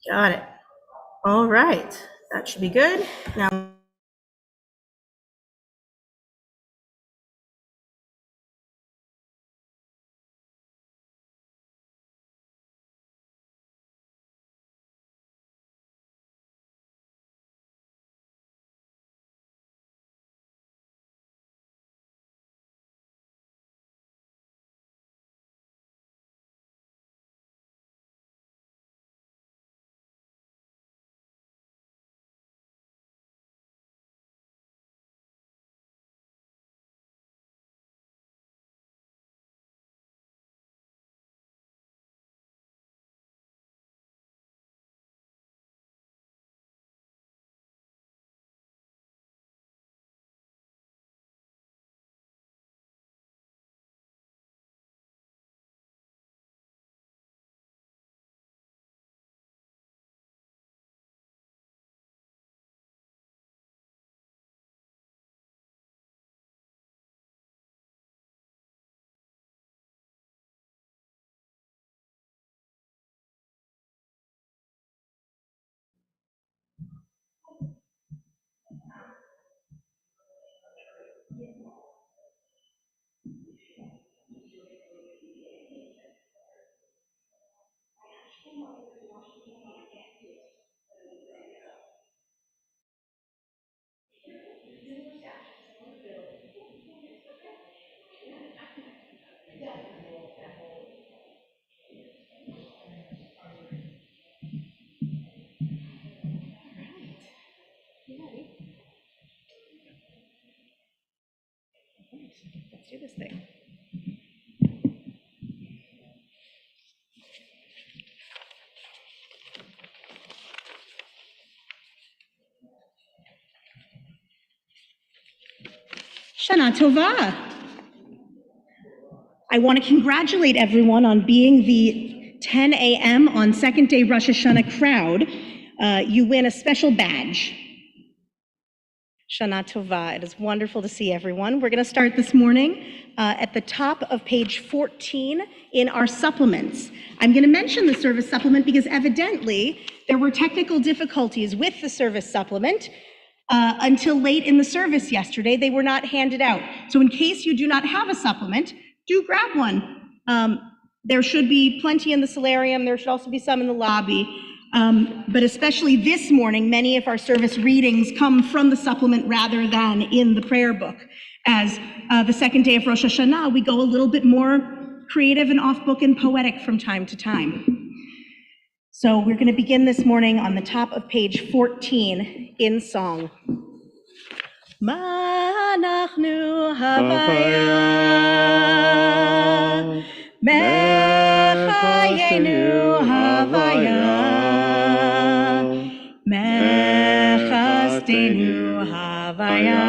Got it. All right, that should be good. Now, let's do this thing. Shana Tova. I want to congratulate everyone on being the 10 a.m. on second day Rosh Hashanah crowd. You win a special badge. Shana Tova. It is wonderful to see everyone. We're going to start this morning at the top of page 14 in our supplements. I'm going to mention the service supplement because evidently there were technical difficulties with the service supplement until late in the service yesterday. They were not handed out. So in case you do not have a supplement, do grab one. There should be plenty in the solarium. There should also be some in the lobby. But especially this morning, many of our service readings come from the supplement rather than in the prayer book. As the second day of Rosh Hashanah, we go a little bit more creative and off-book and poetic from time to time. So we're going to begin this morning on the top of page 14 in song. Ma nachnu havaya, mechayenu havaya, mechastenu havaya,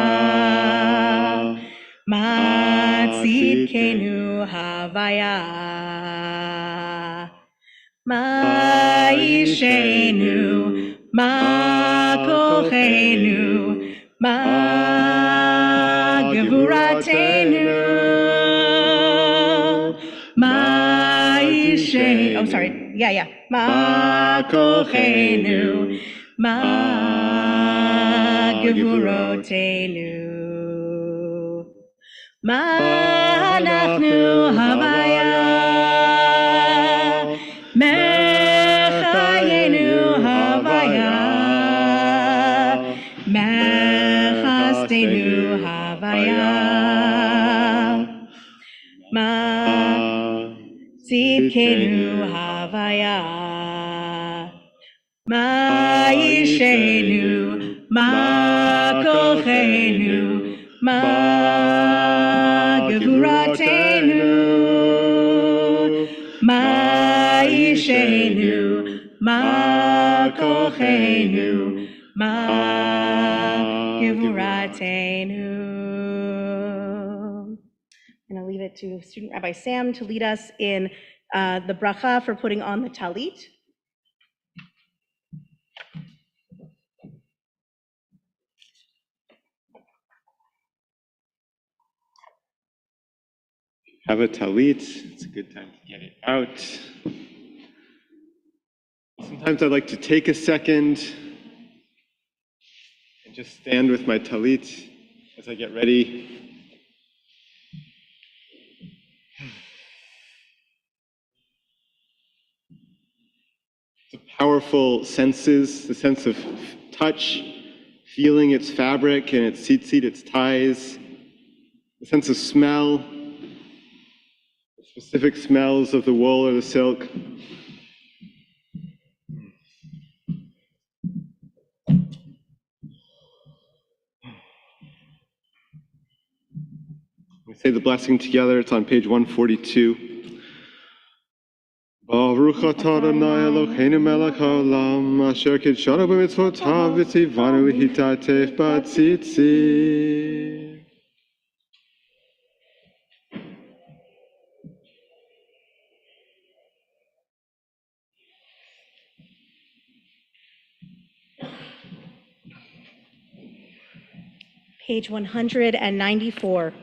matzidkenu havaya, ma'ishenu, ma'kochenu, ma'gevuratenu, ma'ishenu, ma'kochenu, ma'gevurotenu, ma'anachnu havaya, mechayenu havaya, mechastenu havaya, ma'tzidkenu havaya, ma'ishenu, ma'kochenu, ma'gevuratenu, ma'ishenu, ma'kochenu, ma'gevuratenu. I'm going to leave it to student Rabbi Sam to lead us in the bracha for putting on the talit. Have a talit. It's a good time to get it out. Sometimes I'd like to take a second and just stand with my talit as I get ready. The powerful senses, the sense of touch, feeling its fabric and its tzitzit, its ties, the sense of smell, the specific smells of the wool or the silk. We say the blessing together. It's on page 142. Baruch atah Adonai Eloheinu melech haolam, asher kidshanu b'mitzvotav v'tzivanu l'hitatef b'tzitzit. Page 194.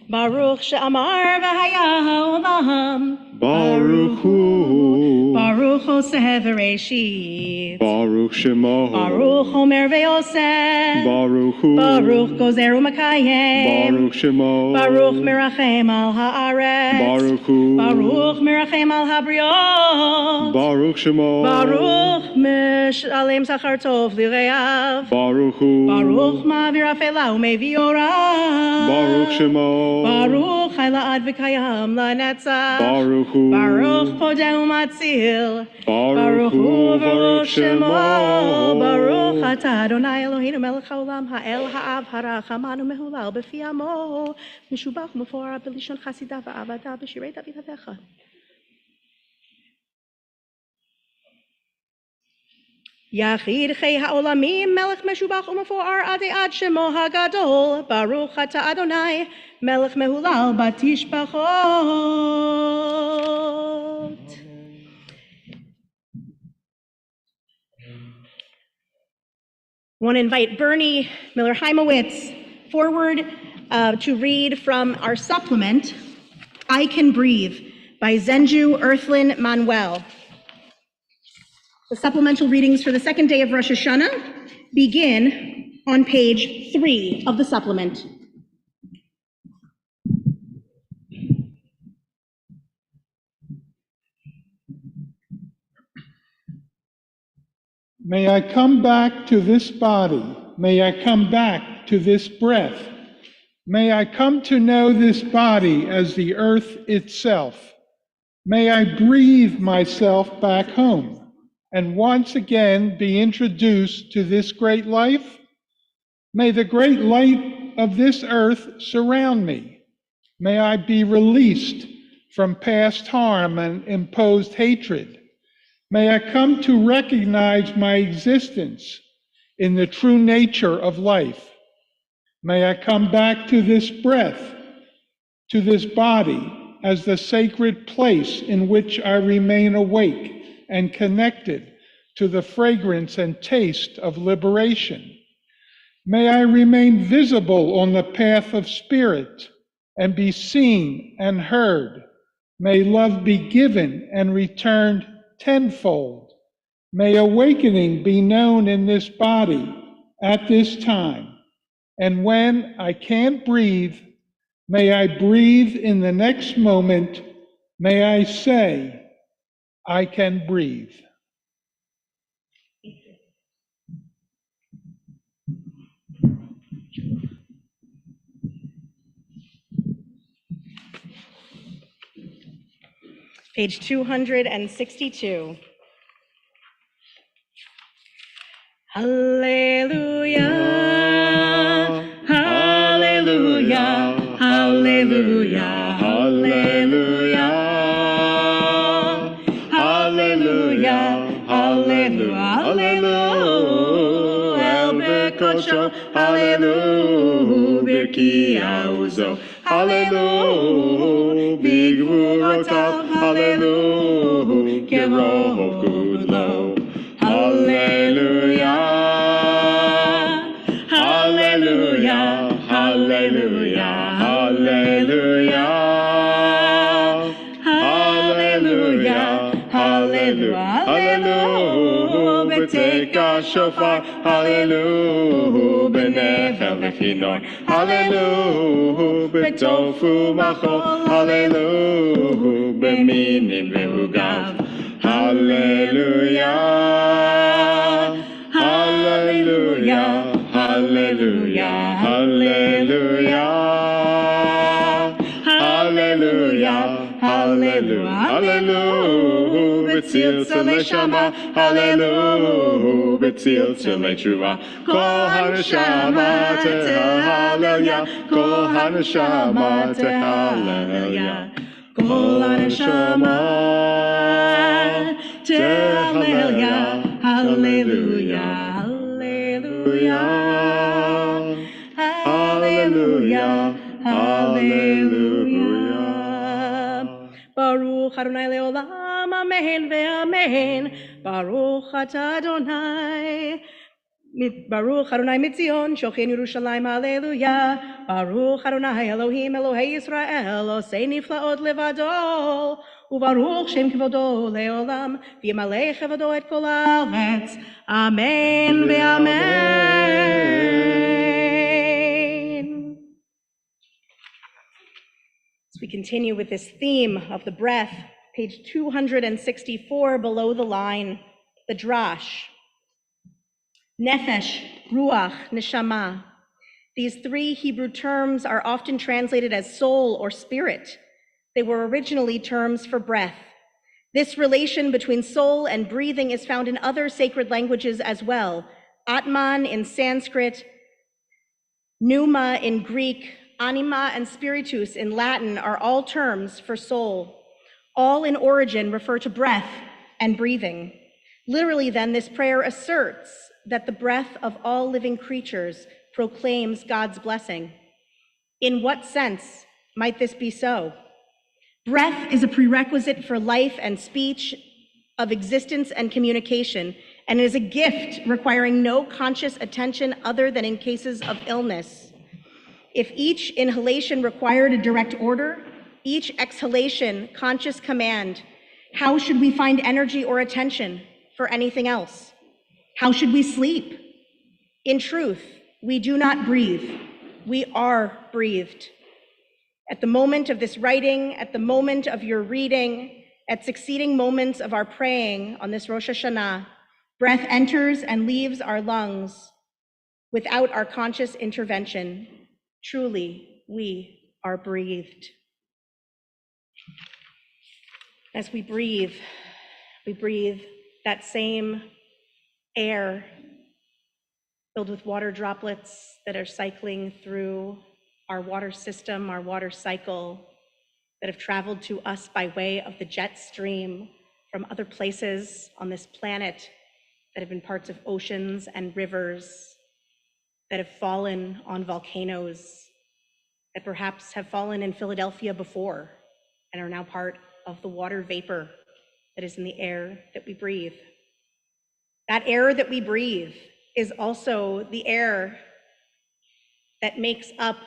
Baruch she'amar v'haya ha'olam. Baruch Hu. Baruch Oseh v'Reishit. Baruch Shemo. Baruch Omer v'Yosef. Baruch Hu. Baruch Gozer u'Makayem. Baruch Shemo. Baruch Merachem al haaretz. Baruch Hu. Baruch Merachem al habriot. Baruch Shemo. Baruch Meshalem Sachar Tov Lireav. Baruch Hu. Baruch Ma'avir Afela u'Mevi Orav. Baruch Shemo. Baruch Haila'ad v'Kayam la'netzach. Baruch Hu. Baruch Podeh u'Matzil. Baruch Hu. Baruch Shemo. Baruch Atah Adonai Eloheinu melech haolam ha'el ha'av harachamanu mehulal b'fi amo. Mishubach u'meforah b'lishon chasidah v'avada b'shirei David havecha. Yachid chei ha'olamim melech meshubach u'meforah adei ad shemo hagadol. Baruch Atah Adonai melech mehulal batishbachot. I want to invite Bernie Miller-Heimowitz forward to read from our supplement, I Can Breathe, by Zenju Earthlyn Manuel. The supplemental readings for the second day of Rosh Hashanah begin on page 3 of the supplement. May I come back to this body. May I come back to this breath. May I come to know this body as the earth itself. May I breathe myself back home and once again be introduced to this great life. May the great light of this earth surround me. May I be released from past harm and imposed hatred. May I come to recognize my existence in the true nature of life. May I come back to this breath, to this body, as the sacred place in which I remain awake and connected to the fragrance and taste of liberation. May I remain visible on the path of spirit and be seen and heard. May love be given and returned tenfold. May awakening be known in this body at this time. And when I can't breathe, may I breathe in the next moment. May I say, I can breathe. Page 262. Hallelujah, hallelujah, hallelujah, hallelujah, hallelujah, hallelujah, hallelujah, El Bekosho, hallelujah, Birkiauzo, hallelujah, Bigvurotav, hallelujah, Kerohov Kudlo, hallelujah, hallelujah, hallelujah, hallelujah, hallelujah, b'tek shofar, hallelujah, b'nechel v'chinor, hallelujah, b'tofu machol, hallelujah, b'minim v'ugav, hallelujah, hallelujah, hallelujah, hallelujah, hallelujah, hallelujah, hallelujah, b'tzil tzilei shama, hallelujah, b'tzil tzilei tshuva, kol haneshama tehallel, kol haneshama tehallel, kol haneshama tehallel, hallelujah, hallelujah, hallelujah, hallelujah. Baruch Adonai leolam, amen ve'amen. Baruch atah Adonai. Baruch Adonai mitzion, shochin Yerushalayim, hallelujah. Baruch Adonai Elohim, Elohei Yisrael, osei niflaot levado. Ubaruch shem kvodo leolam, v'yimalei kvodo et kol haaretz. Amen ve'amen. As we continue with this theme of the breath, page 264 below the line, the drash. Nefesh, ruach, neshama. These three Hebrew terms are often translated as soul or spirit. They were originally terms for breath. This relation between soul and breathing is found in other sacred languages as well. Atman in Sanskrit, pneuma in Greek, anima and spiritus in Latin are all terms for soul. All in origin refer to breath and breathing. Literally then, this prayer asserts that the breath of all living creatures proclaims God's blessing. In what sense might this be so? Breath is a prerequisite for life and speech, of existence and communication, and is a gift requiring no conscious attention other than in cases of illness. If each inhalation required a direct order, each exhalation conscious command, how should we find energy or attention for anything else? How should we sleep? In truth, we do not breathe. We are breathed. At the moment of this writing, at the moment of your reading, at succeeding moments of our praying on this Rosh Hashanah, breath enters and leaves our lungs without our conscious intervention. Truly, we are breathed. As we breathe that same air filled with water droplets that are cycling through our water system, our water cycle, that have traveled to us by way of the jet stream from other places on this planet, that have been parts of oceans and rivers, that have fallen on volcanoes, that perhaps have fallen in Philadelphia before and are now part of the water vapor that is in the air that we breathe. That air that we breathe is also the air that makes up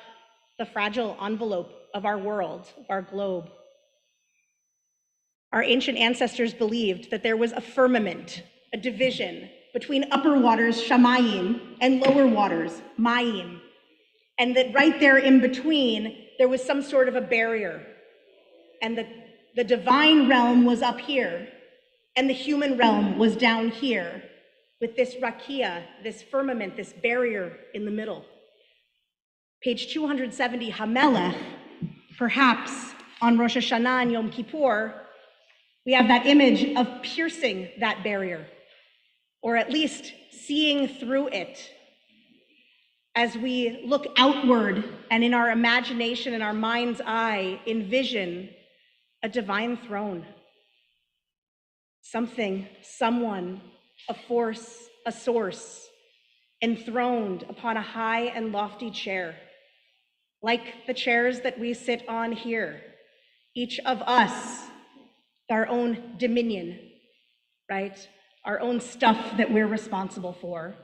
the fragile envelope of our world, of our globe. Our ancient ancestors believed that there was a firmament, a division between upper waters, shamayim, and lower waters, mayim, and that right there in between, there was some sort of a barrier, and that the divine realm was up here, and the human realm was down here, with this rakia, this firmament, this barrier in the middle. Page 270, Hamelech, perhaps on Rosh Hashanah and Yom Kippur, we have that image of piercing that barrier, or at least seeing through it as we look outward and in our imagination, in our mind's eye, envision a divine throne. Something, someone, a force, a source, enthroned upon a high and lofty chair, like the chairs that we sit on here, each of us, our own dominion, right? Our own stuff that we're responsible for.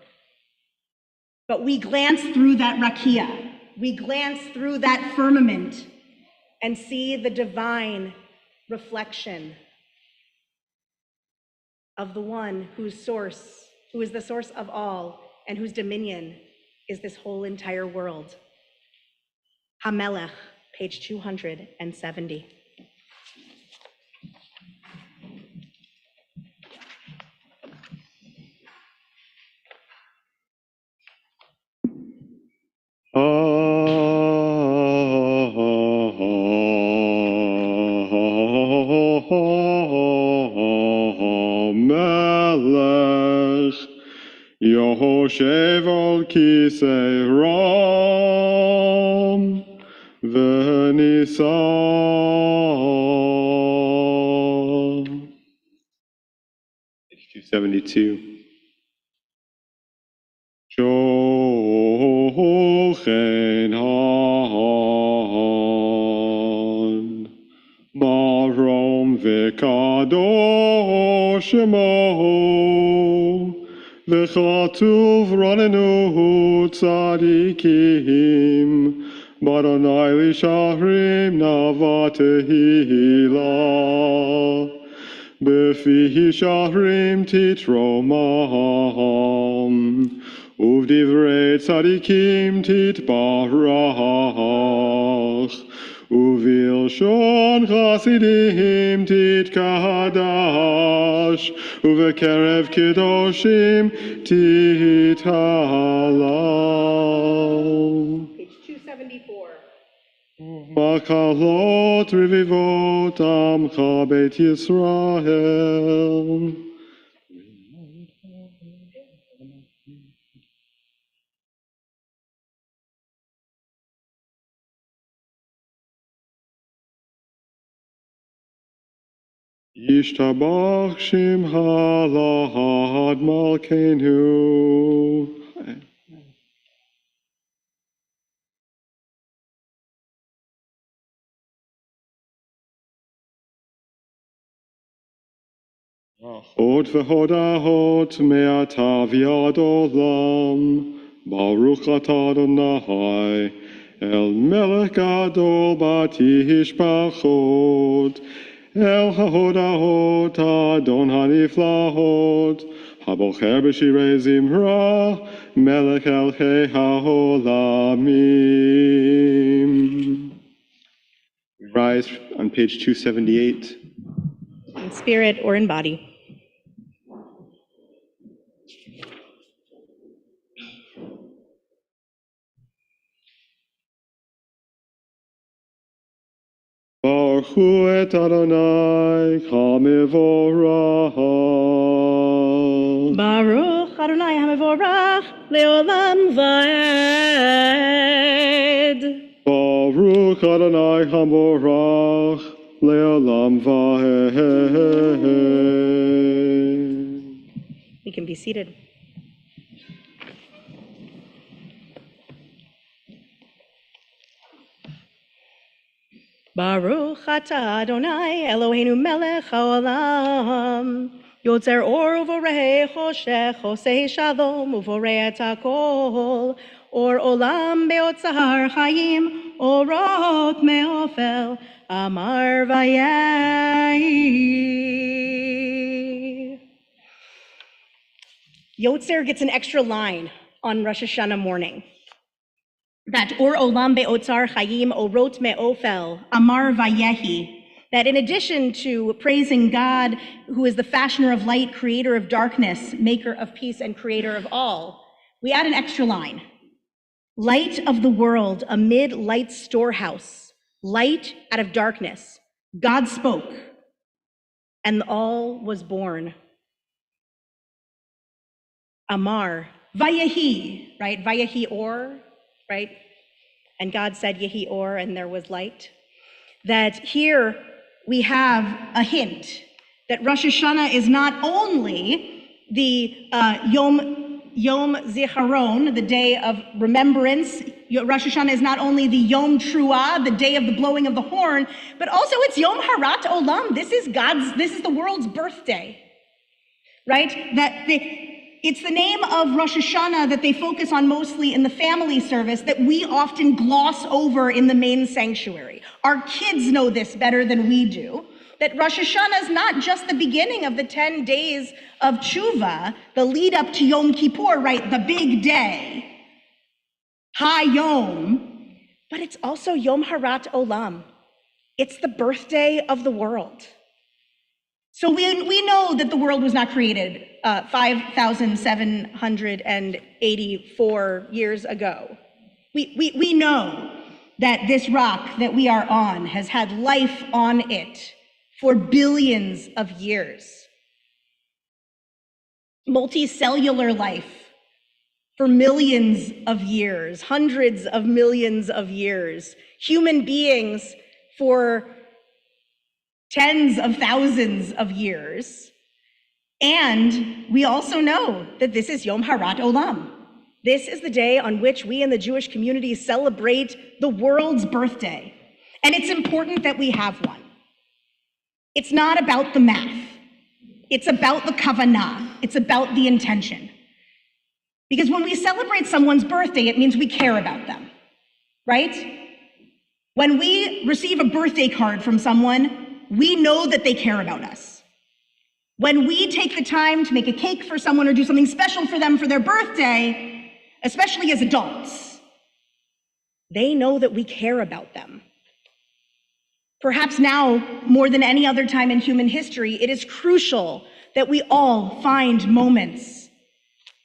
But we glance through that rakia, we glance through that firmament and see the divine reflection. of the one who is the source of all, and whose dominion is this whole entire world. HaMelech, page 270. Melech Yoshev al kisei ram v'nisa. Page 272. Shochen han marom v'kadosh shemo v'chatuv ranenu tzadikim baronai lishahrim navatehila befihi shahrim titromam uvdivrei tzadikim titbarach uvilshon chasidim titkadash uvekerev kedoshim tithalal. Page 274. Makalot revivot amcha beit Yisrael. Yishtabach Shem Halad Malkeinu. Hod v'hodahot me'ata v'yad olam Baruch atah Adonai El melech gadol batish bachot El hahodahot Adon haniflahot Habocher b'shirei zimra Melech elchei haolamim. We rise on page 278. In spirit or in body. Baruchu et Adonai HaMevorach. Baruch Adonai HaMevorach leolam vaed. Baruch Adonai HaMevorach leolam vaed. We can be seated. Baruch atah Adonai Eloheinu melech haolam yotzer or uvorei choshech osei shalom uvorei et hakol or olam beotzar chayim orot meofel amar vayehi. Yotzer gets an extra line on Rosh Hashanah morning. That or olam be'otzar chayim orot me'ofel amar vayehi. That in addition to praising God, who is the fashioner of light, creator of darkness, maker of peace, and creator of all, we add an extra line. Light of the world amid light's storehouse, light out of darkness. God spoke, and all was born. Amar, vayehi, right? Vayehi or, right? And God said, Yehi or, and there was light. That here we have a hint that Rosh Hashanah is not only the Yom Zicharon, the day of remembrance. Rosh Hashanah is not only the Yom Truah, the day of the blowing of the horn, but also it's Yom Harat Olam. This is the world's birthday, right? It's the name of Rosh Hashanah that they focus on mostly in the family service that we often gloss over in the main sanctuary. Our kids know this better than we do, that Rosh Hashanah is not just the beginning of the 10 days of tshuva, the lead up to Yom Kippur, right? The big day, Ha-Yom, but it's also Yom Harat Olam. It's the birthday of the world. So we know that the world was not created 5,784 years ago. We know that this rock that we are on has had life on it for billions of years. Multicellular life for millions of years, hundreds of millions of years. Human beings for tens of thousands of years. And we also know that this is Yom Harat Olam. This is the day on which we in the Jewish community celebrate the world's birthday. And it's important that we have one. It's not about the math. It's about the kavanah. It's about the intention. Because when we celebrate someone's birthday, it means we care about them, right? When we receive a birthday card from someone, we know that they care about us. When we take the time to make a cake for someone or do something special for them for their birthday, especially as adults, they know that we care about them. Perhaps now, more than any other time in human history, it is crucial that we all find moments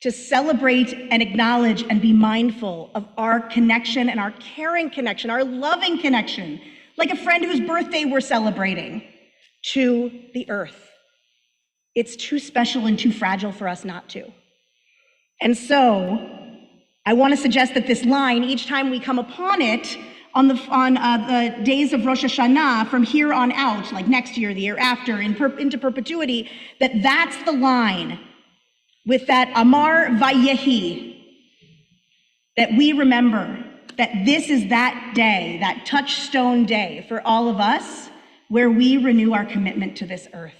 to celebrate and acknowledge and be mindful of our connection and our caring connection, our loving connection, like a friend whose birthday we're celebrating, to the earth. It's too special and too fragile for us not to. And so, I want to suggest that this line, each time we come upon it on the days of Rosh Hashanah, from here on out, like next year, the year after, into perpetuity, that's the line with that Amar Vayehi, that we remember that this is that day, that touchstone day for all of us, where we renew our commitment to this earth,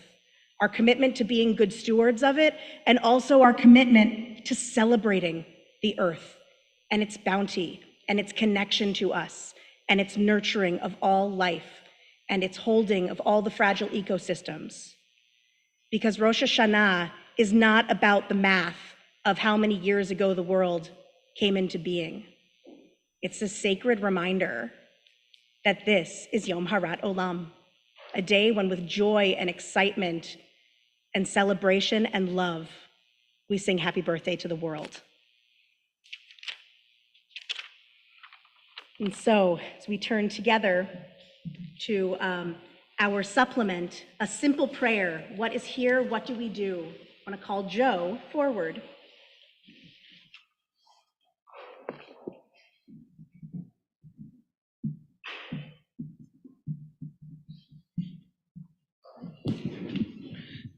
our commitment to being good stewards of it, and also our commitment to celebrating the earth and its bounty and its connection to us and its nurturing of all life and its holding of all the fragile ecosystems. Because Rosh Hashanah is not about the math of how many years ago the world came into being. It's a sacred reminder that this is Yom Harat Olam, a day when with joy and excitement and celebration and love, we sing happy birthday to the world. And so, as we turn together to our supplement, a simple prayer, what is here, what do we do? I want to call Joe forward.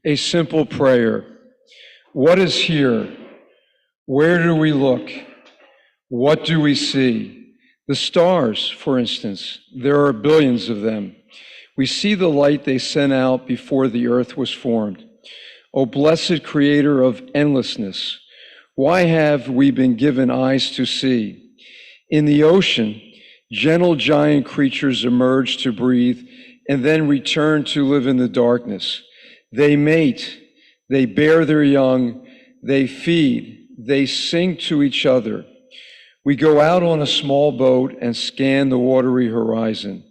A simple prayer. What is here? Where do we look? What do we see? The stars, for instance, there are billions of them. We see the light they sent out before the earth was formed. O blessed creator of endlessness, why have we been given eyes to see? In the ocean, gentle giant creatures emerge to breathe and then return to live in the darkness. They mate, they bear their young, they feed, they sing to each other. We go out on a small boat and scan the watery horizon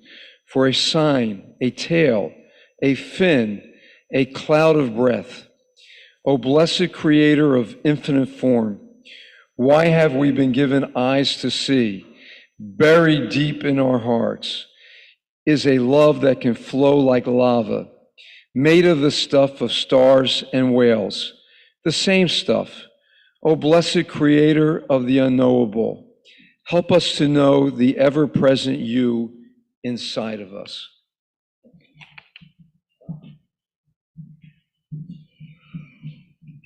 for a sign, a tail, a fin, a cloud of breath. O blessed creator of infinite form, why have we been given eyes to see? Buried deep in our hearts is a love that can flow like lava, made of the stuff of stars and whales, the same stuff. O blessed creator of the unknowable, help us to know the ever-present you inside of us.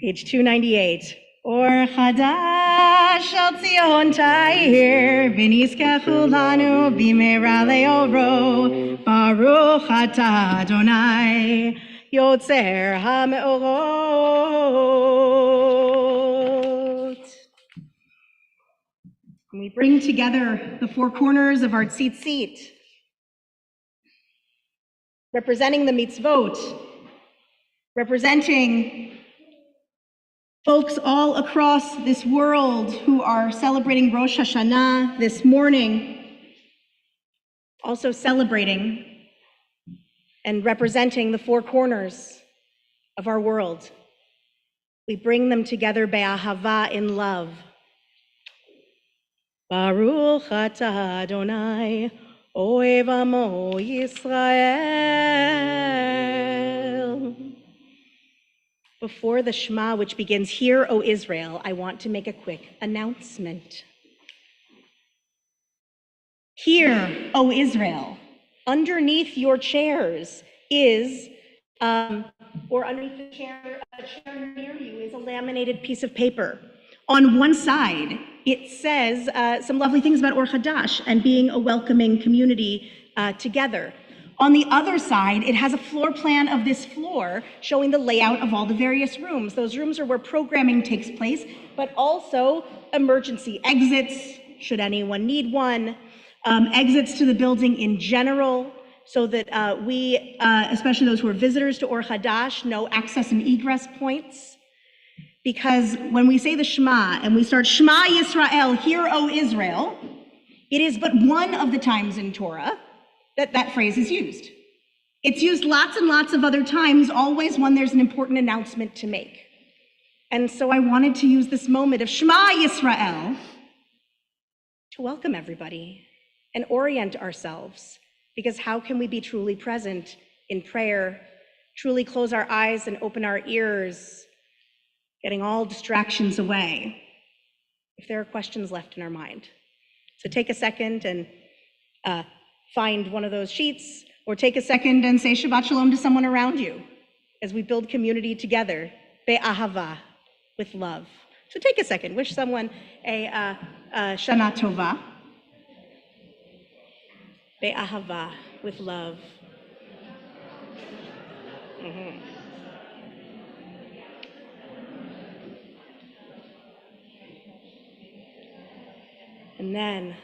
Page 298. Or Hadash al Zion Tair, v'nizkachu lanu b'meira le'oro, Baruch atah Adonai, Yotzer ha'me'orot. And we bring together the four corners of our tzitzit. representing the mitzvot, representing folks all across this world who are celebrating Rosh Hashanah this morning, also celebrating and representing the four corners of our world. We bring them together be'ahava, in love. Baruch atah Adonai, ohev amo Yisrael. Before the Shema, which begins, "Hear, O Israel," I want to make a quick announcement. Hear, O Israel. Underneath your chairs is, or underneath the chair, a chair near you is a laminated piece of paper. On one side, it says some lovely things about Or Hadash and being a welcoming community together. On the other side, it has a floor plan of this floor showing the layout of all the various rooms. Those rooms are where programming takes place, but also emergency exits, should anyone need one, exits to the building in general, so that we, especially those who are visitors to Or Hadash, know access and egress points. Because when we say the Shema and we start, "Shema Yisrael, hear, O Israel," it is but one of the times in Torah that that phrase is used. It's used lots and lots of other times, always when there's an important announcement to make. And so I wanted to use this moment of Shema Yisrael to welcome everybody and orient ourselves, because how can we be truly present in prayer, truly close our eyes and open our ears, getting all distractions away, if there are questions left in our mind? So take a second and find one of those sheets, or take a second and say Shabbat Shalom to someone around you as we build community together, be'ahava, with love. So take a second, wish someone a Shana Tova, be'ahava, with love. And then,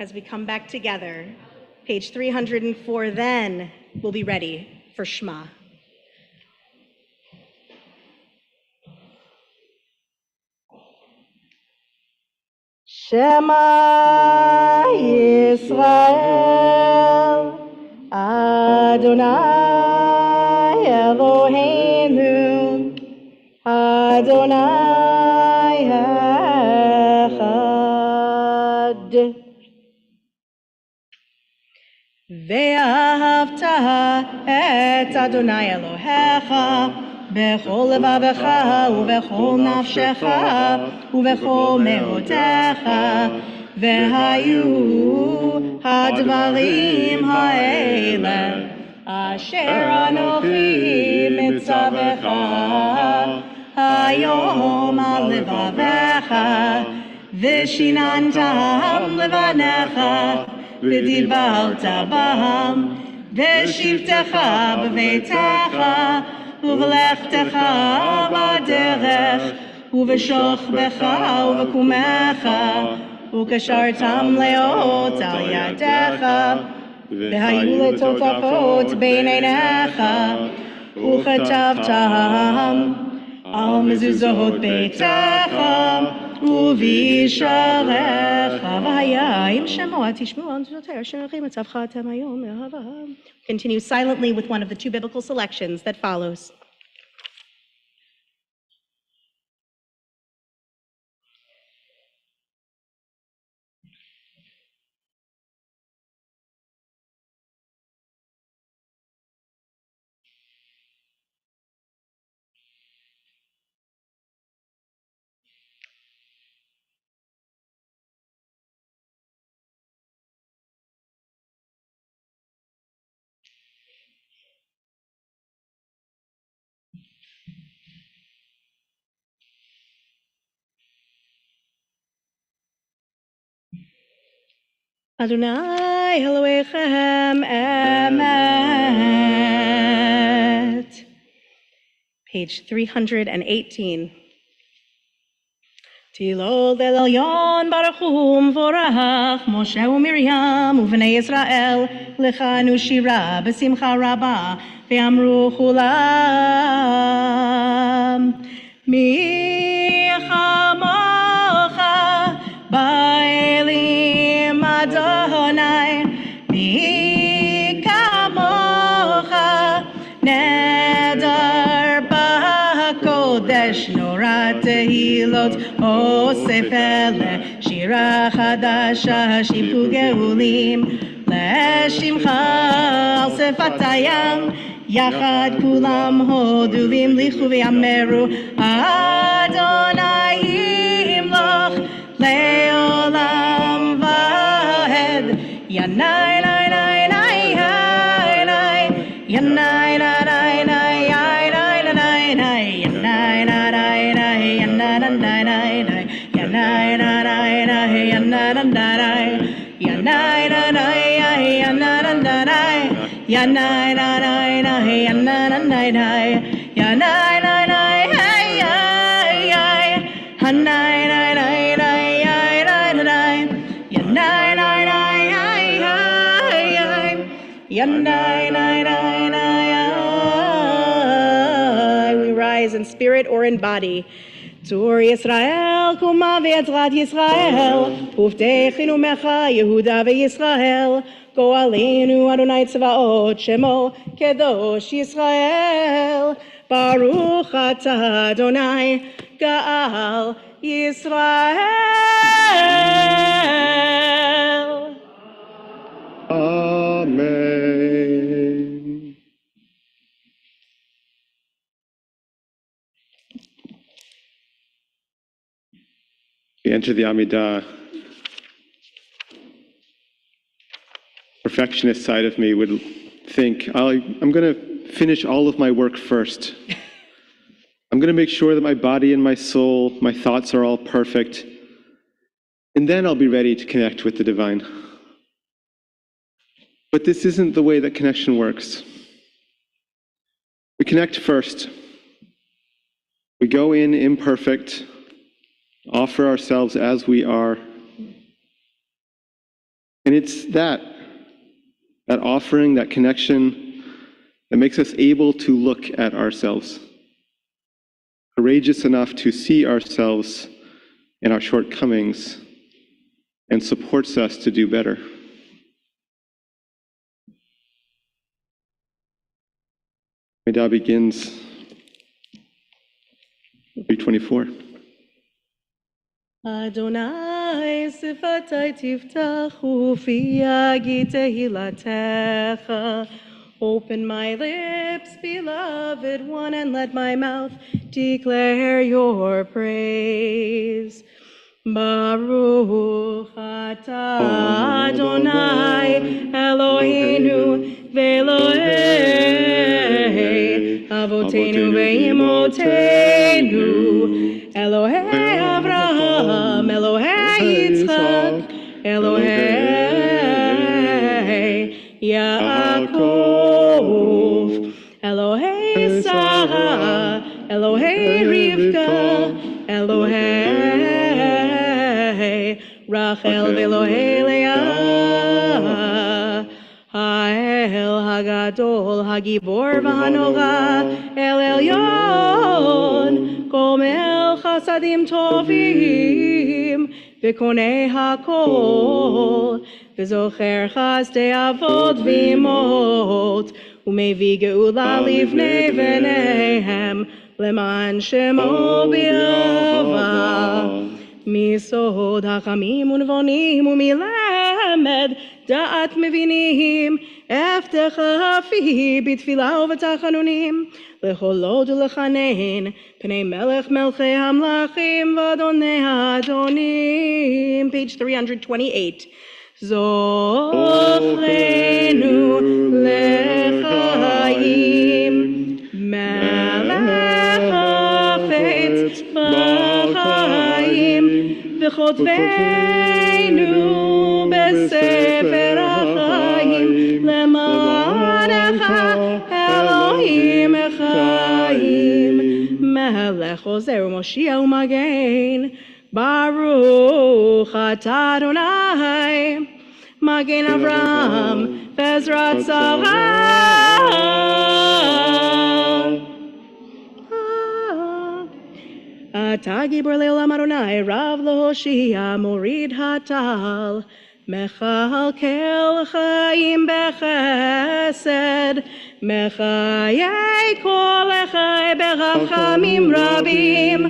as we come back together, page 304, then we'll be ready for Shema. Shema Yisrael, Adonai Eloheinu, Adonai Echad. ואהבת את אדוני אלוהיך בכל לבבך ובכל נפשך ובכל מאודך, והיו הדברים האלה אשר אנוכי מצווך היום על לבביך, ושיננתם לבניך ודיברת בם, בשבתך בביתך ובלכתך בדרך ובשוכבך ובקומך, וקשרתם לאות על ידיך, והיו לטוטפות בין עיניך, וכתבתם על מזוזות ביתך ובישעריך, והיה אם שמוע תשמעו על תזותיה אשר הכי מצבך אתם היום מאהבה. Continue silently with one of the two biblical selections that follows. Adonai Elohechem Emet. Page 318. תהילות אל עליון ברוך הוא ומבורך, משה ומרים ובני ישראל, לכנו שירה בשמחה רבה, ואמרו כולם, מי כמוך באלים אדוני, מי כמוך נדר בקודש, נורא תהילות אוסף אלה, שירה חדשה שיפו גאולים, לשמך על שפתיים, יחד כולם הודו והמליכו ואמרו, אדוני ימלוך לעולם ועד. ינאי נאי נאי נאי נאי, ינאי נאי נאי נאי נאי נאי, ינאי נאי נאי ינאי נאי נאי, ינאי נאי נאי ינאי נאי, ינאי נאי ינאי נאי, ינאי נאי nai yanai nai nai yanai nai nai hey hey hey hanai nai nai nai nai nai yanai nai nai hey hey hey yanai nai nai nai. We rise in spirit or in body. Tzur Yisrael, Kuma v'Yezrat Yisrael, Uvtechinu Mecha Yehuda v'Yisrael, Go'alenu Adonai Tzvaot Shemo Kedosh Yisrael, Baruch Atah Adonai Ga'al Yisrael. Amen. We enter the Amidah. Perfectionist side of me would think, I'm going to finish all of my work first. I'm going to make sure that my body and my soul, my thoughts are all perfect. And then I'll be ready to connect with the divine. But this isn't the way that connection works. We connect first. We go in imperfect, offer ourselves as we are. And it's that offering, that connection, that makes us able to look at ourselves, courageous enough to see ourselves and our shortcomings, and supports us to do better. Amidah begins 324. Adonai sifatai tiftach ufi yagid tehilatecha. Open my lips, beloved one, and let my mouth declare your praise. Baruch atah Adonai Eloheinu ve'Elohei Avoteinu ve'imotenu, Elohei Avraham, Elohei Yitzchak, Elohei Yaakov, Elohei Sarah, Elohei Rivka, Elohei Rachel ve'Elohei Leah, Ha'el Hagadol Hagibor v'Hanora El Elyon, Gomel Chasadim Tovim v'Konei Hakol, v'Zocher Chasdei Avot v'Imot, u'Mevi Geula Livnei V'neihem Leman Shemo B'Yava. Misod hachamim unvonim umilamed da'at mevinim eftecha hafi bitfilah u'v'tachanunim lecholod u'lechanein pnei melech melchei hamlachim v'adonei ha'adonim. Page 328. Zochrenu lechayim melech hafetz b'chayim v'chotvenu b'sefer ha'chayim le'manecha Elohim echayim melech ozer u'moshiach u'magen Baruch atah Adonai, Magen Avraham, Bezrat Sarah. Atah gibor le'olam Adonai, Rav L'Hoshia, Morid Hatal, Mechalkel Chaim Bechesed, Mechayei Kol Echai Berachamim Rabim,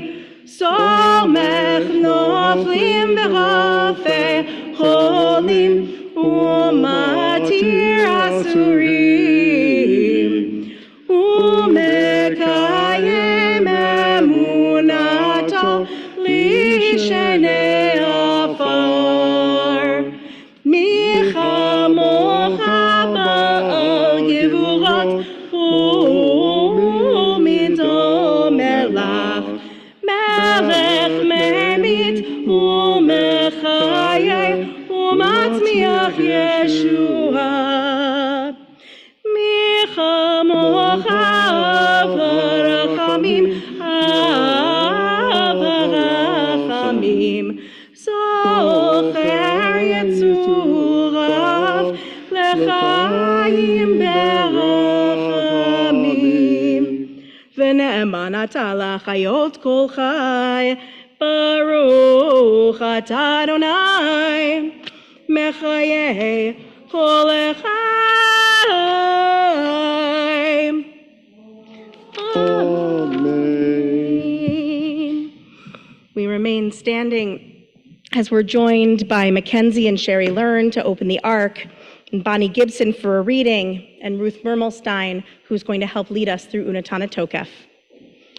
Somech Noflim B'Rafei Cholim, Umatir Asurim, Umekayem Emunato Lishenei Afar, Michamocha Ba'al Gevurot U'Midom Melach, Melech Memit U'Mechayeh U'Matzmiach Yeshua. Michamocha Avarachamim, Avarachamim, Zocher Yetzurav, L'chaim berachamim. V'ne'eman atah l'chayot kol chai, Baruch atah Adonai, Mechayeh kol echai. Amen. We remain standing as we're joined by Mackenzie and Sherry Learn to open the Ark, and Bonnie Gibson for a reading, and Ruth Mermelstein, who's going to help lead us through Unatana Tokef.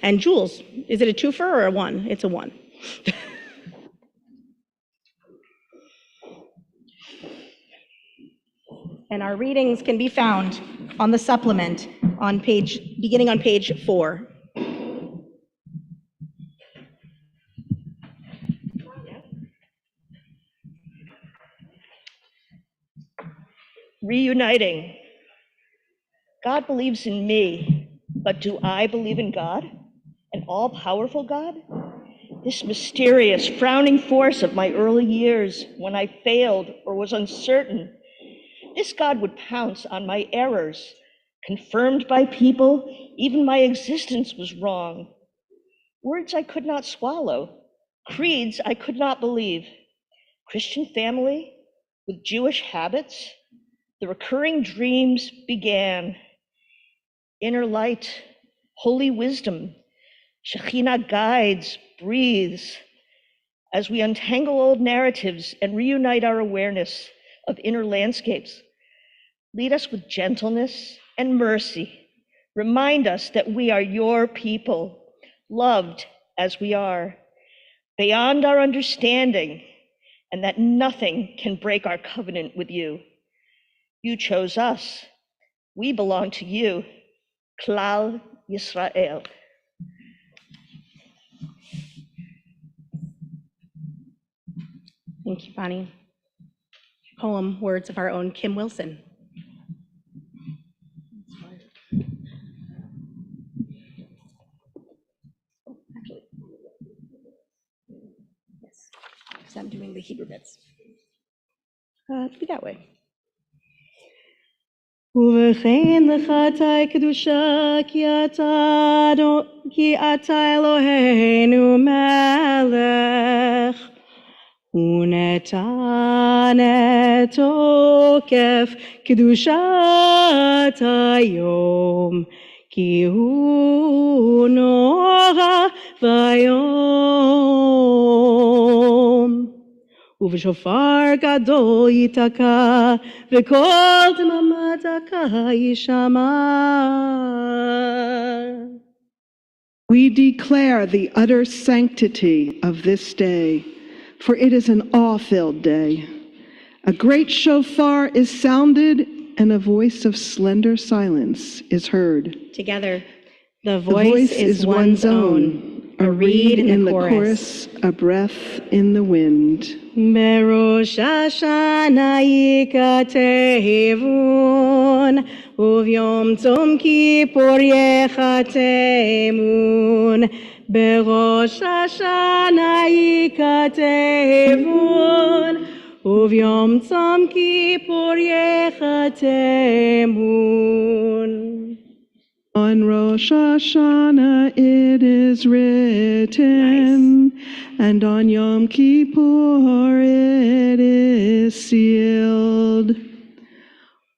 And Jules, is it a twofer or a one? It's a one. And our readings can be found on the supplement on beginning on page 4. Reuniting. God believes in me, but do I believe in God, an all-powerful God? This mysterious, frowning force of my early years when I failed or was uncertain. This God would pounce on my errors, confirmed by people, even my existence was wrong. Words I could not swallow, creeds I could not believe. Christian family with Jewish habits, the recurring dreams began. Inner light, holy wisdom, Shekhinah guides, breathes, as we untangle old narratives and reunite our awareness of inner landscapes. Lead us with gentleness and mercy. Remind us that we are your people, loved as we are, beyond our understanding, and that nothing can break our covenant with you. You chose us. We belong to you. Klal Yisrael. Thank you, Bonnie. Poem, words of our own Kim Wilson. Yes, because I'm doing the Hebrew bits. Be that way. ובכן לחטאי קדושה כי אתה אלוהינו מלך ונתן את תוקף קדושת היום כי הוא נורא ואיום ובשופר גדול ייתקע וכל דממה דקה יישמע. We declare the utter sanctity of this day, for it is an awe-filled day. A great shofar is sounded, and a voice of slender silence is heard. Together, the voice is one's own. a reed in the chorus, a breath in the wind. Berosh Hashanah yikatevun, uvyom tzom kippur yechatemun. Berosh Hashanah yikatevun, uvyom tzom kippur yechatemun. On Rosh Hashanah it is written, and on Yom Kippur it is sealed.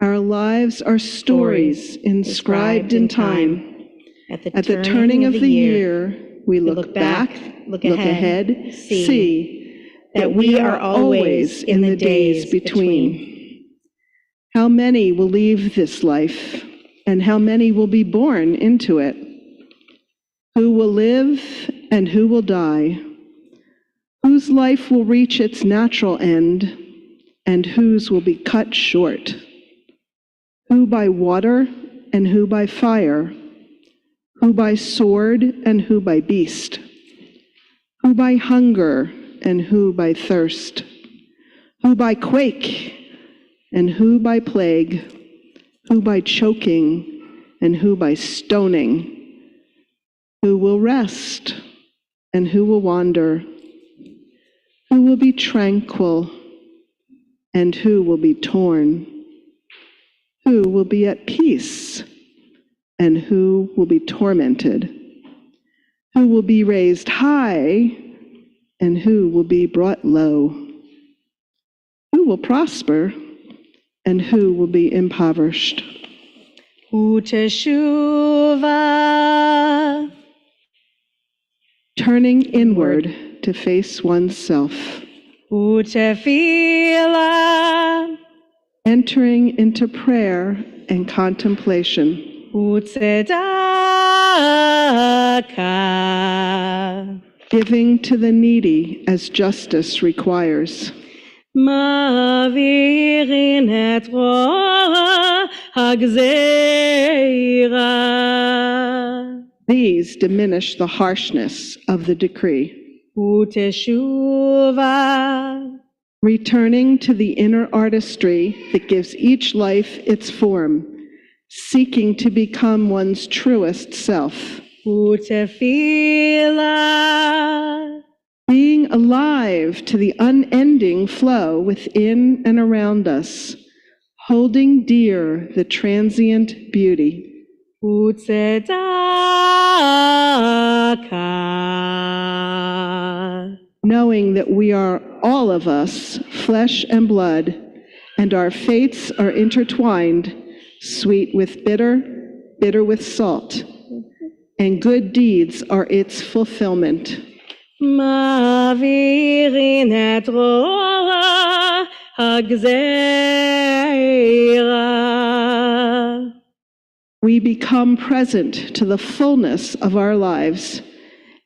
Our lives are stories inscribed in time. At the turning of the year, we look back, look ahead, see that we are always in the days between. How many will leave this life? And how many will be born into it? Who will live and who will die? Whose life will reach its natural end and whose will be cut short? Who by water and who by fire? Who by sword and who by beast? Who by hunger and who by thirst? Who by quake and who by plague? Who by choking and who by stoning? Who will rest and who will wander? Who will be tranquil and who will be torn? Who will be at peace and who will be tormented? Who will be raised high and who will be brought low? Who will prosper and who will be impoverished? Uteshuvah. Turning inward to face oneself. Utefillah. Entering into prayer and contemplation. Utzedakah. Giving to the needy as justice requires. Mavirin et roh hagzeira. These diminish the harshness of the decree. Uteshuvah. Returning to the inner artistry that gives each life its form, seeking to become one's truest self. Utefillah. Being alive to the unending flow within and around us, holding dear the transient beauty. Utzedakah. Knowing that we are all of us, flesh and blood, and our fates are intertwined, sweet with bitter, bitter with salt, and good deeds are its fulfillment. Mavirin et roh hagzeira. We become present to the fullness of our lives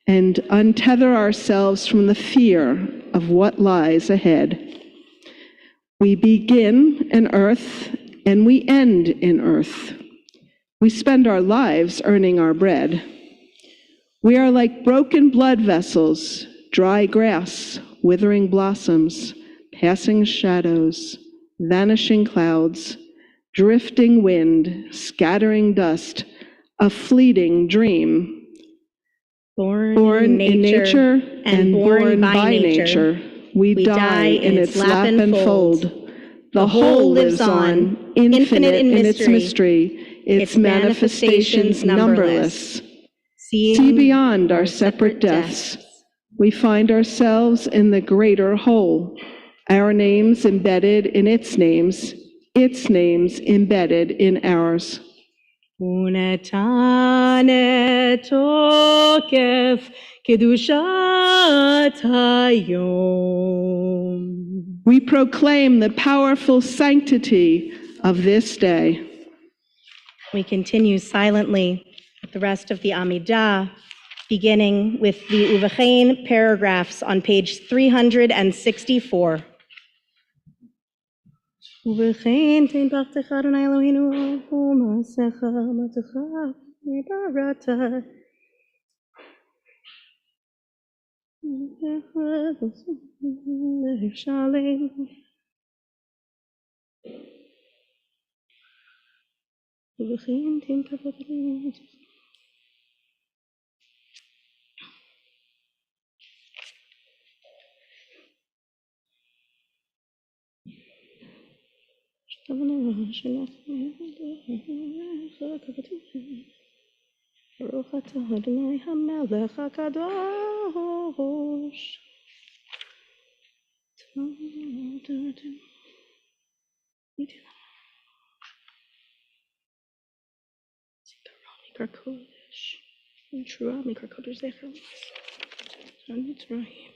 and untether ourselves from the fear of what lies ahead. We begin in earth and we end in earth. We spend our lives earning our bread. We are like broken blood vessels, dry grass, withering blossoms, passing shadows, vanishing clouds, drifting wind, scattering dust, a fleeting dream. Born in nature and born by nature, we die in its lap and fold. The whole lives on, infinite in its mystery, its manifestations numberless. See beyond our separate deaths. We find ourselves in the greater whole, our names embedded in its names embedded in ours. Unetane tokef kedushat hayom. We proclaim the powerful sanctity of this day. We continue silently with the rest of the Amidah, beginning with the Uvachein paragraphs on page 364. Uvachein tein b'achtecha Adonai Eloheinu u'ma'asecha u'ma'atecha u'barata. Baruch atah Adonai hamelech hakadosh. Mikar Kodesh. Trua Mikar Kodesh Zecher. Mitzrayim.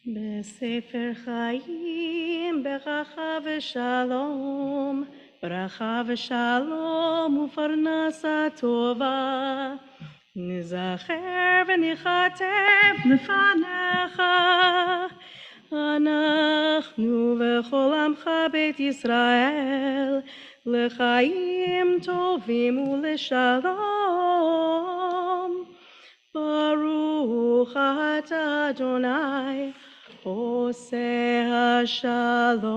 בספר חיים ברכה ושלום, ברכה ושלום ופרנסה טובה. נזכר ונכתב לפניך, אנחנו וכל עמך בית ישראל, לחיים טובים ולשלום. ברוך אתה אדוני עושה השלום.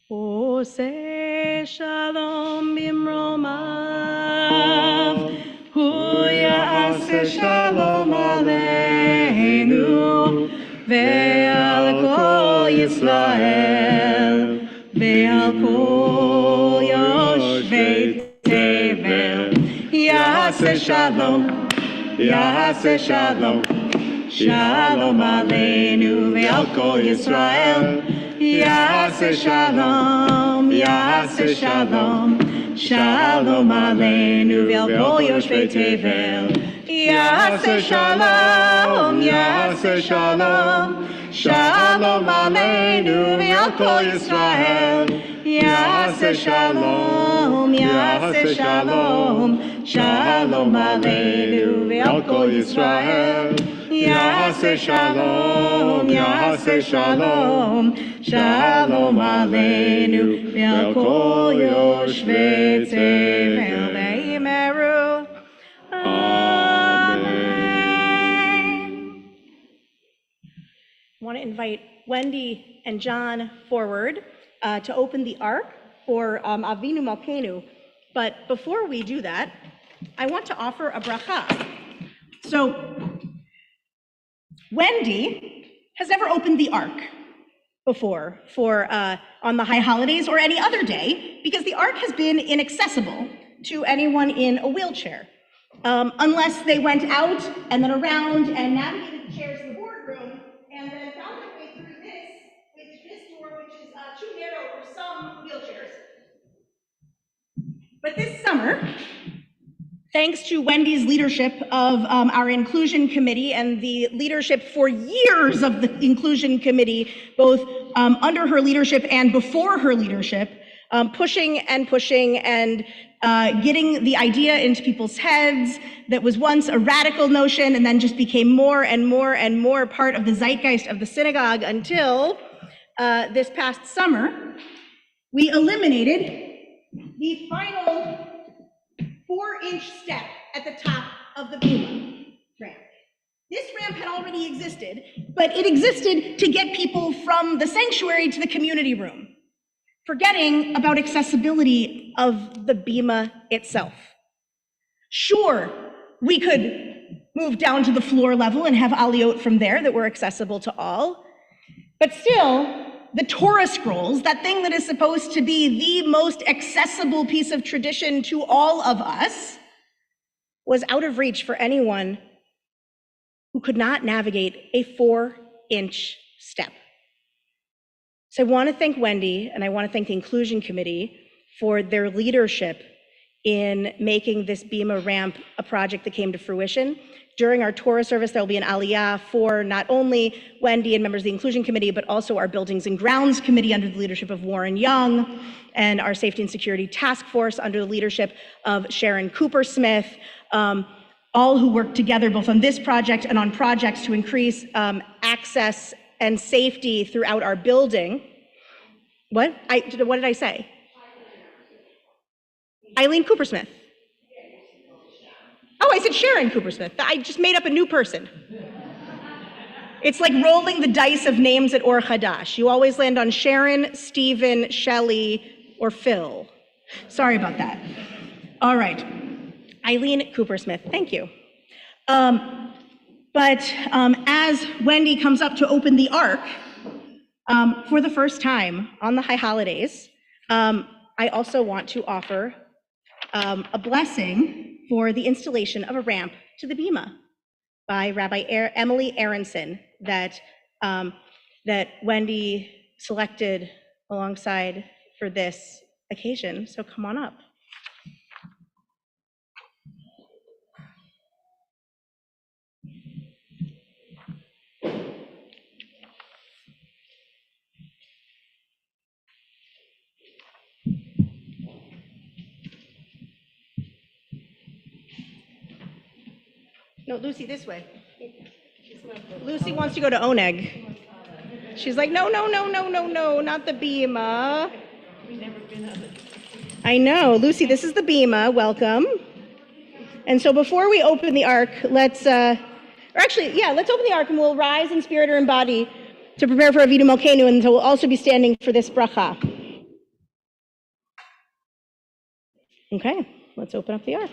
עושה שלום במרומיו, הוא יעשה שלום עלינו ועל כל ישראל ועל כל יושבי תבל. יעשה שלום, יעשה שלום, שלום עלינו ועל כל ישראל. יעשה שלום, יעשה שלום, שלום עלינו ועל כל יושבי תבל. יעשה שלום, יעשה שלום, שלום עלינו ועל כל ישראל. יעשה שלום, יעשה שלום, שלום עלינו ועל כל ישראל. יעשה שלום, יעשה שלום, שלום עלינו ועל כל יושבי תבל. ואמרו Amen. I want to invite Wendy and John forward to open the ark for Avinu Malkeinu. But before we do that, I want to offer a bracha. So, Wendy has never opened the ark before for on the high holidays or any other day, because the ark has been inaccessible to anyone in a wheelchair, unless they went out and then around and navigated the chairs in the boardroom and then found their way through this door, which is too narrow for some wheelchairs. But this summer, Thanks to Wendy's leadership of our inclusion committee and the leadership for years of the inclusion committee, both under her leadership and before her leadership, pushing and getting the idea into people's heads that was once a radical notion and then just became more and more part of the zeitgeist of the synagogue until this past summer, we eliminated the final 4-inch step at the top of the Bima ramp. This ramp had already existed, but it existed to get people from the sanctuary to the community room, forgetting about accessibility of the Bima itself. Sure, we could move down to the floor level and have aliyot from there that were accessible to all, but still, the Torah scrolls, that thing that is supposed to be the most accessible piece of tradition to all of us, was out of reach for anyone who could not navigate a 4-inch step. So I want to thank Wendy and I want to thank the Inclusion Committee for their leadership in making this Bima ramp a project that came to fruition. During our Torah service, there will be an aliyah for not only Wendy and members of the Inclusion Committee, but also our Buildings and Grounds Committee under the leadership of Warren Young, and our Safety and Security Task Force under the leadership of Sharon Cooper-Smith, all who work together both on this project and on projects to increase access and safety throughout our building. What did I say? Eileen Cooper-Smith. Oh, I said Sharon Cooper-Smith. I just made up a new person. It's like rolling the dice of names at Or Hadash. You always land on Sharon, Stephen, Shelley, or Phil. Sorry about that. All right. Eileen Cooper-Smith, thank you. But as Wendy comes up to open the Ark for the first time on the high holidays, I also want to offer a blessing for the installation of a ramp to the Bima by Rabbi Emily Aronson that Wendy selected alongside for this occasion. So come on up. No, Lucy, this way. Lucy wants to go to Oneg. She's like, no, not the Bima. I know, Lucy, this is the Bima, welcome. And so before we open the Ark, let's open the Ark and we'll rise in spirit or in body to prepare for Avidu Malkeinu, and so we'll also be standing for this bracha. Okay, let's open up the Ark.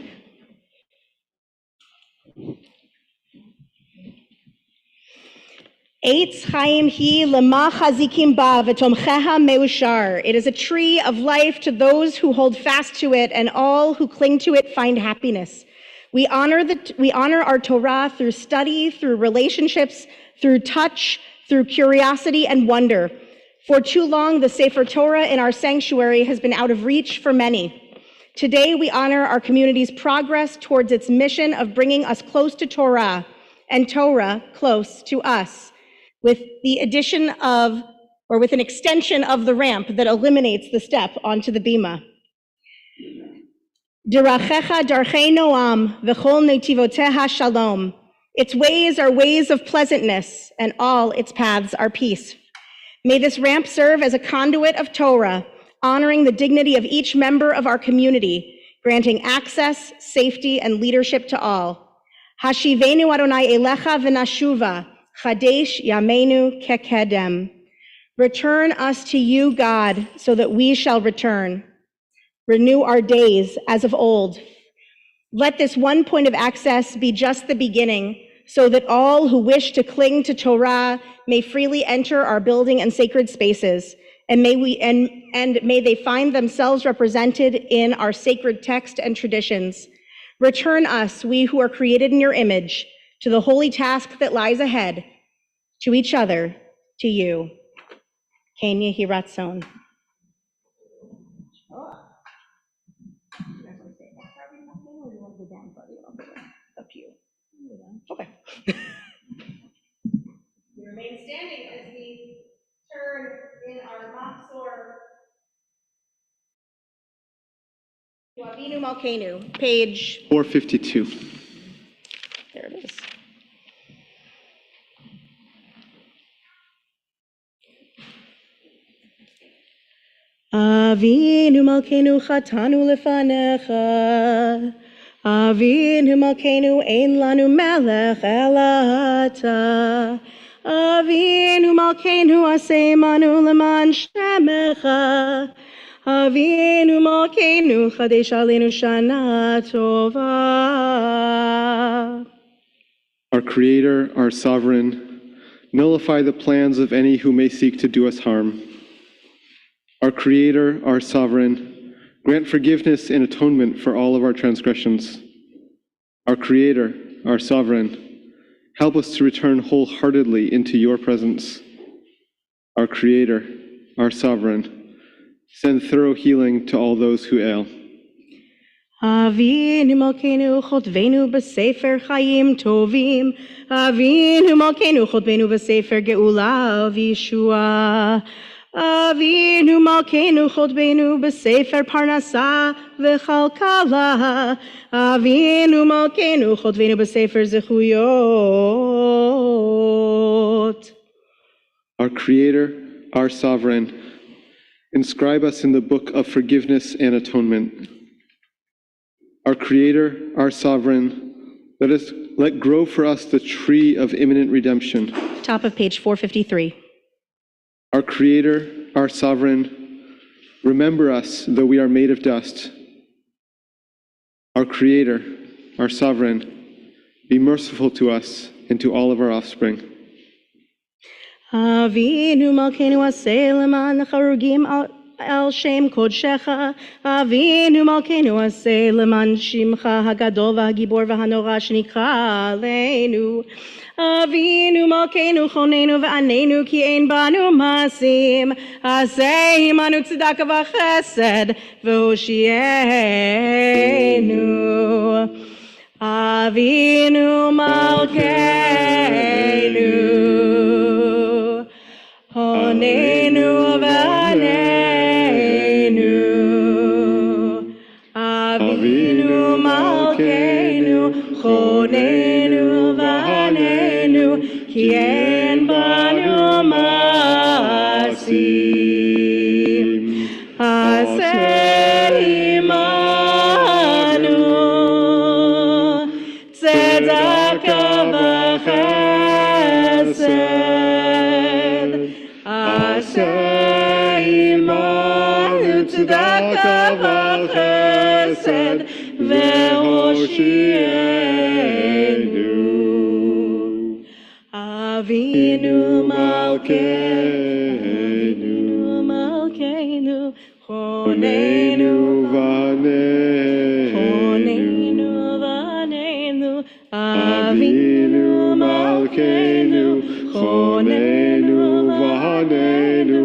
Eitz Chaim hi lema chazikim ba v'tomcheha meushar. It is a tree of life to those who hold fast to it, and all who cling to it find happiness. We honor our Torah through study, through relationships, through touch, through curiosity and wonder. For too long, the Sefer Torah in our sanctuary has been out of reach for many. Today, we honor our community's progress towards its mission of bringing us close to Torah and Torah close to us, with the addition of, or with an extension of the ramp that eliminates the step onto the Bima. Dirachecha darchei noam v'chol netivoteha shalom. Its ways are ways of pleasantness, and all its paths are peace. May this ramp serve as a conduit of Torah, honoring the dignity of each member of our community, granting access, safety, and leadership to all. Hashivenu Adonai elecha v'nashuva, Chadesh Yameinu Kekedem. Return us to you, God, so that we shall return. Renew our days as of old. Let this one point of access be just the beginning, so that all who wish to cling to Torah may freely enter our building and sacred spaces, and may they find themselves represented in our sacred text and traditions. Return us, we who are created in your image, to the holy task that lies ahead, to each other, to you. Ken Yehi Ratzon. standing as we turn in our Machzor to Avinu Malkeinu, page 452. There it is. Avinu Malkeinu chatanu lefanecha. Avinu Malkeinu ein lanu melech ela ata. Avinu Malkeinu aseh manu leman shemecha. Avinu Malkeinu chadesh aleinu shana tova. Our Creator, our Sovereign, nullify the plans of any who may seek to do us harm. Our Creator, our Sovereign, grant forgiveness and atonement for all of our transgressions. Our Creator, our Sovereign, help us to return wholeheartedly into your presence. Our Creator, our Sovereign, send thorough healing to all those who ail. Avinu Malkeinu chotvenu b'sefer chayim tovim. Avinu Malkeinu chotvenu b'sefer geula v'yeshua. Avinu Malkeinu chotvenu b'sefer parnasa v'chalkala. Avinu Malkeinu chotvenu b'sefer zechuyot. Our Creator, our Sovereign, inscribe us in the book of forgiveness and atonement. Our Creator, our Sovereign, let grow for us the tree of imminent redemption. Top of page 453. Our Creator, our Sovereign, remember us though we are made of dust. Our Creator, our Sovereign, be merciful to us and to all of our offspring. Avinu Malkeinu aseh leman charugim al shem kodshecha. Avinu Malkeinu aseh leman shimcha hagadol v'hagibor v'hanora shenikra aleinu. Avinu Malkeinu chonenu v'anenu ki ein banu masim. Aseh imanu tzedakah v'chesed v'hoshienu. Avinu Malkeinu honenu v'anenu. Avinu Malkeinu honenu v'anenu ki ein banu masim. Aseh imanu tzedakah v'chesed. Aseh imanu tzedakah v'chesed v'hoshienu. Avinu Malkeinu honenu v'anenu. Avinu Malkeinu honenu v'anenu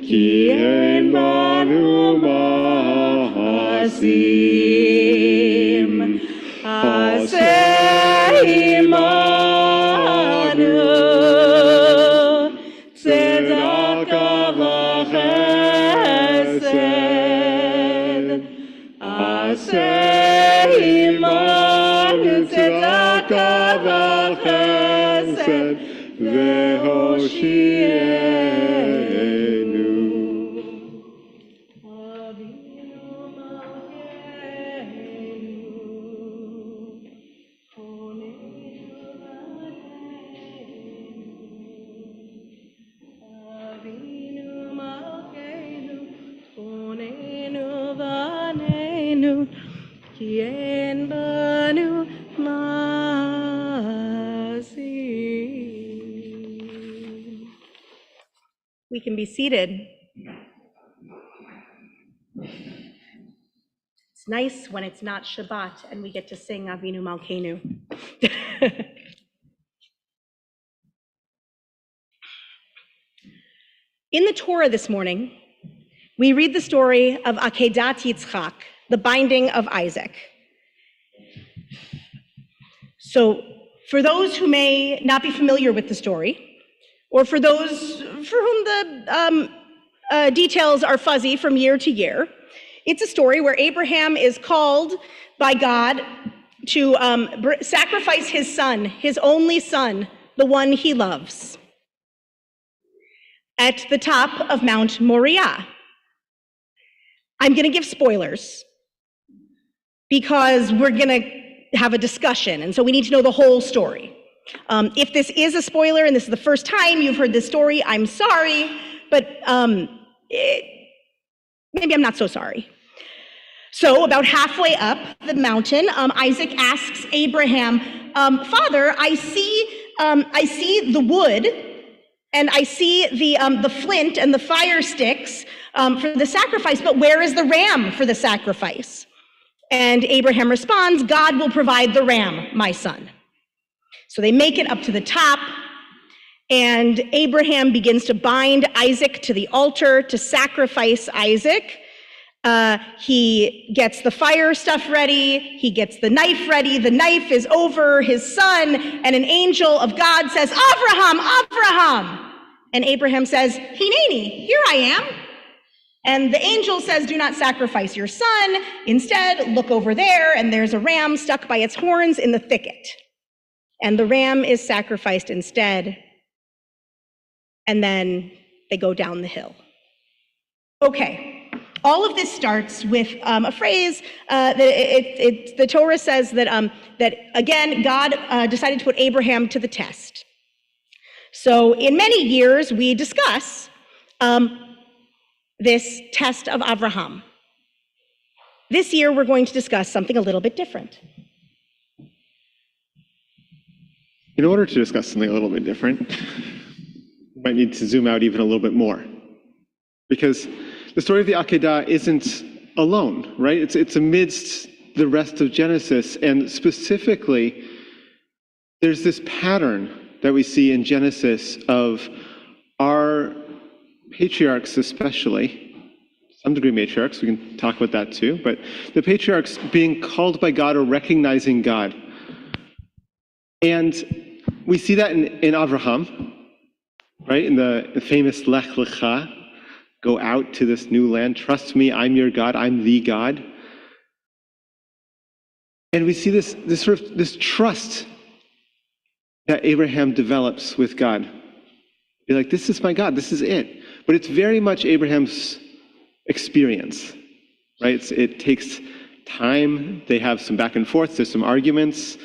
ki ein banu masim. Aseh imanu tzedakah v'chesed. Aseh imanu tzedakah v'chesed v'hoshienu. Avinu Malkeinu honenu v'anenu. Avinu Malkeinu honenu v'anenu ki ein banu masim. We can be seated. It's nice when it's not Shabbat and we get to sing Avinu Malkeinu. In the Torah this morning, we read the story of Akedat Yitzchak, the binding of Isaac. So for those who may not be familiar with the story, or for those for whom the details are fuzzy from year to year, it's a story where Abraham is called by God to sacrifice his son, his only son, the one he loves, at the top of Mount Moriah. I'm going to give spoilers because we're going to have a discussion, and so we need to know the whole story. If this is a spoiler and this is the first time you've heard this story, I'm sorry, but maybe I'm not so sorry. So about halfway up the mountain, Isaac asks Abraham, Father, I see the wood, and I see the flint and the fire sticks for the sacrifice, but where is the ram for the sacrifice? And Abraham responds, God will provide the ram, my son. So they make it up to the top, and Abraham begins to bind Isaac to the altar to sacrifice Isaac. He gets the fire stuff ready, he gets the knife ready, the knife is over his son, and an angel of God says, Abraham, Abraham! And Abraham says, Hineni, here I am. And the angel says, do not sacrifice your son. Instead, look over there, and there's a ram stuck by its horns in the thicket. And the ram is sacrificed instead. And then they go down the hill. Okay, all of this starts with a phrase that the Torah says that again, God decided to put Abraham to the test. So in many years, we discuss this test of Abraham. This year, we're going to discuss something a little bit different. In order to discuss something a little bit different, we might need to zoom out even a little bit more. Because the story of the Akedah isn't alone, right? It's amidst the rest of Genesis, and specifically, there's this pattern that we see in Genesis of our patriarchs especially, to some degree matriarchs, we can talk about that too, but the patriarchs being called by God or recognizing God. And we see that in Avraham, right? In the famous Lech Lecha, go out to this new land, trust me, I'm your God, I'm the God. And we see this trust that Abraham develops with God. Be like, this is my God, this is it. But it's very much Abraham's experience, right? It takes time, they have some back and forth, there's some arguments.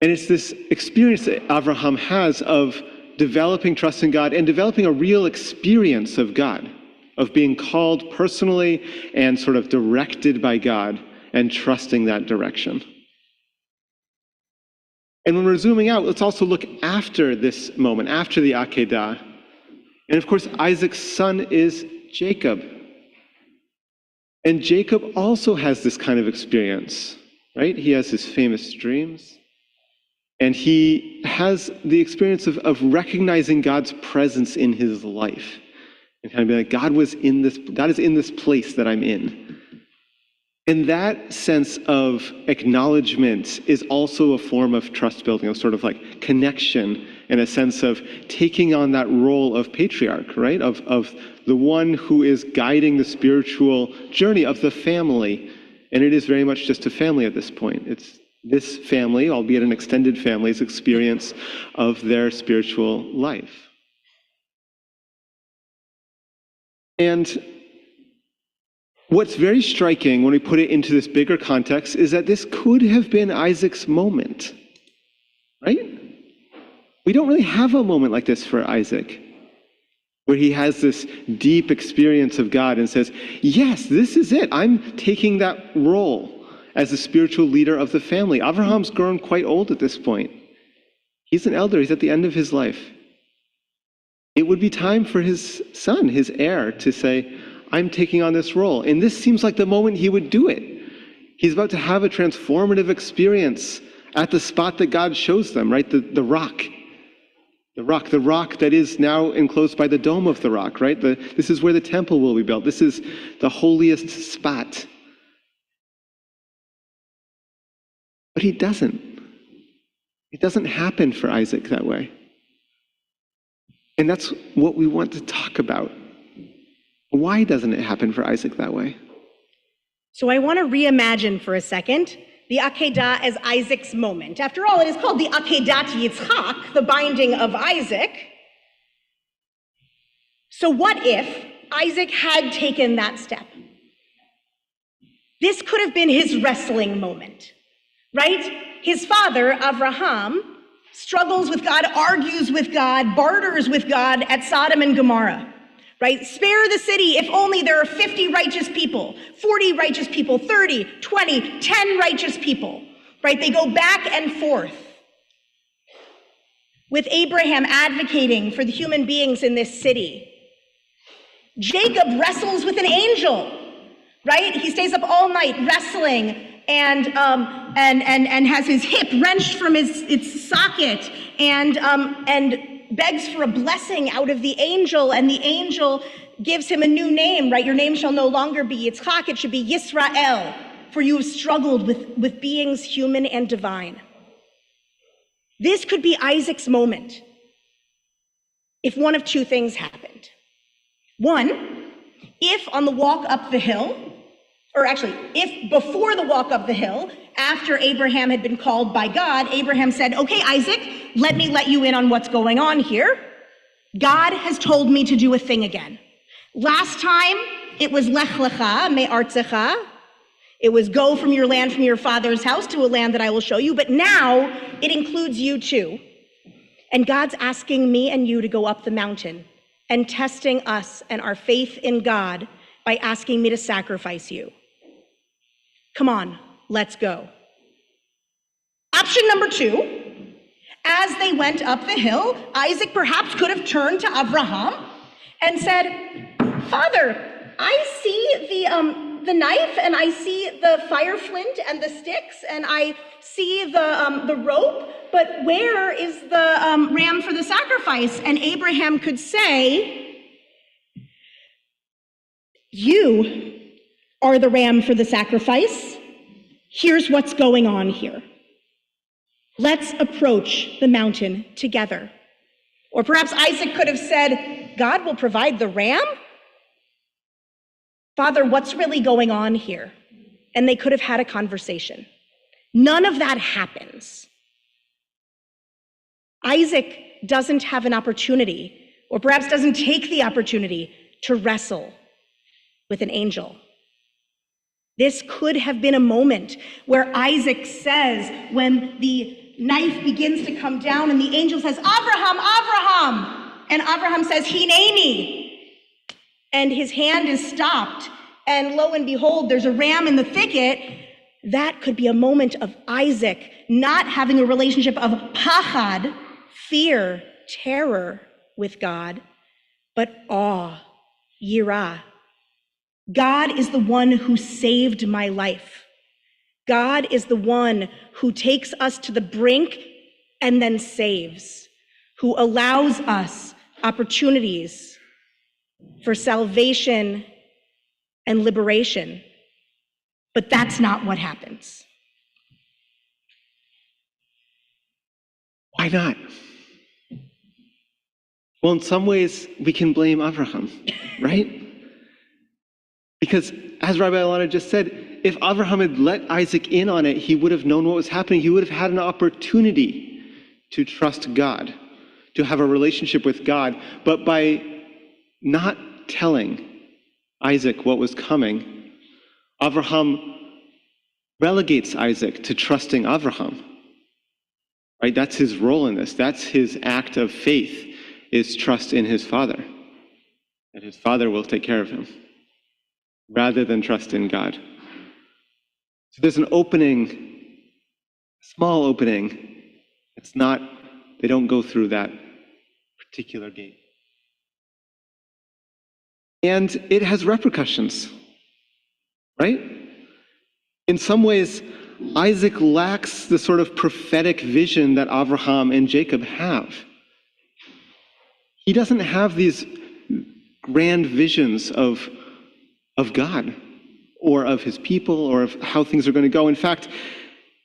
And it's this experience that Abraham has of developing trust in God and developing a real experience of God, of being called personally and sort of directed by God and trusting that direction. And when we're zooming out, let's also look after this moment, after the Akedah. And of course, Isaac's son is Jacob. And Jacob also has this kind of experience, right? He has his famous dreams. And he has the experience of recognizing God's presence in his life. And kind of being like, God is in this place that I'm in. And that sense of acknowledgement is also a form of trust building, a sort of like connection and a sense of taking on that role of patriarch, right? Of the one who is guiding the spiritual journey of the family. And it is very much just a family at this point. It's this family, albeit an extended family's experience of their spiritual life. And what's very striking when we put it into this bigger context is that this could have been Isaac's moment, right? We don't really have a moment like this for Isaac, where he has this deep experience of God and says, yes, this is it. I'm taking that role as the spiritual leader of the family. Abraham's grown quite old at this point. He's an elder. He's at the end of his life. It would be time for his son, his heir, to say, I'm taking on this role. And this seems like the moment he would do it. He's about to have a transformative experience at the spot that God shows them, right? The rock. The rock that is now enclosed by the dome of the rock, right? This is where the temple will be built. This is the holiest spot. But he doesn't. It doesn't happen for Isaac that way. And that's what we want to talk about. Why doesn't it happen for Isaac that way? So I want to reimagine for a second the Akedah as Isaac's moment. After all, it is called the Akedat Yitzchak, the binding of Isaac. So what if Isaac had taken that step? This could have been his wrestling moment, right? His father, Avraham, struggles with God, argues with God, barters with God at Sodom and Gomorrah, right? Spare the city if only there are 50 righteous people, 40 righteous people, 30, 20, 10 righteous people, right? They go back and forth with Abraham advocating for the human beings in this city. Jacob wrestles with an angel, right? He stays up all night wrestling and has his hip wrenched from its socket and begs for a blessing out of the angel, and the angel gives him a new name, right? Your name shall no longer be Yitzchak, it should be Yisrael, for you have struggled with beings human and divine. This could be Isaac's moment if one of two things happened. One, if on the walk up the hill, or actually, if before the walk up the hill, after Abraham had been called by God, Abraham said, okay, Isaac, let me let you in on what's going on here. God has told me to do a thing again. Last time, it was lech lecha me'artzecha. It was go from your land, from your father's house to a land that I will show you. But now, it includes you too. And God's asking me and you to go up the mountain and testing us and our faith in God by asking me to sacrifice you. Come on, let's go. Option number two, as they went up the hill, Isaac perhaps could have turned to Avraham and said, Father, I see the knife and I see the fire flint and the sticks and I see the rope, but where is the ram for the sacrifice? And Abraham could say, you are the ram for the sacrifice. Here's what's going on here. Let's approach the mountain together. Or perhaps Isaac could have said, God will provide the ram? Father, what's really going on here? And they could have had a conversation. None of that happens. Isaac doesn't have an opportunity, or perhaps doesn't take the opportunity to wrestle with an angel. This could have been a moment where Isaac says, when the knife begins to come down and the angel says, Avraham, Avraham, and Avraham says, Hineni, and his hand is stopped, and lo and behold, there's a ram in the thicket. That could be a moment of Isaac not having a relationship of pachad, fear, terror with God, but awe, yirah. God is the one who saved my life. God is the one who takes us to the brink and then saves, who allows us opportunities for salvation and liberation. But that's not what happens. Why not? Well, in some ways, we can blame Avraham, right? Because as Rabbi Alanna just said, if Avraham had let Isaac in on it, he would have known what was happening. He would have had an opportunity to trust God, to have a relationship with God. But by not telling Isaac what was coming, Avraham relegates Isaac to trusting Avraham. Right? That's his role in this. That's his act of faith, is trust in his father. That his father will take care of him, rather than trust in God. So there's an opening, a small opening. It's not, they don't go through that particular gate. And it has repercussions, right? In some ways, Isaac lacks the sort of prophetic vision that Avraham and Jacob have. He doesn't have these grand visions of God or of his people or of how things are going to go. In fact,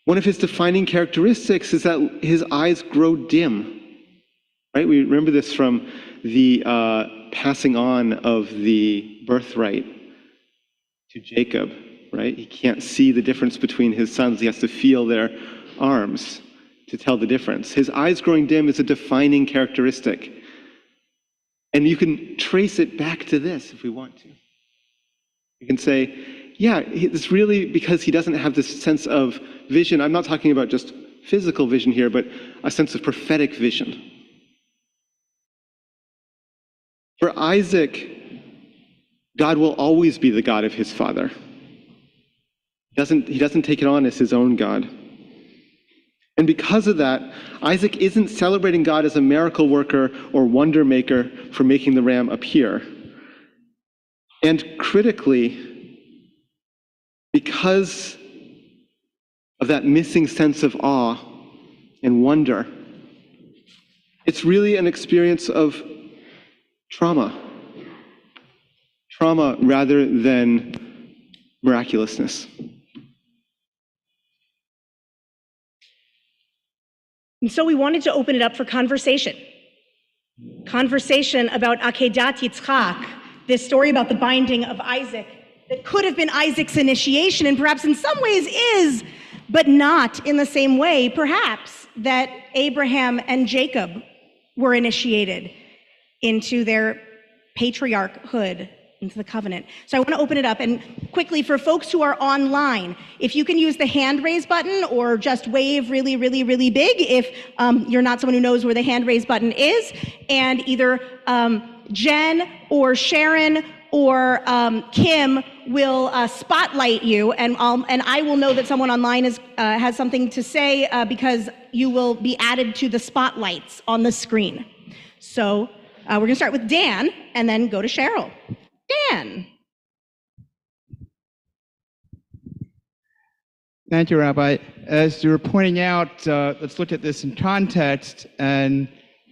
one of his defining characteristics is that his eyes grow dim, right? We remember this from the passing on of the birthright to Jacob, right? He can't see the difference between his sons. He has to feel their arms to tell the difference. His eyes growing dim is a defining characteristic. And you can trace it back to this if we want to. You can say, yeah, it's really because he doesn't have this sense of vision. I'm not talking about just physical vision here, but a sense of prophetic vision. For Isaac, God will always be the God of his father. He doesn't take it on as his own God. And because of that, Isaac isn't celebrating God as a miracle worker or wonder maker for making the ram appear. And critically, because of that missing sense of awe and wonder, it's really an experience of trauma rather than miraculousness. And so we wanted to open it up for conversation. Conversation about Akedat Yitzchak, this story about the binding of Isaac that could have been Isaac's initiation and perhaps in some ways is, but not in the same way, perhaps, that Abraham and Jacob were initiated into their patriarchhood, into the covenant. So I want to open it up, and quickly for folks who are online, if you can use the hand raise button or just wave really, really, really big if you're not someone who knows where the hand raise button is, and either Jen or Sharon or Kim will spotlight you, and I will know that someone online has something to say because you will be added to the spotlights on the screen. So we're going to start with Dan and then go to Cheryl. Dan. Thank you, Rabbi. As you were pointing out, let's look at this in context. And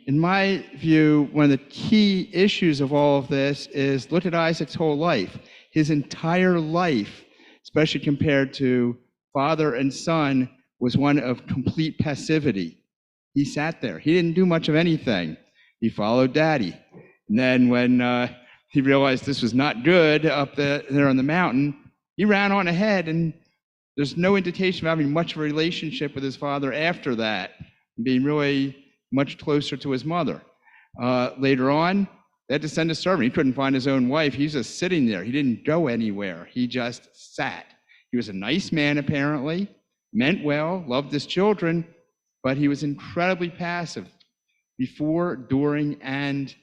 in my view, one of the key issues of all of this is look at Isaac's whole life. His entire life, especially compared to father and son, was one of complete passivity. He sat there. He didn't do much of anything. He followed daddy. And then when he realized this was not good up there on the mountain, he ran on ahead, and there's no indication of having much of a relationship with his father after that, being really much closer to his mother. Later on, they had to send a servant. He couldn't find his own wife. He was just sitting there. He didn't go anywhere. He just sat. He was a nice man, apparently, meant well, loved his children, but he was incredibly passive before, during, and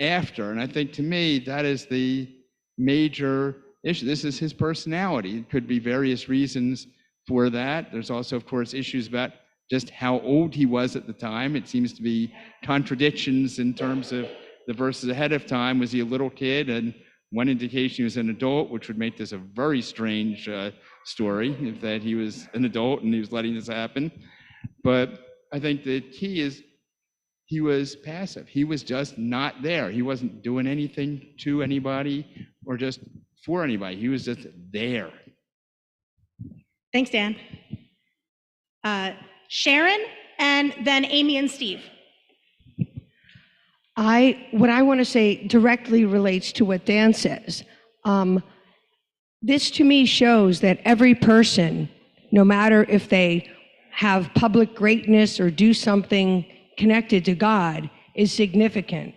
after. And I think, to me, that is the major issue. This is his personality. It could be various reasons for that. There's also, of course, issues about just how old he was at the time. It seems to be contradictions in terms of the verses ahead of time. Was he a little kid? And one indication he was an adult, which would make this a very strange story, if that he was an adult and he was letting this happen. But I think the key is he was passive. He was just not there. He wasn't doing anything to anybody or just for anybody. He was just there. Thanks, Dan. Sharon, and then Amy and Steve. What I want to say directly relates to what Dan says. This to me shows that every person, no matter if they have public greatness or do something connected to God, is significant.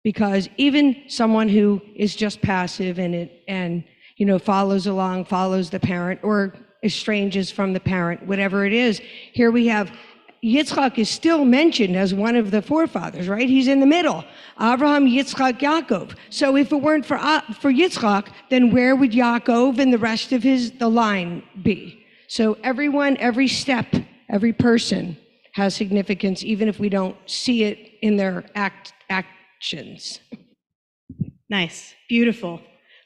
Because even someone who is just passive and follows along, follows the parent, or estranges from the parent, whatever it is, here we have Yitzchak is still mentioned as one of the forefathers, right? He's in the middle. Abraham, Yitzchak, Yaakov. So if it weren't for Yitzchak, then where would Yaakov and the rest of the line be? So everyone, every step, every person has significance, even if we don't see it in their actions. Nice, beautiful.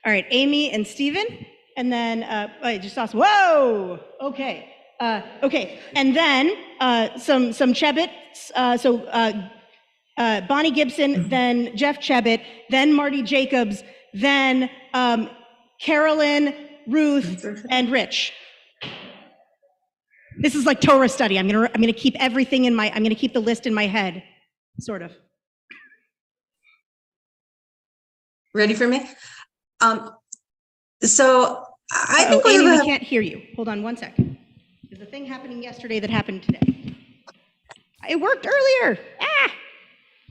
All right, Amy and Stephen, and then I just saw some. Whoa, okay. Okay, and then some Chebbits, Bonnie Gibson, then Jeff Chebbit, then Marty Jacobs, then Carolyn, Ruth, and Rich. This is like Torah study. I'm gonna keep everything I'm gonna keep the list in my head, sort of. Ready for me? So I think Amy, we have... can't hear you. Hold on one second. There's a thing happening yesterday that happened today. It worked earlier.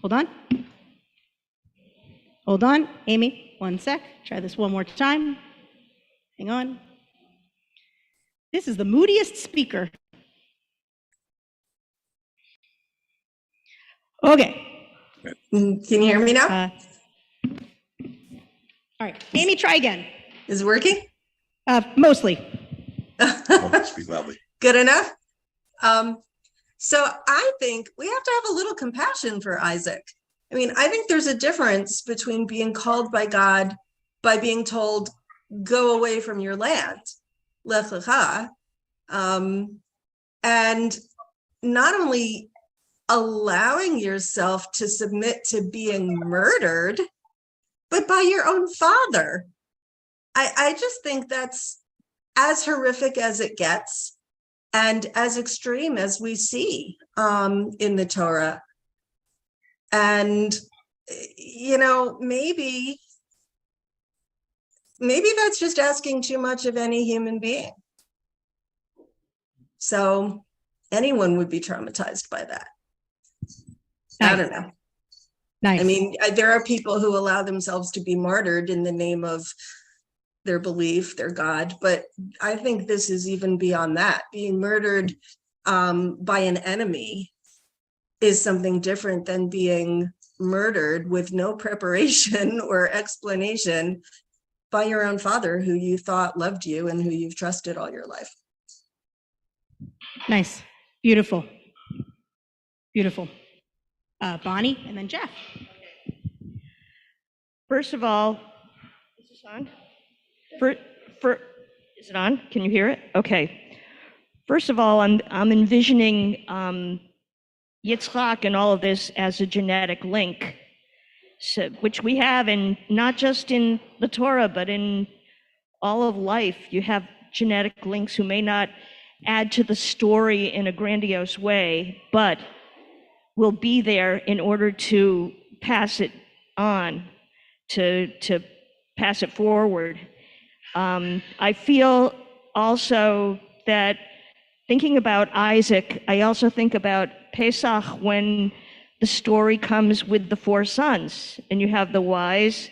Hold on. Hold on. Amy, one sec. Try this one more time. Hang on. This is the moodiest speaker. Okay. Can you hear me now? All right. Amy, try again. Is it working? Mostly. Speak loudly. Good enough? So I think we have to have a little compassion for Isaac. I mean, I think there's a difference between being called by God by being told, go away from your land, lech lecha, and not only allowing yourself to submit to being murdered, but by your own father. I just think that's as horrific as it gets and as extreme as we see in the Torah. And, you know, maybe that's just asking too much of any human being. So anyone would be traumatized by that. Nice. I don't know. Nice. I mean, there are people who allow themselves to be martyred in the name of their belief, their God, but I think this is even beyond that. Being murdered by an enemy is something different than being murdered with no preparation or explanation by your own father who you thought loved you and who you've trusted all your life. Nice. Beautiful. Beautiful. Bonnie and then Jeff. First of all, is this on? Is it on? Can you hear it? Okay. First of all, I'm envisioning Yitzchak and all of this as a genetic link, so, which we have in not just in the Torah, but in all of life. You have genetic links who may not add to the story in a grandiose way, but will be there in order to pass it on, to pass it forward. I feel also that thinking about Isaac, I also think about Pesach when the story comes with the 4 sons, and you have the wise,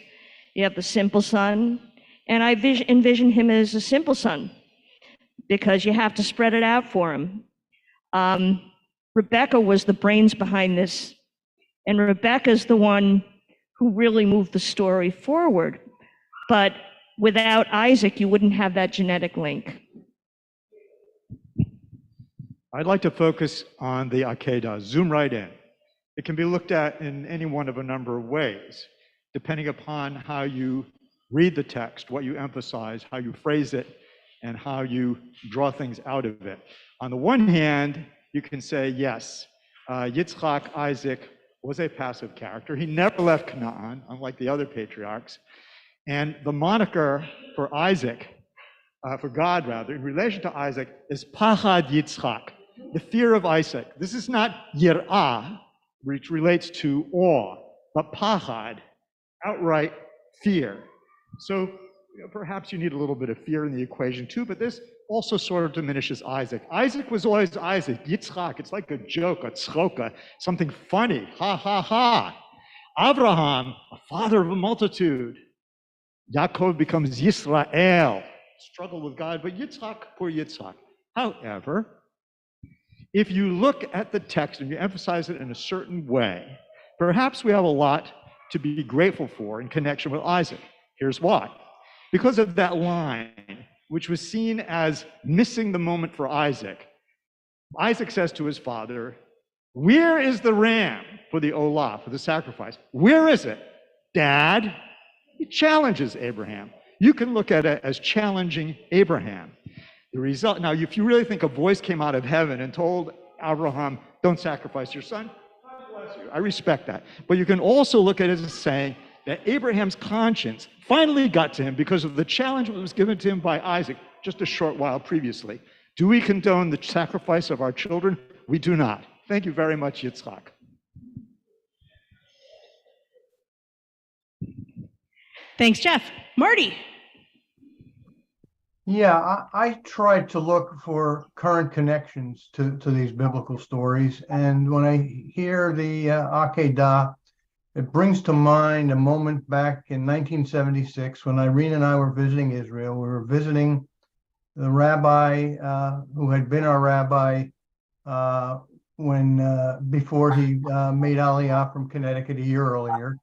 you have the simple son, and I envision him as a simple son because you have to spread it out for him. Rebecca was the brains behind this, and Rebecca's the one who really moved the story forward. But without Isaac, you wouldn't have that genetic link. I'd like to focus on the Akedah, zoom right in. It can be looked at in any one of a number of ways, depending upon how you read the text, what you emphasize, how you phrase it, and how you draw things out of it. On the one hand, you can say, yes, Yitzchak, Isaac, was a passive character. He never left Canaan, unlike the other patriarchs. And the moniker for Isaac, for God rather, in relation to Isaac, is Pachad Yitzchak, the fear of Isaac. This is not Yir'ah, which relates to awe, but Pachad, outright fear. So perhaps you need a little bit of fear in the equation too, but this also sort of diminishes Isaac. Isaac was always Isaac. Yitzchak, it's like a joke, a tzchoka, something funny, ha, ha, ha. Abraham, a father of a multitude. Yaakov becomes Yisrael, struggle with God, but Yitzchak, poor Yitzchak. However, if you look at the text and you emphasize it in a certain way, perhaps we have a lot to be grateful for in connection with Isaac. Here's why. Because of that line, which was seen as missing the moment for Isaac, Isaac says to his father, where is the ram for the olah, for the sacrifice? Where is it? Dad? He challenges Abraham. You can look at it as challenging Abraham. The result, now, if you really think a voice came out of heaven and told Abraham, don't sacrifice your son, God bless you. I respect that. But you can also look at it as saying that Abraham's conscience finally got to him because of the challenge that was given to him by Isaac just a short while previously. Do we condone the sacrifice of our children? We do not. Thank you very much, Yitzchak. Thanks, Jeff. Marty. Yeah, I tried to look for current connections to these biblical stories. And when I hear the Akedah, it brings to mind a moment back in 1976 when Irene and I were visiting Israel. We were visiting the rabbi who had been our rabbi before he made Aliyah from Connecticut a year earlier.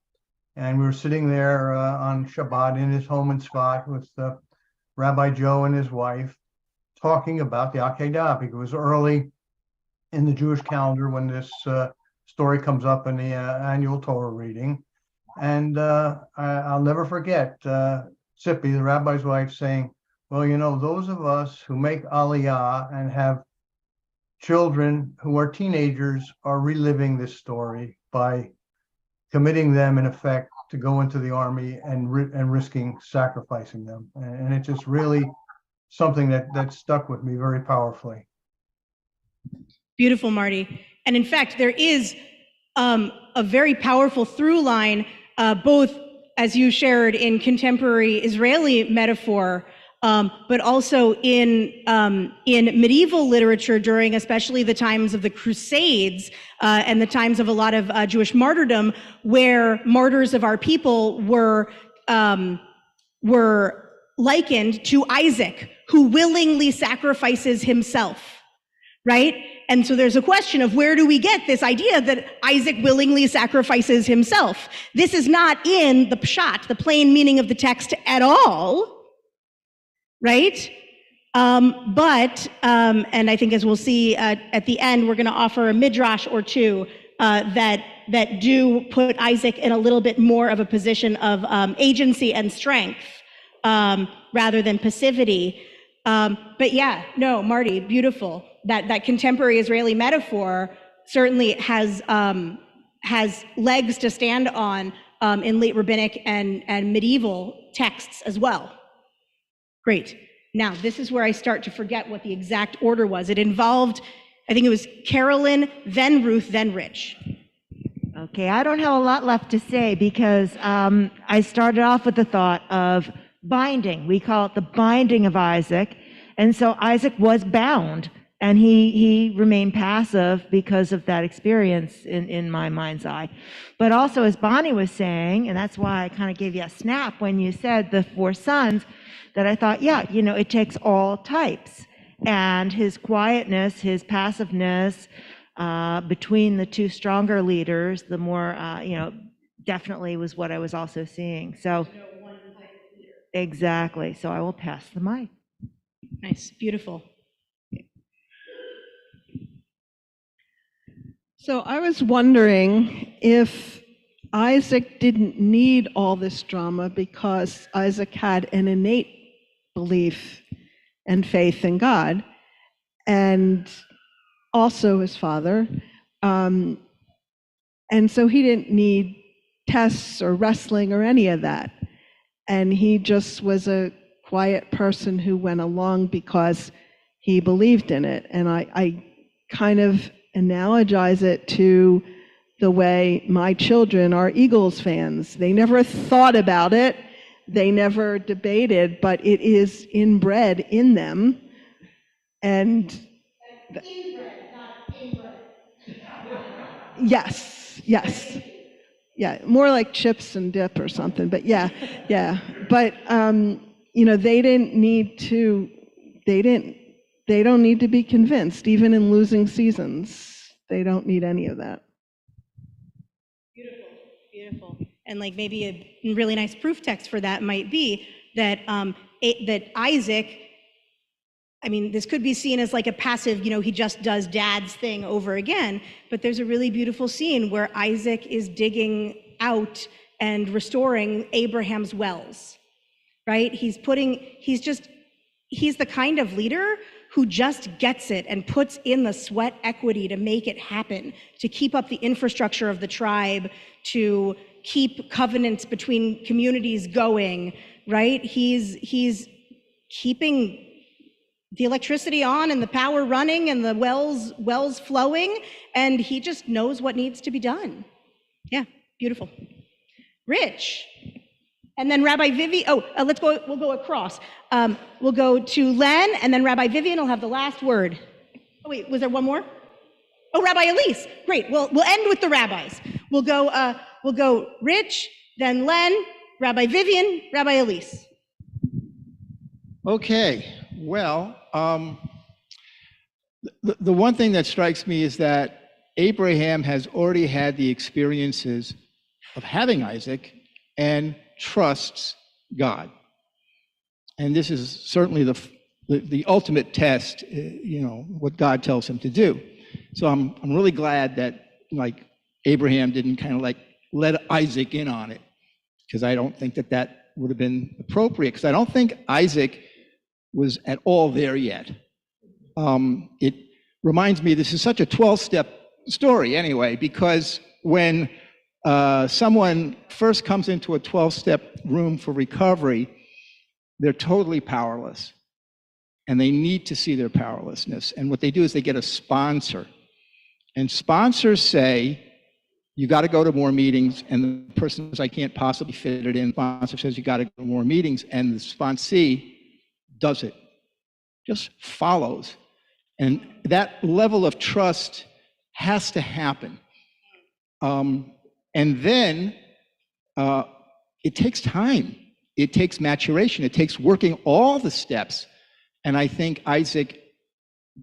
And we were sitting there on Shabbat in his home in Sfat with Rabbi Joe and his wife talking about the Akedah, because it was early in the Jewish calendar when this story comes up in the annual Torah reading. And I'll never forget Tzippi, the rabbi's wife, saying, well, you know, those of us who make Aliyah and have children who are teenagers are reliving this story by committing them, in effect, to go into the army and risking sacrificing them. And it's just really something that stuck with me very powerfully. Beautiful, Marty. And in fact, there is a very powerful through line, both as you shared in contemporary Israeli metaphor, but also in medieval literature during especially the times of the Crusades and the times of a lot of Jewish martyrdom, where martyrs of our people were likened to Isaac, who willingly sacrifices himself, right? And so there's a question of where do we get this idea that Isaac willingly sacrifices himself? This is not in the pshat, the plain meaning of the text at all, right? And I think, as we'll see at the end, we're going to offer a midrash or two that do put Isaac in a little bit more of a position of agency and strength rather than passivity. But yeah, no, Marty, beautiful. That contemporary Israeli metaphor certainly has legs to stand on in late rabbinic and medieval texts as well. Great. Now, this is where I start to forget what the exact order was. It involved, I think it was Carolyn, then Ruth, then Rich. Okay, I don't have a lot left to say because I started off with the thought of binding. We call it the binding of Isaac. And so Isaac was bound, and he remained passive because of that experience in my mind's eye. But also, as Bonnie was saying, and that's why I kind of gave you a snap when you said the 4 sons, that I thought, yeah, you know, it takes all types. And his quietness, his passiveness, between the 2 stronger leaders, the more, definitely was what I was also seeing. So, exactly. So I will pass the mic. Nice, beautiful. So I was wondering if Isaac didn't need all this drama because Isaac had an innate belief and faith in God, and also his father. And so he didn't need tests or wrestling or any of that. And he just was a quiet person who went along because he believed in it. And I kind of analogize it to the way my children are Eagles fans. They never thought about it. They never debated, but it is inbred in them. And inbred, not inbred. Yes. Yeah, more like chips and dip or something, but yeah. But, they didn't need to, they don't need to be convinced, even in losing seasons. They don't need any of that. Beautiful. And like maybe a really nice proof text for that might be that that Isaac, I mean, this could be seen as like a passive, he just does dad's thing over again, but there's a really beautiful scene where Isaac is digging out and restoring Abraham's wells, right? He's the kind of leader who just gets it and puts in the sweat equity to make it happen, to keep up the infrastructure of the tribe, to keep covenants between communities going, right? He's keeping the electricity on and the power running and the wells flowing, and he just knows what needs to be done. Yeah, beautiful. Rich. And then Rabbi Vivian, we'll go across. We'll go to Len, and then Rabbi Vivian will have the last word. Oh wait, was there one more? Oh, Rabbi Elise. Great, we'll end with the rabbis. We'll go Rich, then Len, Rabbi Vivian, Rabbi Elise. Okay, well, the one thing that strikes me is that Abraham has already had the experiences of having Isaac and trusts God. And this is certainly the ultimate test, what God tells him to do. So I'm really glad that Abraham didn't kind of let Isaac in on it, because I don't think that would have been appropriate, because I don't think Isaac was at all there yet. It reminds me, this is such a 12-step story anyway, because when someone first comes into a 12-step room for recovery, they're totally powerless, and they need to see their powerlessness. And what they do is they get a sponsor, and sponsors say, you got to go to more meetings, and the person says, I can't possibly fit it in. The sponsor says, you got to go to more meetings, and the sponsee does it, just follows. And that level of trust has to happen. And then it takes time. It takes maturation. It takes working all the steps. And I think Isaac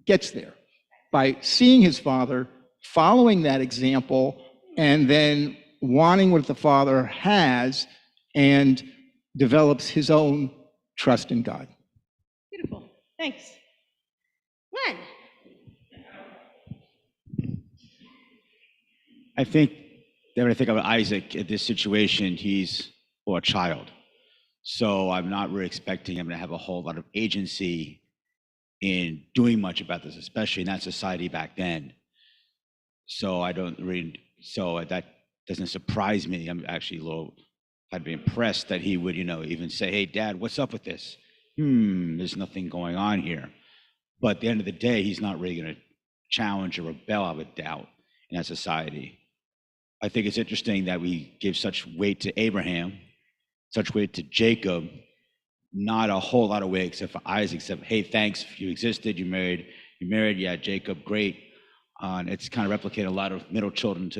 gets there by seeing his father, following that example, and then wanting what the father has, and develops his own trust in God. Beautiful. Thanks. Len. I think that when I think about Isaac in this situation, he's a child. So I'm not really expecting him to have a whole lot of agency in doing much about this, especially in that society back then. So that doesn't surprise me. I'm actually I'd be impressed that he would, even say, hey, Dad, what's up with this? There's nothing going on here. But at the end of the day, he's not really going to challenge or rebel, I would doubt, in that society. I think it's interesting that we give such weight to Abraham, such weight to Jacob, not a whole lot of weight except for Isaac, except, hey, thanks, you existed, you married, yeah, Jacob, great. And it's kind of replicated a lot of middle children,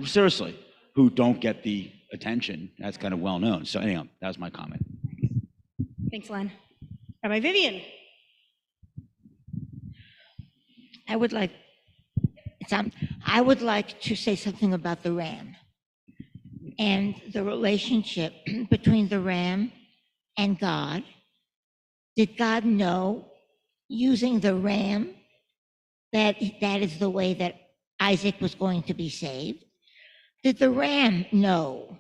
seriously, who don't get the attention. That's kind of well known. So anyhow, that was my comment. Thanks, Len. Rabbi Vivian. I would like to say something about the ram and the relationship between the ram and God. Did God know, using the ram, that is the way that Isaac was going to be saved? Did the ram know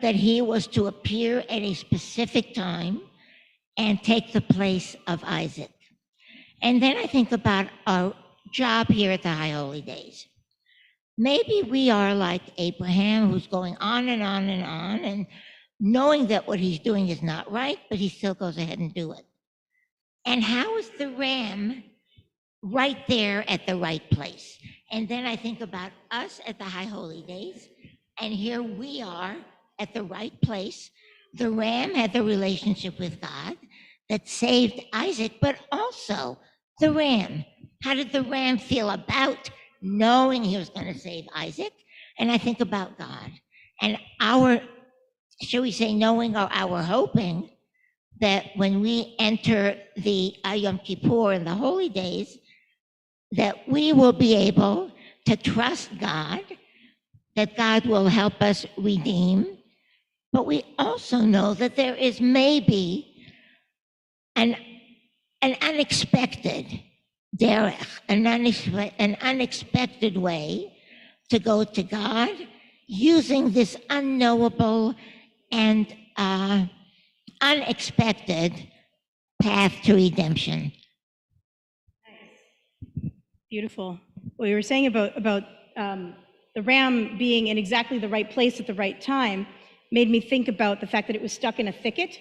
that he was to appear at a specific time and take the place of Isaac? And then I think about our job here at the High Holy Days. Maybe we are like Abraham, who's going on and on and on, and knowing that what he's doing is not right, but he still goes ahead and do it. And how is the ram right there at the right place? And then I think about us at the High Holy Days, and here we are at the right place. The ram had the relationship with God that saved Isaac, but also the ram. How did the ram feel about knowing he was going to save Isaac? And I think about God and our, shall we say, knowing or our hoping that when we enter the Yom Kippur and the Holy Days, that we will be able to trust God, that God will help us redeem. But we also know that there is maybe an unexpected derech, an unexpected way to go to God, using this unknowable and unexpected path to redemption. Beautiful. What you were saying about the ram being in exactly the right place at the right time made me think about the fact that it was stuck in a thicket,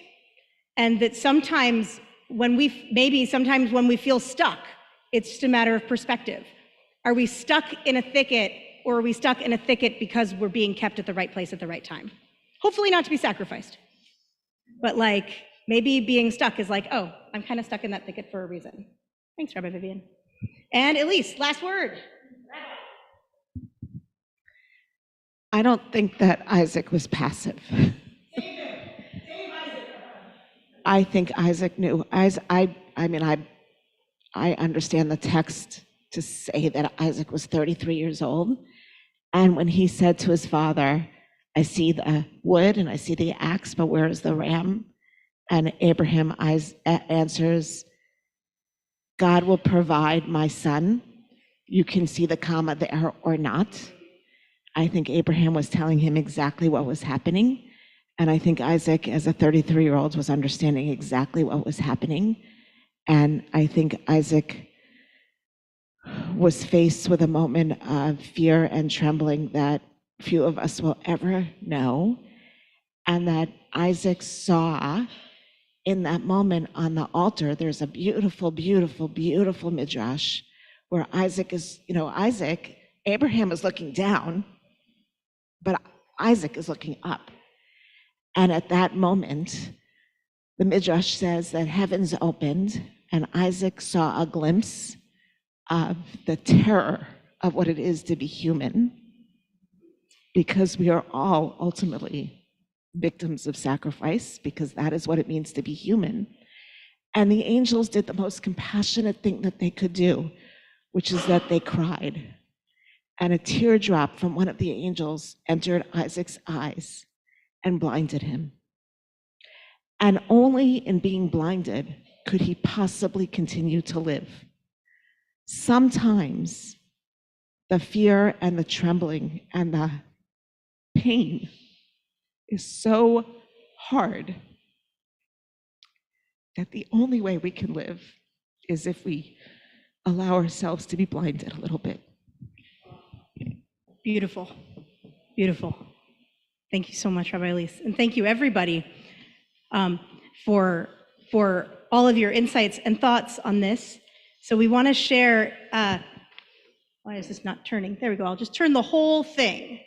and that sometimes when we feel stuck, it's just a matter of perspective. Are we stuck in a thicket, or are we stuck in a thicket because we're being kept at the right place at the right time? Hopefully not to be sacrificed. But like, maybe being stuck is like, oh, I'm kind of stuck in that thicket for a reason. Thanks, Rabbi Vivian. And Elise, last word. I don't think that Isaac was passive. I think Isaac knew. I understand the text to say that Isaac was 33 years old. And when he said to his father, I see the wood and I see the axe, but where is the ram? And Abraham answers, God will provide my son. You can see the comma there or not. I think Abraham was telling him exactly what was happening. And I think Isaac, as a 33-year-old, was understanding exactly what was happening. And I think Isaac was faced with a moment of fear and trembling that few of us will ever know. And that Isaac saw in that moment on the altar, there's a beautiful, beautiful, beautiful midrash where Abraham is looking down, but Isaac is looking up. And at that moment, the midrash says that heavens opened and Isaac saw a glimpse of the terror of what it is to be human, because we are all ultimately victims of sacrifice, because that is what it means to be human. And the angels did the most compassionate thing that they could do, which is that they cried. And a teardrop from one of the angels entered Isaac's eyes and blinded him. And only in being blinded could he possibly continue to live. Sometimes the fear and the trembling and the pain is so hard that the only way we can live is if we allow ourselves to be blinded a little bit. Beautiful, beautiful. Thank you so much, Rabbi Elise. And thank you, everybody, for all of your insights and thoughts on this. So we want to share, why is this not turning? There we go. I'll just turn the whole thing.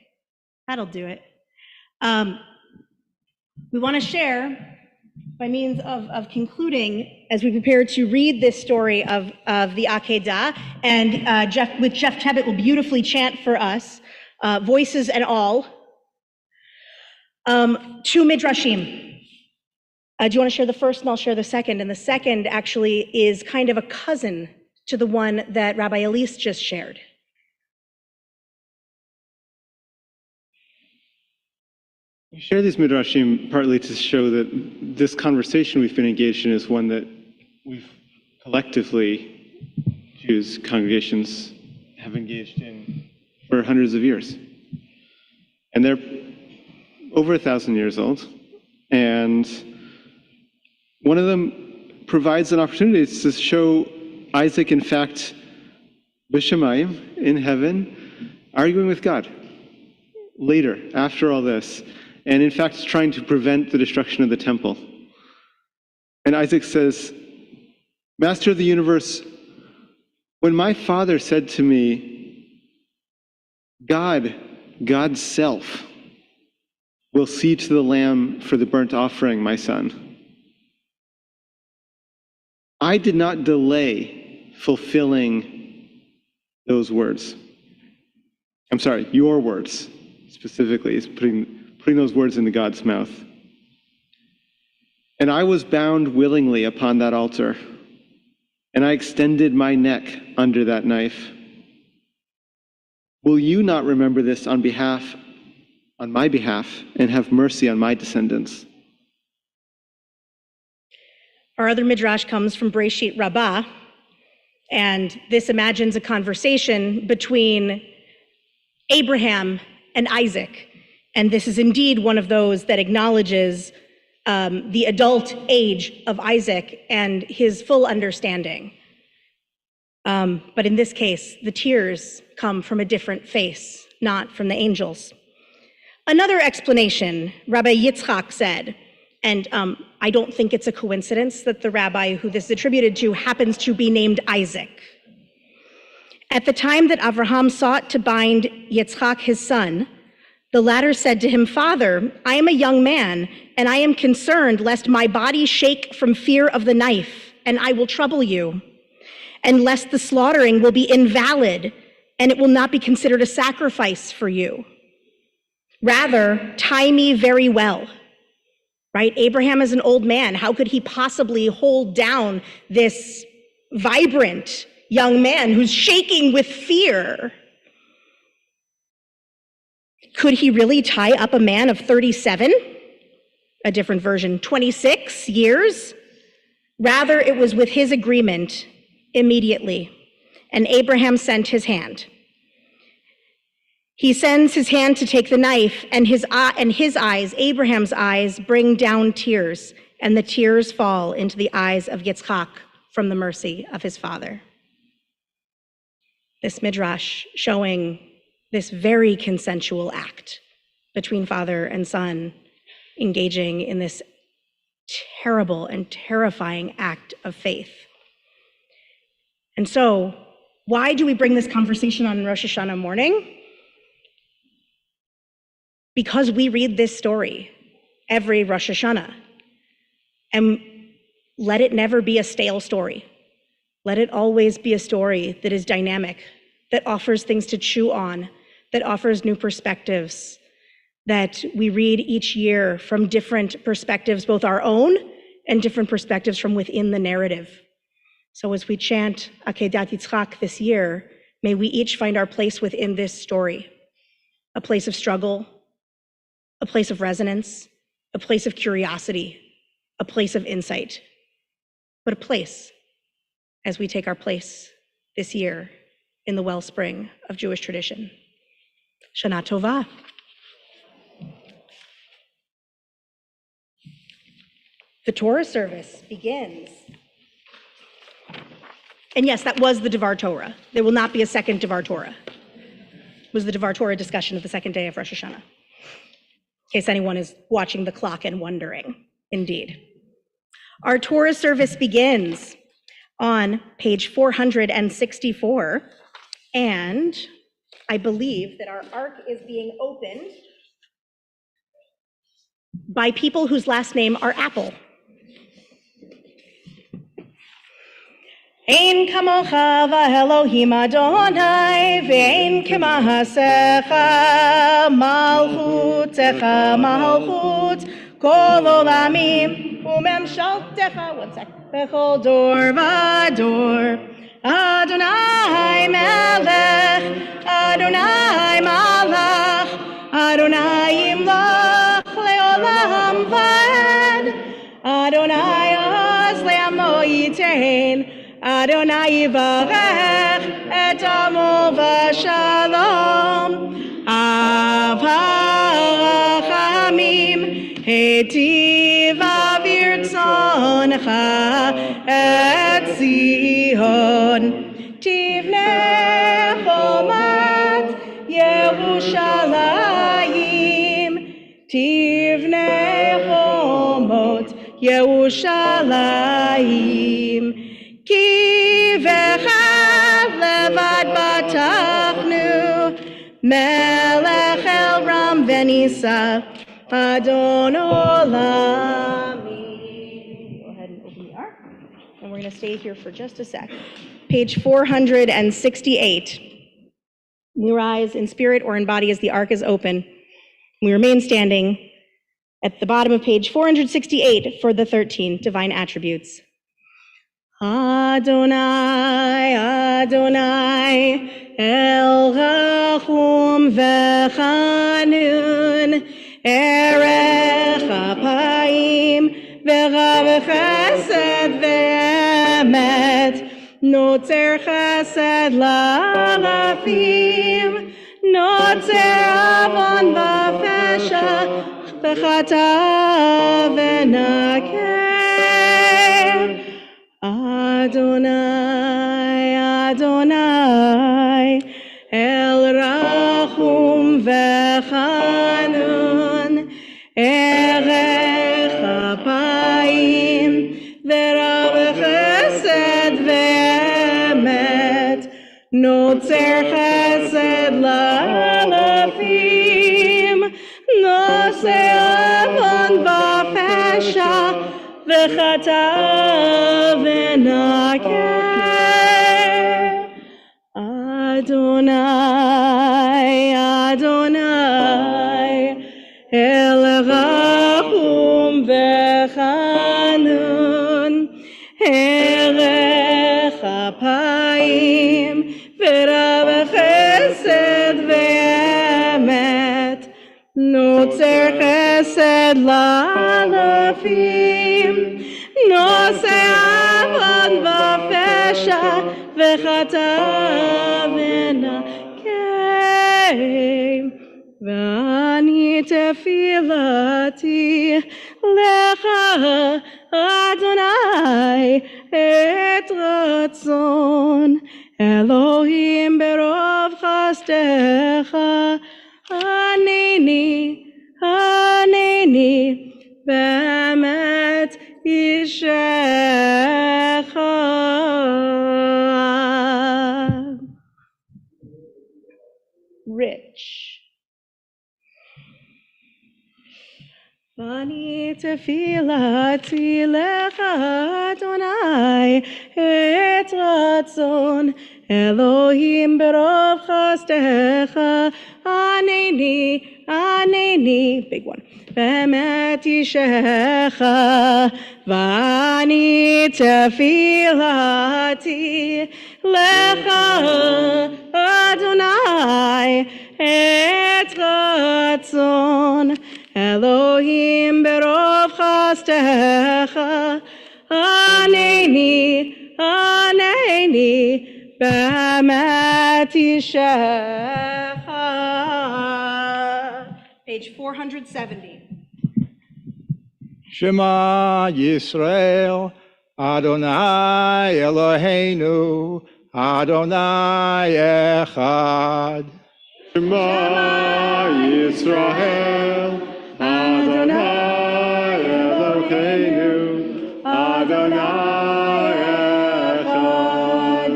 That'll do it. We want to share, by means of concluding, as we prepare to read this story of the Akedah, and Jeff Tebbett will beautifully chant for us, voices and all, two midrashim. Do you want to share the first, and I'll share the second? And the second actually is kind of a cousin to the one that Rabbi Elise just shared. I share these midrashim partly to show that this conversation we've been engaged in is one that we've collectively, Jews, congregations, have engaged in for hundreds of years. And they're over 1,000 years old. And one of them provides an opportunity to show Isaac, in fact, B'Shamayim, in heaven, arguing with God later, after all this. And in fact, trying to prevent the destruction of the temple. And Isaac says, Master of the universe, when my father said to me, God's self, will see to the lamb for the burnt offering, my son, I did not delay fulfilling those words. I'm sorry, your words, specifically, is putting those words into God's mouth. And I was bound willingly upon that altar, and I extended my neck under that knife. Will you not remember this on my behalf, and have mercy on my descendants? Our other midrash comes from Breshit Rabbah, and this imagines a conversation between Abraham and Isaac. And this is indeed one of those that acknowledges the adult age of Isaac and his full understanding. But in this case, the tears come from a different face, not from the angels. Another explanation, Rabbi Yitzchak said, and I don't think it's a coincidence that the rabbi who this is attributed to happens to be named Isaac. At the time that Avraham sought to bind Yitzchak, his son, The latter said to him, "Father, I am a young man, and I am concerned lest my body shake from fear of the knife, and I will trouble you, and lest the slaughtering will be invalid, and it will not be considered a sacrifice for you. Rather, tie me very well." Right? Abraham is an old man. How could he possibly hold down this vibrant young man who's shaking with fear? Could he really tie up a man of 37? A different version, 26 years? Rather, it was with his agreement immediately, and Abraham sent his hand. He sends his hand to take the knife, and his eyes, Abraham's eyes, bring down tears, and the tears fall into the eyes of Yitzchak from the mercy of his father. This midrash showing this very consensual act between father and son, engaging in this terrible and terrifying act of faith. And so, why do we bring this conversation on Rosh Hashanah morning? Because we read this story every Rosh Hashanah. And let it never be a stale story. Let it always be a story that is dynamic, that offers things to chew on, that offers new perspectives, that we read each year from different perspectives, both our own and different perspectives from within the narrative. So as we chant Akedat Yitzchak this year, may we each find our place within this story, a place of struggle, a place of resonance, a place of curiosity, a place of insight, but a place as we take our place this year in the wellspring of Jewish tradition. Shana Tova. The Torah service begins. And yes, that was the Devar Torah. There will not be a second Devar Torah. It was the Devar Torah discussion of the second day of Rosh Hashanah. In case anyone is watching the clock and wondering, indeed. Our Torah service begins on page 464, and I believe that our ark is being opened by people whose last name are Apple. Ein kamocha v'Elohim Adonai, ve'ein k'ma'asecha malchutecha malchut kol olamim u'memshaltecha. One sec. Bechol dor v'dor. Adonai melech, Adonai malach, Adonai imlach le'olam v'ed, Adonai oz le'amo yitein. Adonai yivarech et amo v'shalom. Av ha'rachamim hetiv avir tzoncha et Zion. Tivnei chomat Yerushalayim. Tivnei chomot Yerushalayim. Ki v'echad levad batachnu, melech el ram v'nisa, Adon olami. Go ahead and open the ark, and we're going to stay here for just a sec. Page 468. We rise in spirit or in body as the ark is open. We remain standing at the bottom of page 468 for the 13 divine attributes. Adonai, Adonai, El Rachum V'Chanun, Erech Apayim, V'Rav Chesed V'Emet, Notzer Chesed L'Alafim, Notzer Avon V'Fesha, V'Chata V'Nakeh. Adonai, Adonai, El Rachum V'Chanun, Erech Apayim, V'Rav Chesed V'Emet, Notzer Chesed L'Alafim, וחטא ונקה. Adonai, Adonai, El Rachum v'Chanun, Erech Apayim, v'Rav Chesed v'Emet, Notzer Chesed la'alafim, Nosei Avon v'Pesha, v'Chata v'Nakeh, v'ani tefilati lecha Adonai et ratzon Elohim berov chastecha Haneni be'emet ishecha. Rich. Bani tefilati lecha Adonai et ratzon Elohim berov chastecha Aneni, big one. Be'emet ishecha Vani tefilati lecha Adonai et ratzon Elohim berov chastecha Aneni be'emet ishecha. Page 470. Shema Yisrael, Adonai Eloheinu, Adonai Echad. Shema Yisrael, Adonai Eloheinu, Adonai Echad.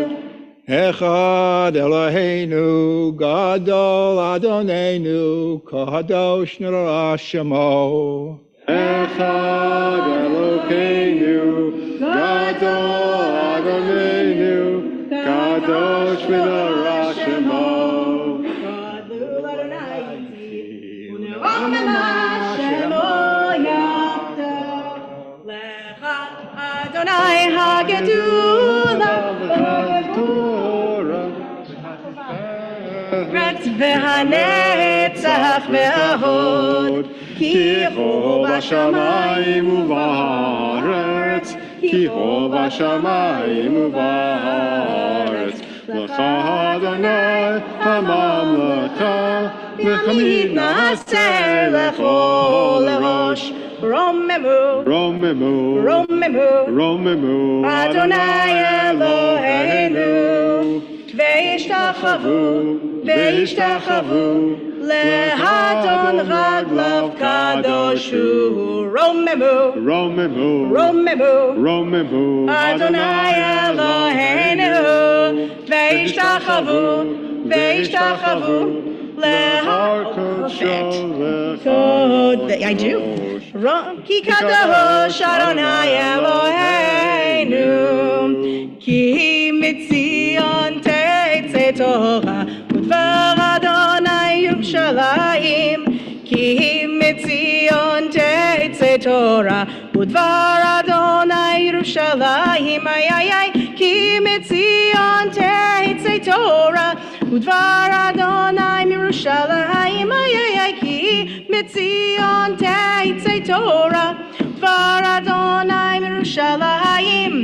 Echad Eloheinu, Gadol Adonenu, Kadosh Nara Shemo. Echad Elokeinu, Gadol Adonenu, Kadosh v'nara shemo. Gadol Adonai Une'olam shemo yachdav, lecha Adonai hagedula, Retz v'hanetzach v'ahod. Ki ho b'shamayim u'ba'aretz, Ki ho b'shamayim u'ba'aretz. L'cha Adonai ha'mamlecha, v'chamid na'aseh l'chol rosh. Romemu, Adonai Eloheinu, ve'ishtachavu, lehadon raglav kadoshu. Romemu, Adonai Eloheinu, ve'ishtachavu, I do. Ki kadosh Adonai Eloheinu, ki mitzion tetzei Torah, udvar Adonai Yerushalayim. Ki mitzion tetzei Torah, udvar Adonai Yerushalayim. Ki mitzion tetzei Torah, udvar Adonai Yerushalayim. Ki mitzion tetzei Torah, udvar Adonai Yerushalayim.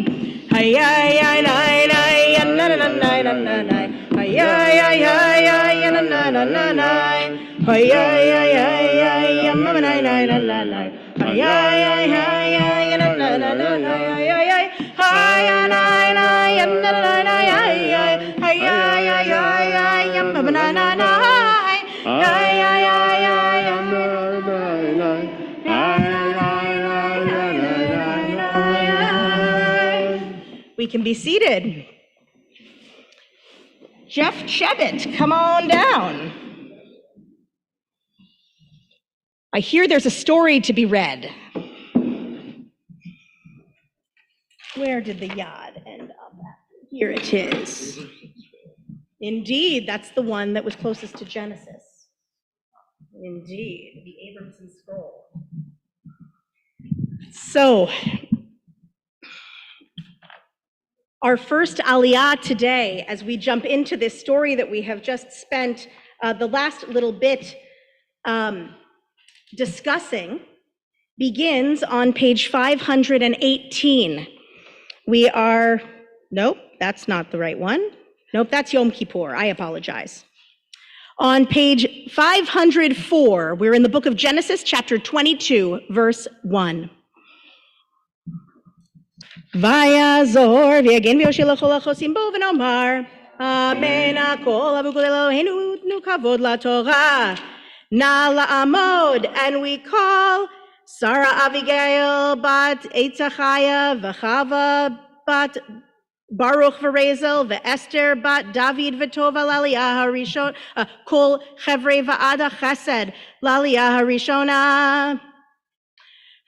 We can be seated. Jeff Chevitt, come on down. I hear there's a story to be read. Where did the yod end up at? Here it is. Indeed, that's the one that was closest to Genesis. Indeed, the Abramson scroll. So, our first aliyah today, as we jump into this story that we have just spent the last little bit discussing, begins on page 518. We are, nope, that's not the right one. Nope, that's Yom Kippur. I apologize. On page 504, we're in the book of Genesis, chapter 22, verse 1. Vayazor v'yagin v'yoshilach olachosim bo v'nomar Amen hakol avukol Eloheinu utnu kavod laTorah na la'amod, and we call Sarah Abigail bat Eitzachaya v'Chava bat Baruch v'Rezel v'Esther bat David v'Tova l'aliyah harishon kol chevrei va'ada chesed l'aliyah harishona.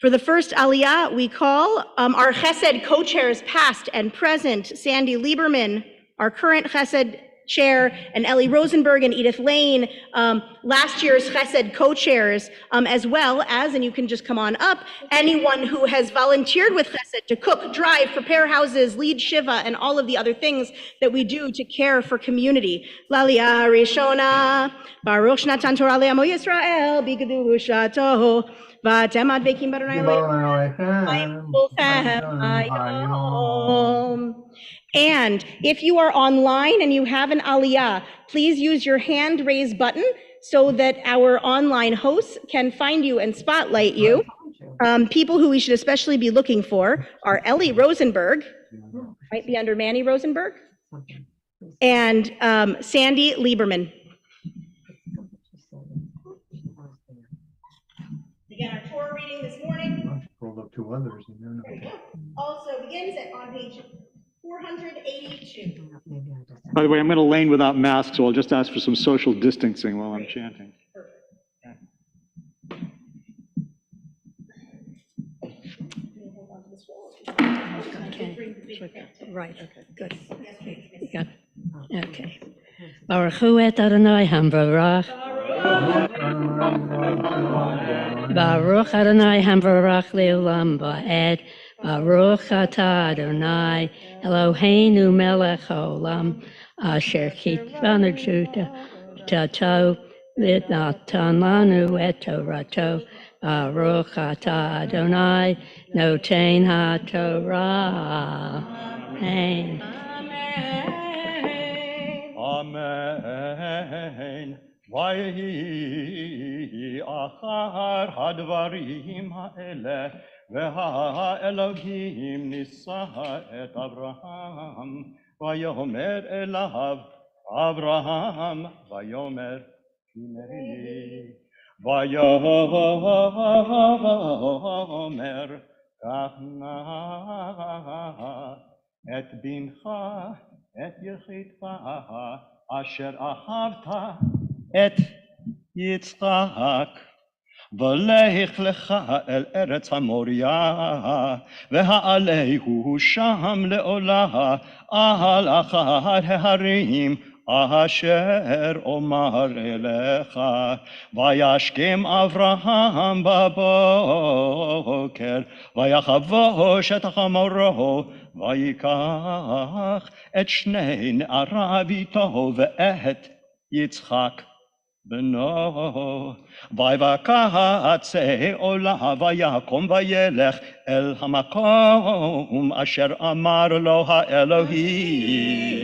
For the first aliyah, we call our Chesed co-chairs past and present, Sandy Lieberman, our current Chesed chair, and Ellie Rosenberg and Edith Lane, last year's Chesed co-chairs, as well as, and you can just come on up, anyone who has volunteered with Chesed to cook, drive, prepare houses, lead Shiva, and all of the other things that we do to care for community. L'aliyah Rishona, Baruch Shnatan Torah Le'amo Yisrael, B'kedushato. ואתם הדבקים באדוני אלוהיכם. And if you are online and you have an aliyah, please use your hand raise button so that our online hosts can find you and spotlight you. People who we should especially be looking for are Ellie Rosenberg, might be under Manny Rosenberg, and Sandy Lieberman. Again, our Torah reading this morning Rolled up two others. also begins on page 482. By the way, I'm going to lane without masks, so I'll just ask for some social distancing while I'm chanting. Right, okay, good. Yeah. Okay. Baruch hu et Adonai hamvarach. Baruch Adonai hamvarach le'olam ba'ed. Baruch atah Adonai Eloheinu melech haolam asher kitbanu tato v'natan lanu et torato. Baruch atah Adonai noten haTorah. Amen. Amen. Vayehi achar hadvarim ha'eleh והאלוהים נישא את אברהם ויאמר אליו אברהם ויאמר הנני ויאמר קח נא את בנך את יחידך אשר אהבת את יצחק ולך לך אל ארץ המוריה והעלהו שם לעולה על אחר ההרים אשר אומר אליך וישכם אברהם בבוקר ויחבוש את חמורו ויקח את שני נעריו איתו ואת יצחק בנו ויבקע עולה ויקום וילך אל המקום אשר אמר לו האלוהים.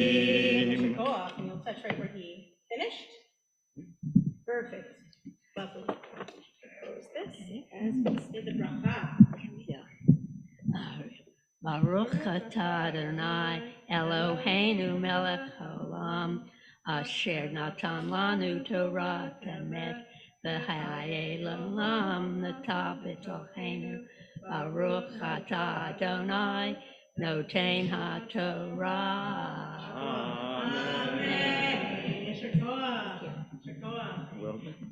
You'll touch right where he finished. Perfect. Lovely. Close this as we say the bracha. Baruch atah Adonai Eloheinu melech haolam asher natan lanu Torah emet v'hayei l'olam nata b'tocheinu Baruch atah Adonai noten haTorah. Amen.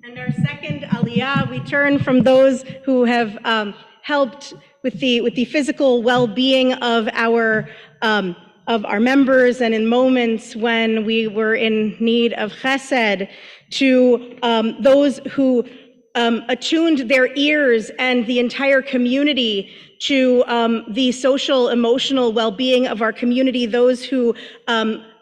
And our second aliyah, we turn from those who have helped with the physical well-being of our members, and in moments when we were in need of chesed, to those who attuned their ears and the entire community to the social, emotional well-being of our community, those who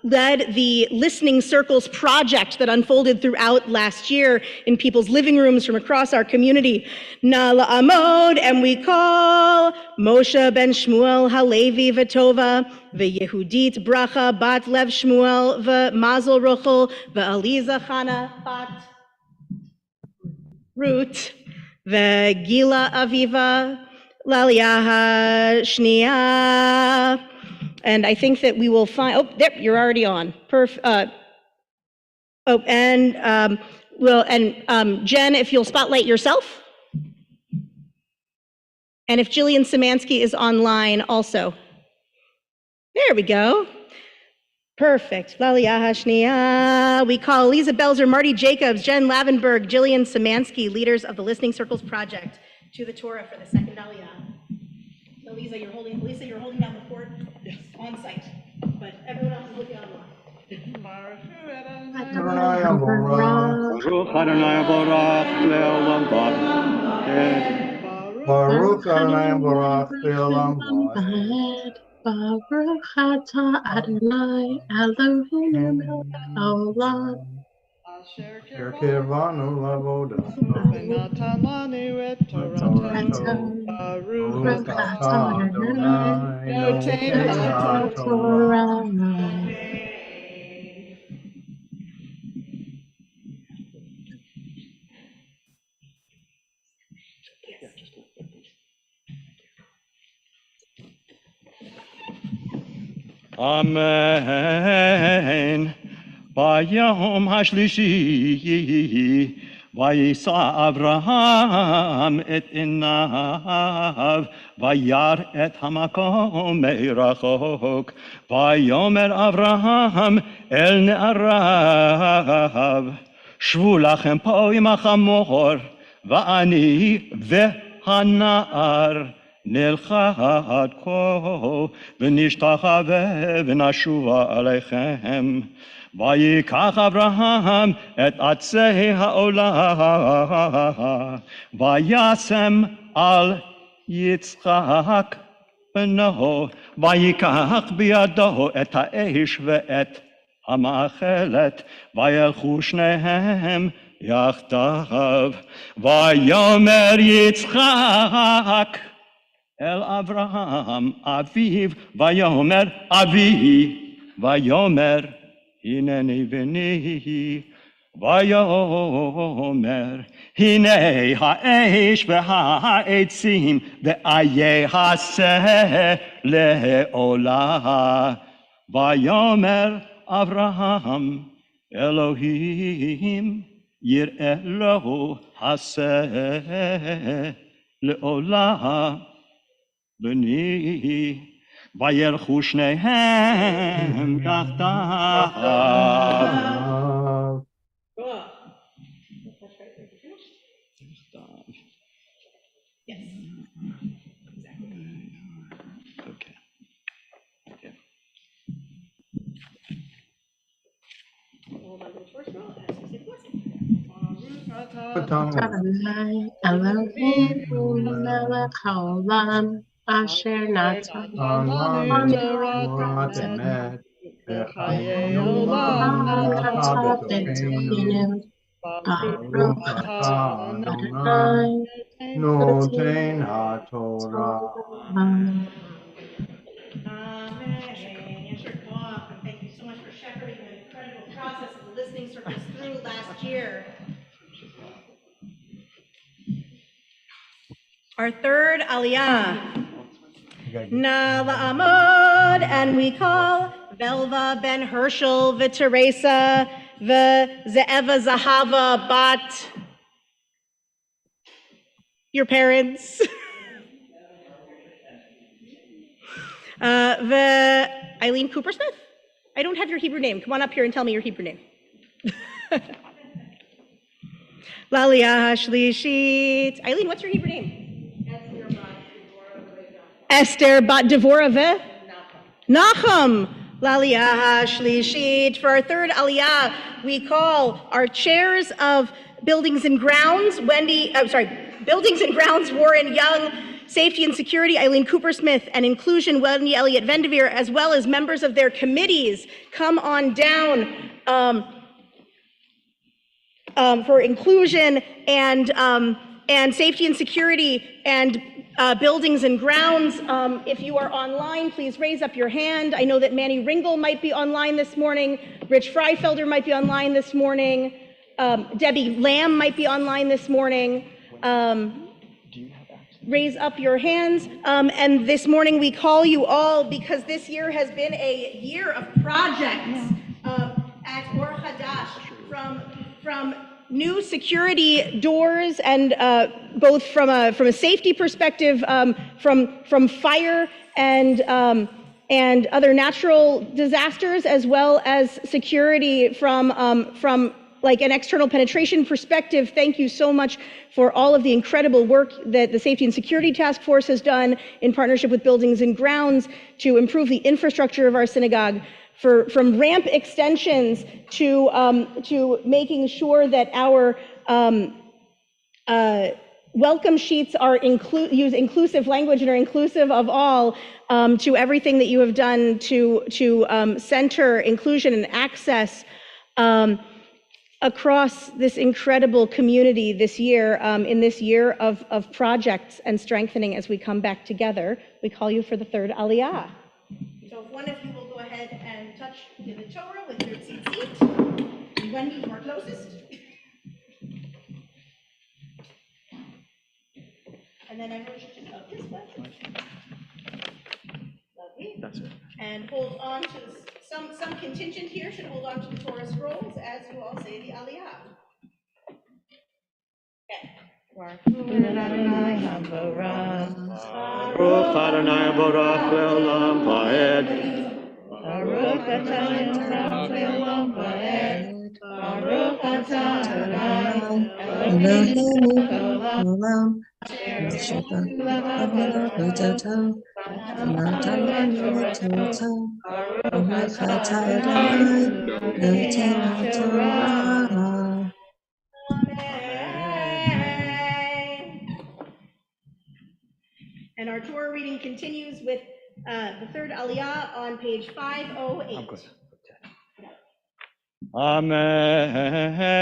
led the Listening Circles project that unfolded throughout last year in people's living rooms from across our community. Na la'amod, and we call Moshe ben Shmuel Halevi V'tova, V'Yehudit Bracha Bat Lev Shmuel V'Mazel Rochel, V'Aliza Chana Bat Ruth, V'Gila Aviva, Laliaha Shnia. And I think that we will find, oh, there, you're already on. Jen, if you'll spotlight yourself. And if Jillian Szymanski is online also. There we go. Perfect. We call Lisa Belzer, Marty Jacobs, Jen Lavenberg, Jillian Szymanski, leaders of the Listening Circles Project, to the Torah for the second Aliyah. So Lisa, you're holding down the fort on site, but everyone else is looking online. Baruch Adonai Borach Le'olam Vaed. Baruch Adonai Baruch Le'olam Vaed. Baruch Atah Adonai Eloheinu melech haolam. Asher kirvanu lavoda. ונתן לנו את תורתו. Baruch Atah Adonai נותן התורה. Amen. Bayom hashlishi, vayisa Avraham et inav, vayar et hamakom merachok, vayomer Avraham el ne'arav, shvu lachem po im hachamor, va'ani ve'hanar. נלחד כה ונשתחווה ונשובה עליכם. ויקח אברהם את עצי העולה וישם על יצחק בנו ויקח בידו את האש ואת המאכלת וילכו שניהם יחדיו. ויאמר יצחק אל אברהם אביו, ויאמר אבי, ויאמר הנני בני, ויאמר הנה האש והעצים ויעשה לעולה. ויאמר אברהם אלוהים יראה לו עשה לעולה. בני, וילכו שניהם יחדיו. Adonai Eloheinu melech haolam. Asher natan Torah emet v'chayei olam natan b'tokenu. Baruch atah Adonai Noten HaTorah. Amen. Thank you so much for shepherding the incredible process of the listening circles through last year. Our third Aliyah. Na la'amod, and we call Velva ben Herschel v'Teresa v'Ze'eva Zahava bat your parents. Eileen Coopersmith? I don't have your Hebrew name. Come on up here and tell me your Hebrew name. Laliyah Shlishit. Eileen, what's your Hebrew name? Esther bat Devorah ve Nachum. L'Aliyah Shlishit. For our third Aliyah, we call our chairs of Buildings and Grounds, Buildings and Grounds, Warren Young, Safety and Security, Eileen Coopersmith, and Inclusion, Wendy Elliott Vendevere, as well as members of their committees, come on down for Inclusion and Safety and Security and Buildings and Grounds. If you are online, please raise up your hand. I know that Manny Ringel might be online this morning. Rich Freifelder might be online this morning. Debbie Lamb might be online this morning. Raise up your hands. And this morning we call you all because this year has been a year of projects at Or Hadash, from new security doors and both from a safety perspective, from fire and other natural disasters, as well as security from like an external penetration perspective. Thank you so much for all of the incredible work that the Safety and Security Task Force has done in partnership with Buildings and Grounds to improve the infrastructure of our synagogue, from ramp extensions to making sure that our welcome sheets use inclusive language and are inclusive of all, to everything that you have done to center inclusion and access across this incredible community this year, in this year of projects and strengthening as we come back together. We call you for the third Aliyah. So if one of you will go ahead and touch the Torah with your tzitzit. Wendy, you are closest. And then everyone should just up this way. Lovely. That's it. And hold on to some contingent here should hold on to the Torah scrolls as you all say the Aliyah. Baruch Adonai Borach Leolam Vaed. Baruch atah Borach Leolam Vaed. Baruch atah Adonai Eloheinu melech haolam. Asher b'levav v'toto. Baruch atah Adonai Eloheinu Torah. And our Torah reading continues with the third Aliyah on page 508. I'm good. Amen.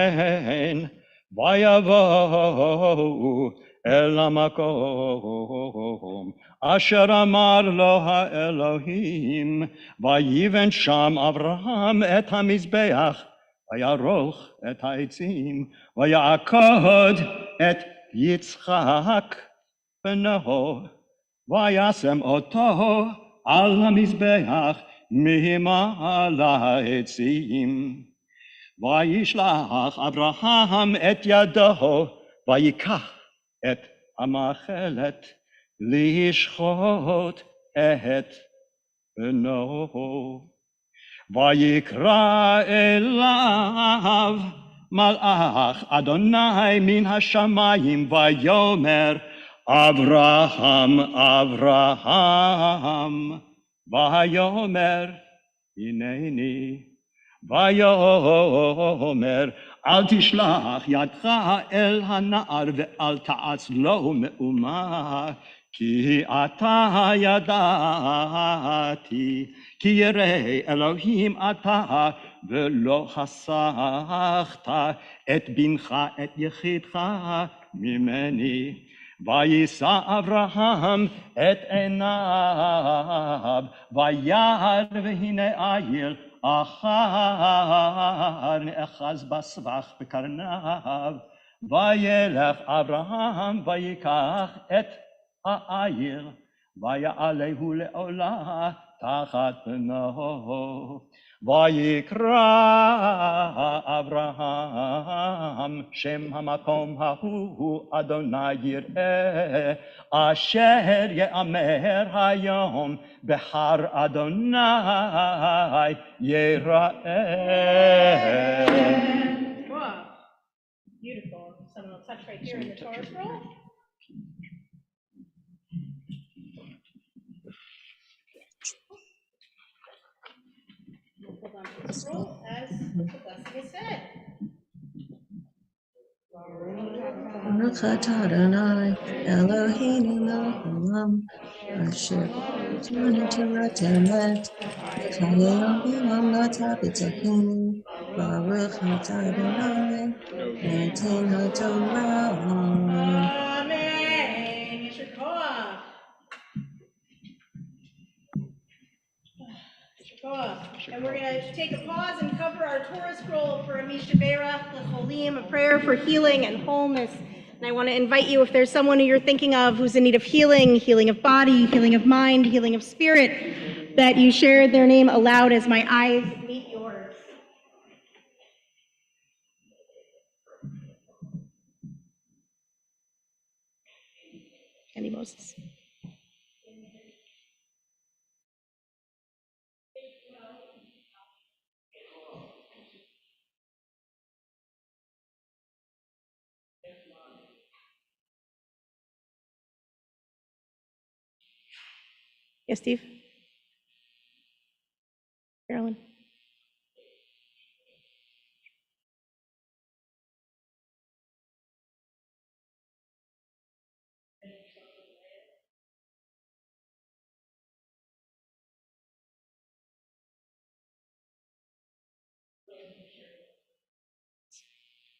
Vayavo el hamakom asher amar lo haElohim vayiven sham Avraham et hamizbeach vayaroch et ha'etzim vayakod et Yitzchak beno vayasem oto al hamizbeach mima'al ha'etzim. Vayishlach Abraham et yado, vayikach et hamachelet, lishchot et beno. Vayikra elav malach Adonai min hashamayim, vayomer Abraham, Abraham, vayomer hineni. Vayomer al tishlach yadcha el hana'ar ve'al ta'atz lo me'uma ki ata yadati ki yirei Elohim ata ve'lo hasachta et bincha et yechidcha mimeni. Vayisa Avraham et enav vayar v'hine ayil Achar ne'echaz basvach bekarnav, vayelech Abraham vayikach et ha'ayir, vaya'alehu le'olah tachat beno. Vayikra Abraham Shem hamakom hahu Adonai yireh Asher ye'amer hayom Behar Adonai yireh. Wow. Beautiful. Someone will touch right here in the Torah scroll. scroll as the blessing is said. Baruch atah Adonai, Eloheinu melech haolam, asher nanu Torah emet, v'chayei olam nata b'tzadkenu. Baruch atah Adonai, noten haTorah. Amen. Yeshua Koach. And we're going to take a pause and cover our Torah scroll for a Mishaberach L'cholim, a prayer for healing and wholeness. And I want to invite you, if there's someone who you're thinking of who's in need of healing, healing of body, healing of mind, healing of spirit, that you share their name aloud as my eyes meet yours. Andy Moses. Yes, Steve? Carolyn?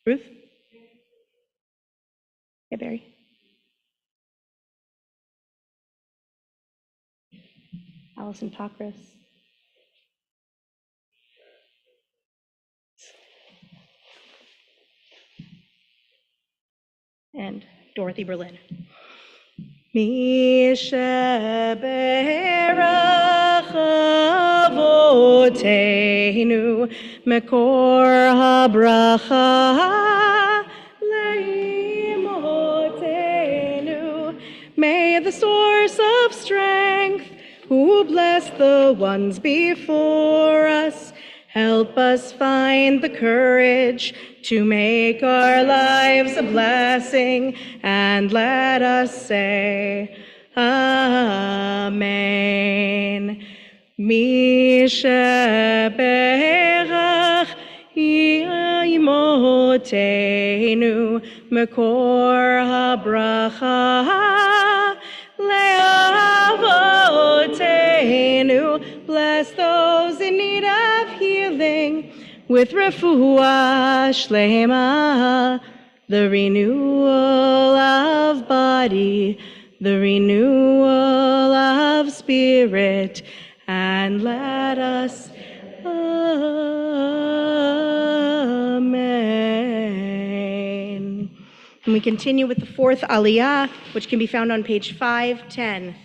Ruth? Yeah, Barry? Allison Tokris? And Dorothy Berlin. Mishaberach Avotenu Mekor HaBracha Leimotenu. May the source of strength, who bless the ones before us, help us find the courage to make our lives a blessing, and let us say, Amen. Mishaberach Imotenu Mekor HaBracha Leavotenu. Bless those in need of healing with refuah shlema, the renewal of body, the renewal of spirit, and let us, amen. And we continue with the fourth aliyah, which can be found on page 510.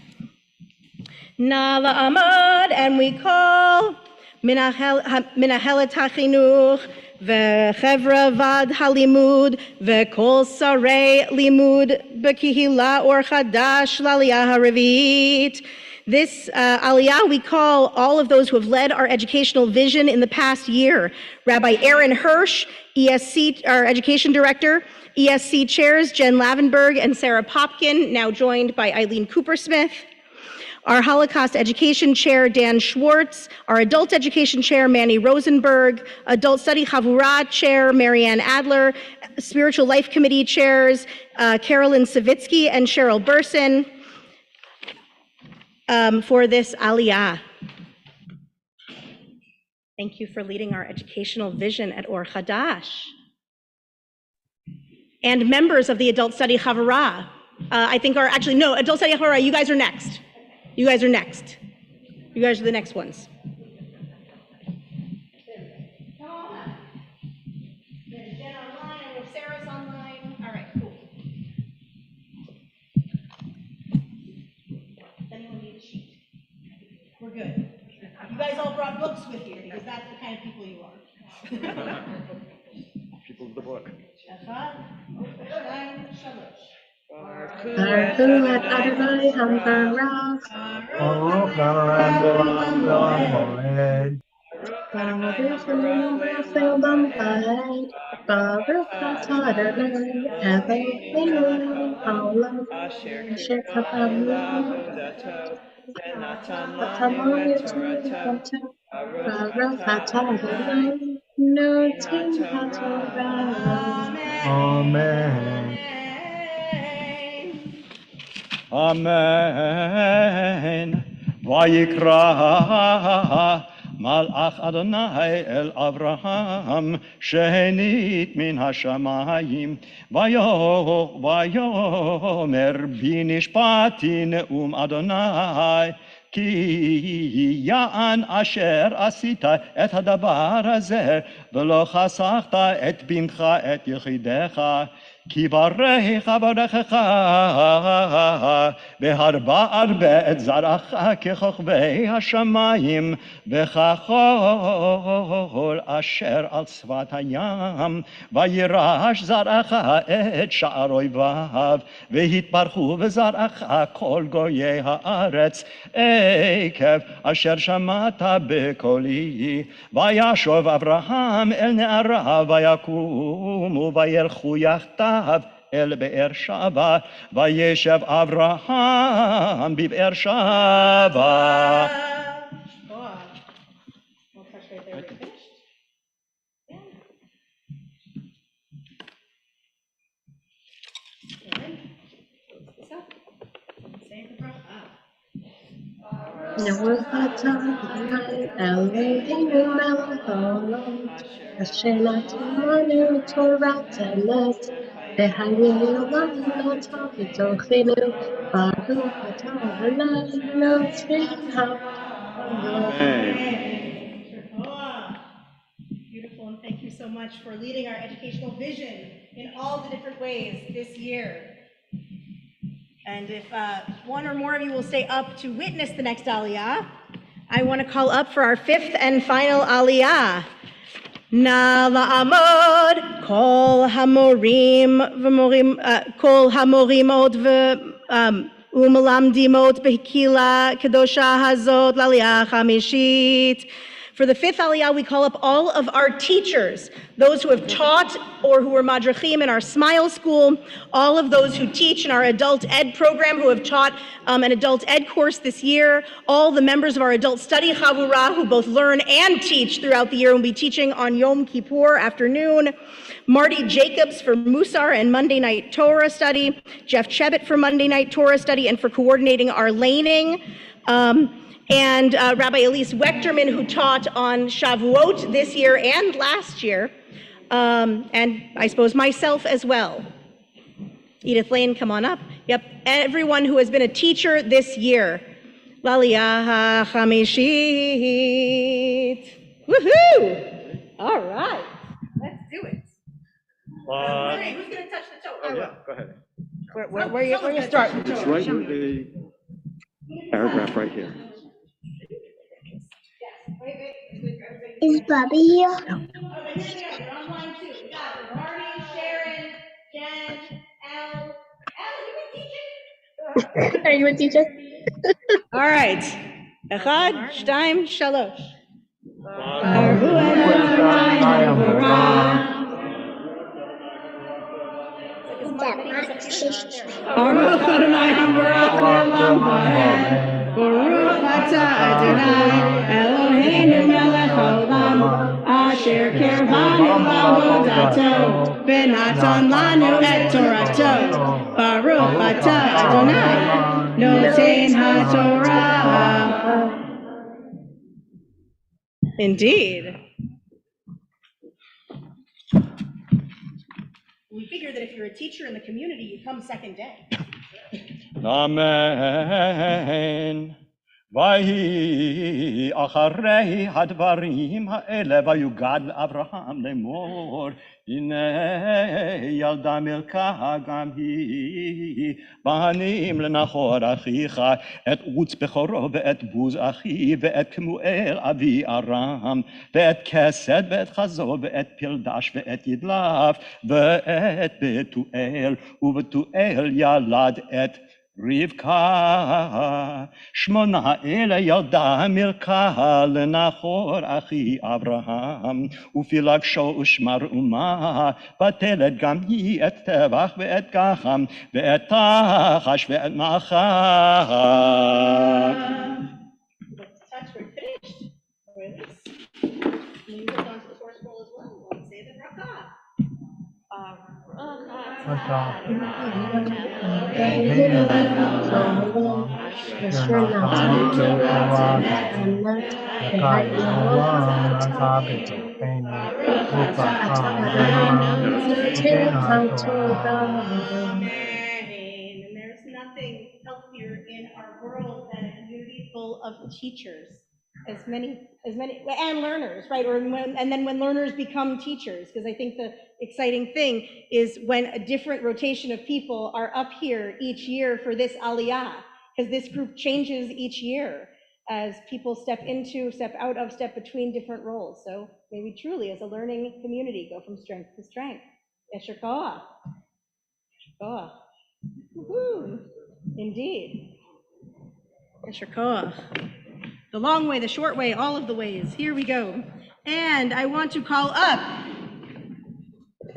Nala Amad, and we call Minahelet HaChinuch, V'chevra Vad HaLimud, V'kol Sarei Limud, B'kihila Or Hadash L'Aliyah HaRevi'it. This aliyah, we call all of those who have led our educational vision in the past year. Rabbi Aaron Hirsch, ESC, our education director, ESC chairs Jen Lavenberg and Sarah Popkin, now joined by Eileen Coopersmith. Our Holocaust Education Chair, Dan Schwartz, our Adult Education Chair, Manny Rosenberg, Adult Study Chavurah Chair, Marianne Adler, Spiritual Life Committee Chairs, Carolyn Savitsky and Cheryl Burson, for this aliyah. Thank you for leading our educational vision at Or Hadash. And members of the Adult Study Chavurah, I think are actually, no, Adult Study Chavurah, you guys are next. You guys are next. You guys are the next ones. Jen online, I know Sarah's online. All right, cool. Does anyone need a sheet? We're good. You guys all brought books with you because that's the kind of people you are. People of the book. Baruch Adonai HaMbarach, Baruch Adonai Moed. Baruch Le'olam Haed, Baruch atah Adonai Eloheinu melech haolam, asher tzavanu ונתן לנו את תורתו, Baruch atah Adonai, noten haTorah. Amen. Amen. Vayikra malach Adonai el Avraham shenit min hashamayim vayomer binishpati neum Adonai ki ya'an asher asita et hadabar hazeh velo chasachta et bincha et yechidecha כי ברך אברכך והרבה הרבה את זרעך ככוכבי השמיים וככל אשר על שפת הים וירש זרעך את שער אויביו והתברכו בזרעך כל גויי הארץ עקב אשר שמעת בקולי וישוב אברהם אל נעריו ויקומו וילכו יחדיו אל באר שבע וישב אברהם בבאר שבע. Baruch atah Adonai Eloheinu melech haolam, asher natan lanu Torah emet, v'hayinu lanu atah b'tochenu. Baruch atah Adonai noten haTorah. Beautiful, and thank you so much for leading our educational vision in all the different ways this year. And if one or more of you will stay up to witness the next Aliyah, I want to call up for our fifth and final Aliyah. Na la'amod kol hamorim v'morim kol hamorimot u'melamdimot behikila kedosha hazot l'aliyah chamishit. For the fifth Aliyah, we call up all of our teachers, those who have taught or who were madrachim in our Smile School, all of those who teach in our adult ed program, who have taught an adult ed course this year, all the members of our adult study chavurah who both learn and teach throughout the year and will be teaching on Yom Kippur afternoon, Marty Jacobs for Musar and Monday Night Torah Study, Jeff Chebbett for Monday Night Torah Study and for coordinating our laning, and Rabbi Elise Wechterman, who taught on Shavuot this year and last year, and I suppose myself as well. Edith Lane, come on up. Yep, everyone who has been a teacher this year. L'aliyah chamishit. Woohoo! All right, let's do it. Marie, who's going to touch the toe? Oh, yeah, go ahead. Where you start? It's right with the paragraph right here. Is Bobby here? You're on line two. We got Marty, Sharon, Jen, Al. Al, you been teaching? Are you a teacher? All right. Echad, Shtaim, Shalosh. Baruch Adonai Habarach Le'olam Va'ed. Baruch atah Adonai Eloheinu melech haolam, asher kirvanu la'avodato, v'natan lanu et torato. Baruch atah Adonai noten haTorah. Indeed. We figure that if you're a teacher in the community, you come second day. Amen. ויהי אחרי הדברים האלה ויוגד לאברהם לאמור הנה ילדה מלכה גם היא בנים לנחור אחיך את עוץ בכורו ואת בוז אחי ואת כמואל אבי ארם ואת כסד ואת חזו ואת פלדש ואת ידלף ואת בתואל ובתואל ילד את רבקה שמונה אלה ילדה מלכה לנחור אחי אברהם ופילגשו ושמר אומה ותלד גם היא את טבח ואת גחם ואת תחש ואת מאחה. Touch, we're finished. And there's nothing healthier in our world than a community full of teachers, as many, and learners, right? And then when learners become teachers, because I think the exciting thing is when a different rotation of people are up here each year for this aliyah, because this group changes each year as people step into, step out of, step between different roles. So maybe truly as a learning community, go from strength to strength. Yesher koach. Koach. Woohoo. Indeed. Yesher koach. The long way, the short way, all of the ways. Here we go. And I want to call up,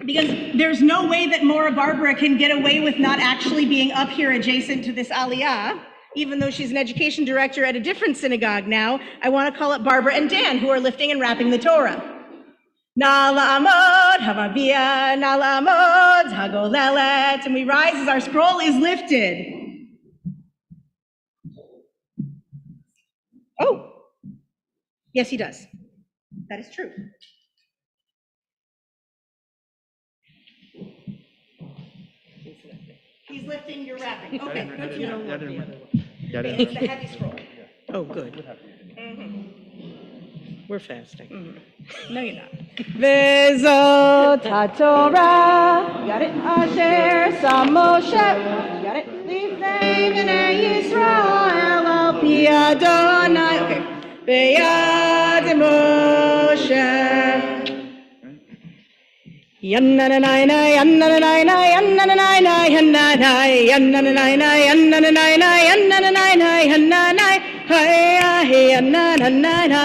because there's no way that Maura Barbara can get away with not actually being up here adjacent to this aliyah, even though she's an education director at a different synagogue now. I want to call up Barbara and Dan, who are lifting and wrapping the Torah. Na la'amod havavia, na la'amod hagolelet. And we rise as our scroll is lifted. Oh, yes, he does. That is true. He's lifting, you're wrapping. Okay, good to know. It's the heavy scroll. Oh, good. Mhm. We're fasting. Mhm. No, you're not. Vezot haTorah. You got it? Asher Sam Moshe. You got it? Lifnei b'nei Yisrael al pi Adonai. Okay. Beyad Moshe. Yannanayna, yannanayna, yannanayna, yannanay, yannanayna, yannanayna, yannanayna, yannanay, hey, yannanayna,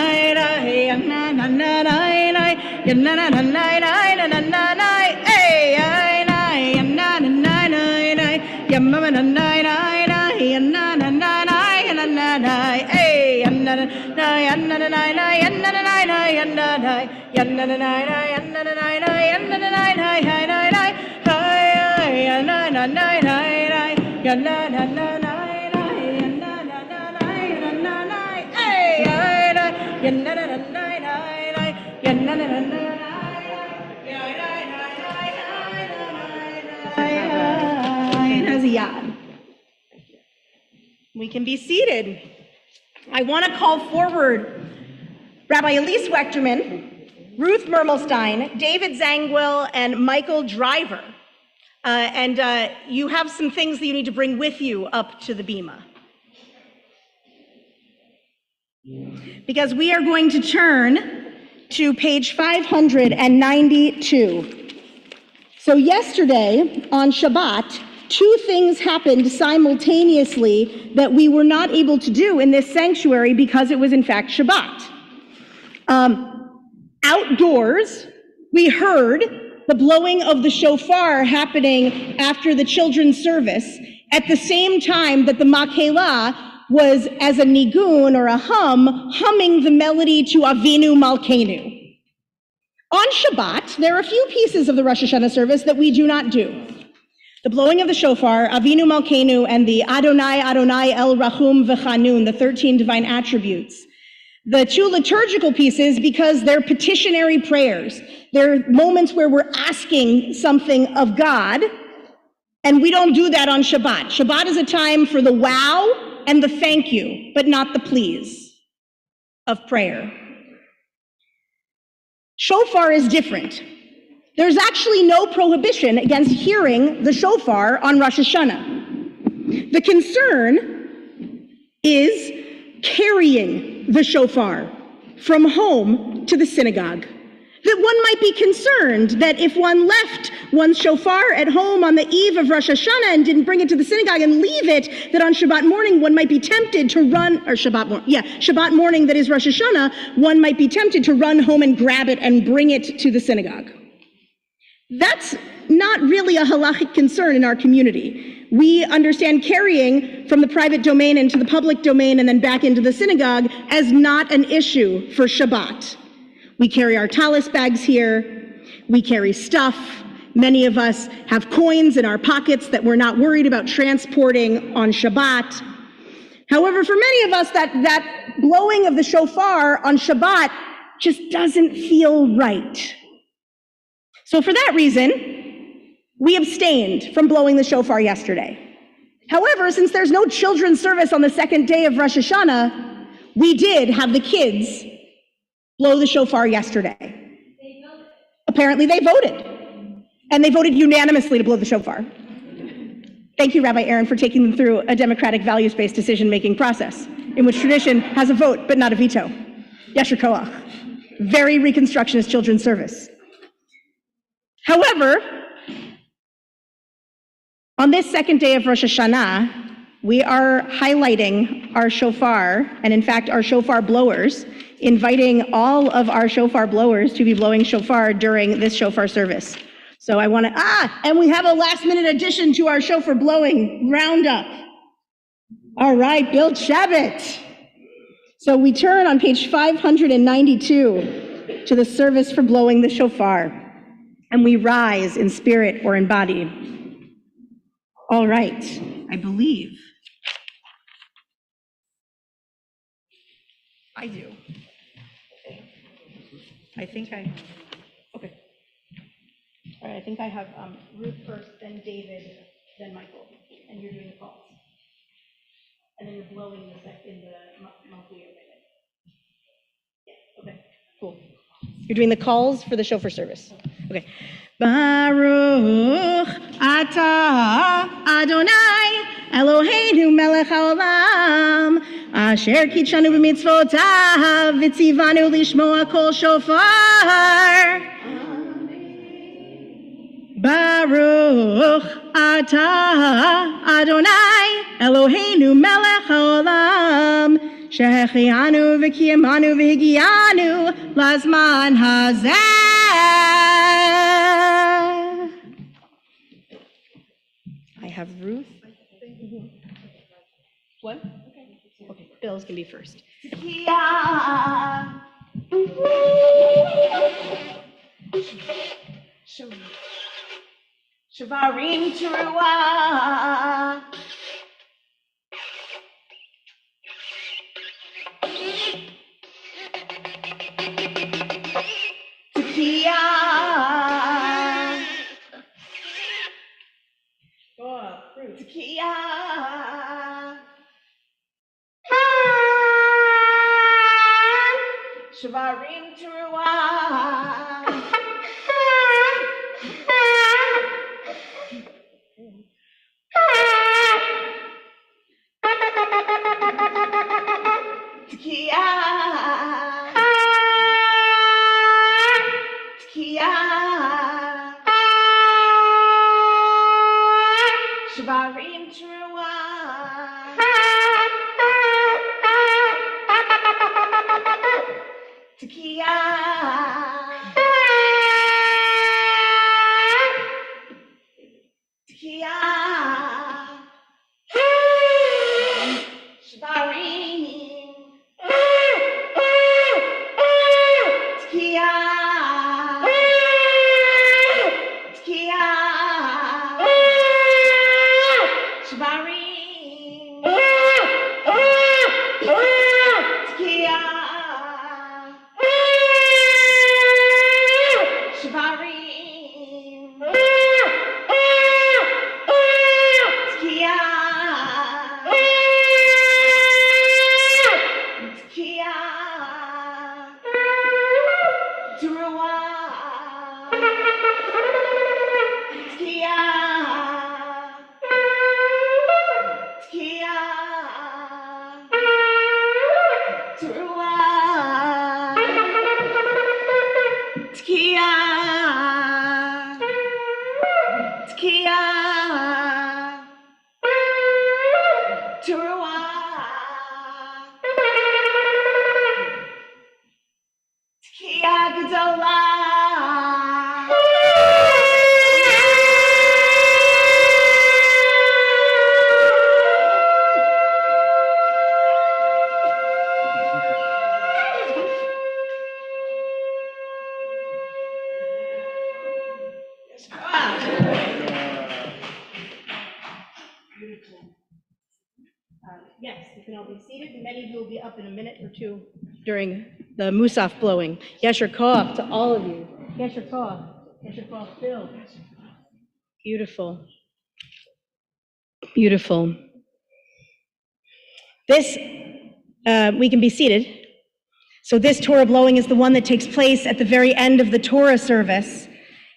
hey, yannanayna, yannanayna, yannanay, hey, yannanayna, yammanayna, yannanayna, yannanay, hey, yannanayna, yannanayna, yannanayna, yannanay, yannanayna, yannanayna, we can be seated. I want to call forward Rabbi Elise Wechterman, Ruth Mermelstein, David Zangwill, and Michael Driver. You have some things that you need to bring with you up to the bima. Because we are going to turn to page 592. So yesterday on Shabbat, two things happened simultaneously that we were not able to do in this sanctuary because it was in fact Shabbat. Outdoors, we heard the blowing of the shofar happening after the children's service at the same time that the Makhelah was, as a nigun or a humming the melody to Avinu Malkeinu. On Shabbat, there are a few pieces of the Rosh Hashanah service that we do not do. The blowing of the shofar, Avinu Malkeinu, and the Adonai Adonai El Rachum V'Chanun, the 13 divine attributes. The two liturgical pieces, because they're petitionary prayers. They're moments where we're asking something of God, and we don't do that on Shabbat. Shabbat is a time for the wow and the thank you, but not the please of prayer. Shofar is different. There's actually no prohibition against hearing the shofar on Rosh Hashanah. The concern is carrying the shofar from home to the synagogue. That one might be concerned that if one left one's shofar at home on the eve of Rosh Hashanah and didn't bring it to the synagogue and leave it, that on Shabbat morning one might be tempted to run, or Shabbat morning that is Rosh Hashanah, one might be tempted to run home and grab it and bring it to the synagogue. That's not really a halachic concern in our community. We understand carrying from the private domain into the public domain and then back into the synagogue as not an issue for Shabbat. We carry our talis bags here, we carry stuff, Many of us have coins in our pockets that we're not worried about transporting on Shabbat. However, for many of us, that blowing of the shofar on Shabbat just doesn't feel right. So for that reason, we abstained from blowing the shofar yesterday. However, since there's no children's service on the second day of Rosh Hashanah, we did have the kids blow the shofar yesterday. Apparently they voted. And they voted unanimously to blow the shofar. Thank you, Rabbi Aaron, for taking them through a democratic values-based decision-making process in which tradition has a vote but not a veto. Yasher koach. Very Reconstructionist children's service. However, on this second day of Rosh Hashanah, we are highlighting our shofar, and in fact, our shofar blowers, inviting all of our shofar blowers to be blowing shofar during this shofar service. So I want to, and we have a last minute addition to our shofar blowing roundup. All right, Bill Shabbat. So we turn on page 592 to the service for blowing the shofar, and we rise in spirit or in body. All right, I believe. I do. I think I, okay. All right, I think I have Ruth first, then David, then Michael, and you're doing the calls. And then you're blowing in the Malkuya. Yeah, okay, cool. You're doing the calls for the shofar service. Okay. Baruch atah Adonai Eloheinu melech haolam asher kitshanu b'mitzvotav v'tzivanu lishmoa kol shofar. Baruch atah Adonai Eloheinu melech haolam shehechianu v'kiyamanu v'higianu lazman hazeh. I have Ruth. What? Okay, Bill's gonna be first. Shavarim teruah. Tekiah. Go up, Ruth. Tekiah. Shavarim teruah. Tekiah. Tekiah. Shavarim teruah. Tekiah. Yes, you can all be seated. Many of you will be up in a minute or two during the Musaf blowing. Yesher Koach to all of you. Yesher Koach. Yesher Koach, Bill. Beautiful. Beautiful. This, we can be seated. So this Torah blowing is the one that takes place at the very end of the Torah service,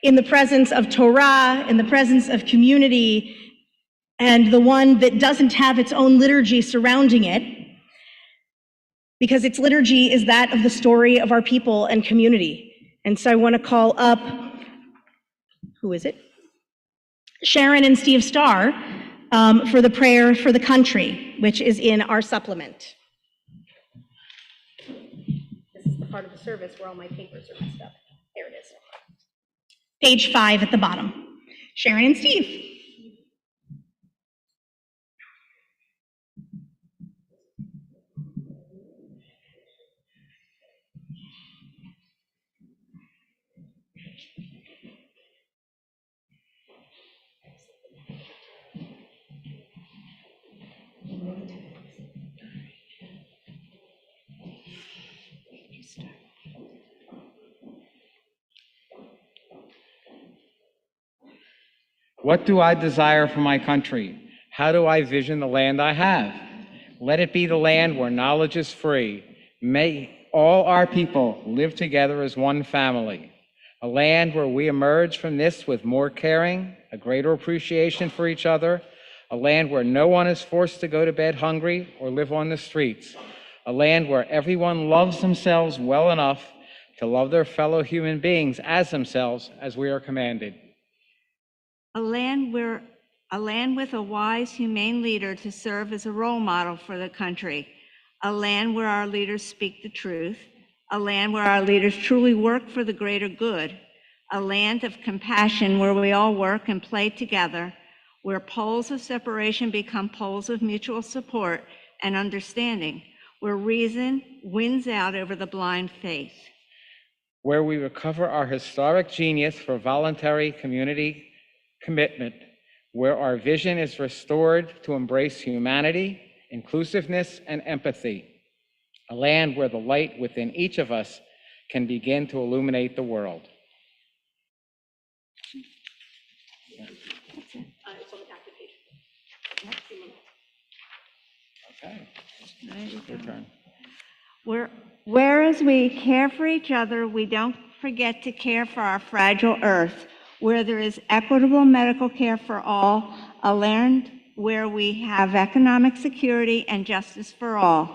in the presence of Torah, in the presence of community, and the one that doesn't have its own liturgy surrounding it, because its liturgy is that of the story of our people and community. And so I want to call up, who is it? Sharon and Steve Starr for the prayer for the country, which is in our supplement. This is the part of the service where all my papers are messed up. There it is. Page 5 at the bottom. Sharon and Steve. What do I desire for my country? How do I vision the land I have? Let it be the land where knowledge is free. May all our people live together as one family. A land where we emerge from this with more caring, a greater appreciation for each other. A land where no one is forced to go to bed hungry or live on the streets. A land where everyone loves themselves well enough to love their fellow human beings as themselves, as we are commanded. A land with a wise, humane leader to serve as a role model for the country. A land where our leaders speak the truth. A land where our leaders truly work for the greater good. A land of compassion where we all work and play together, where poles of separation become poles of mutual support and understanding, where reason wins out over the blind faith. Where we recover our historic genius for voluntary community commitment, where our vision is restored to embrace humanity, inclusiveness, and empathy. A land where the light within each of us can begin to illuminate the world. Okay, your turn. Whereas we care for each other, we don't forget to care for our fragile earth. Where there is equitable medical care for all, a land where we have economic security and justice for all.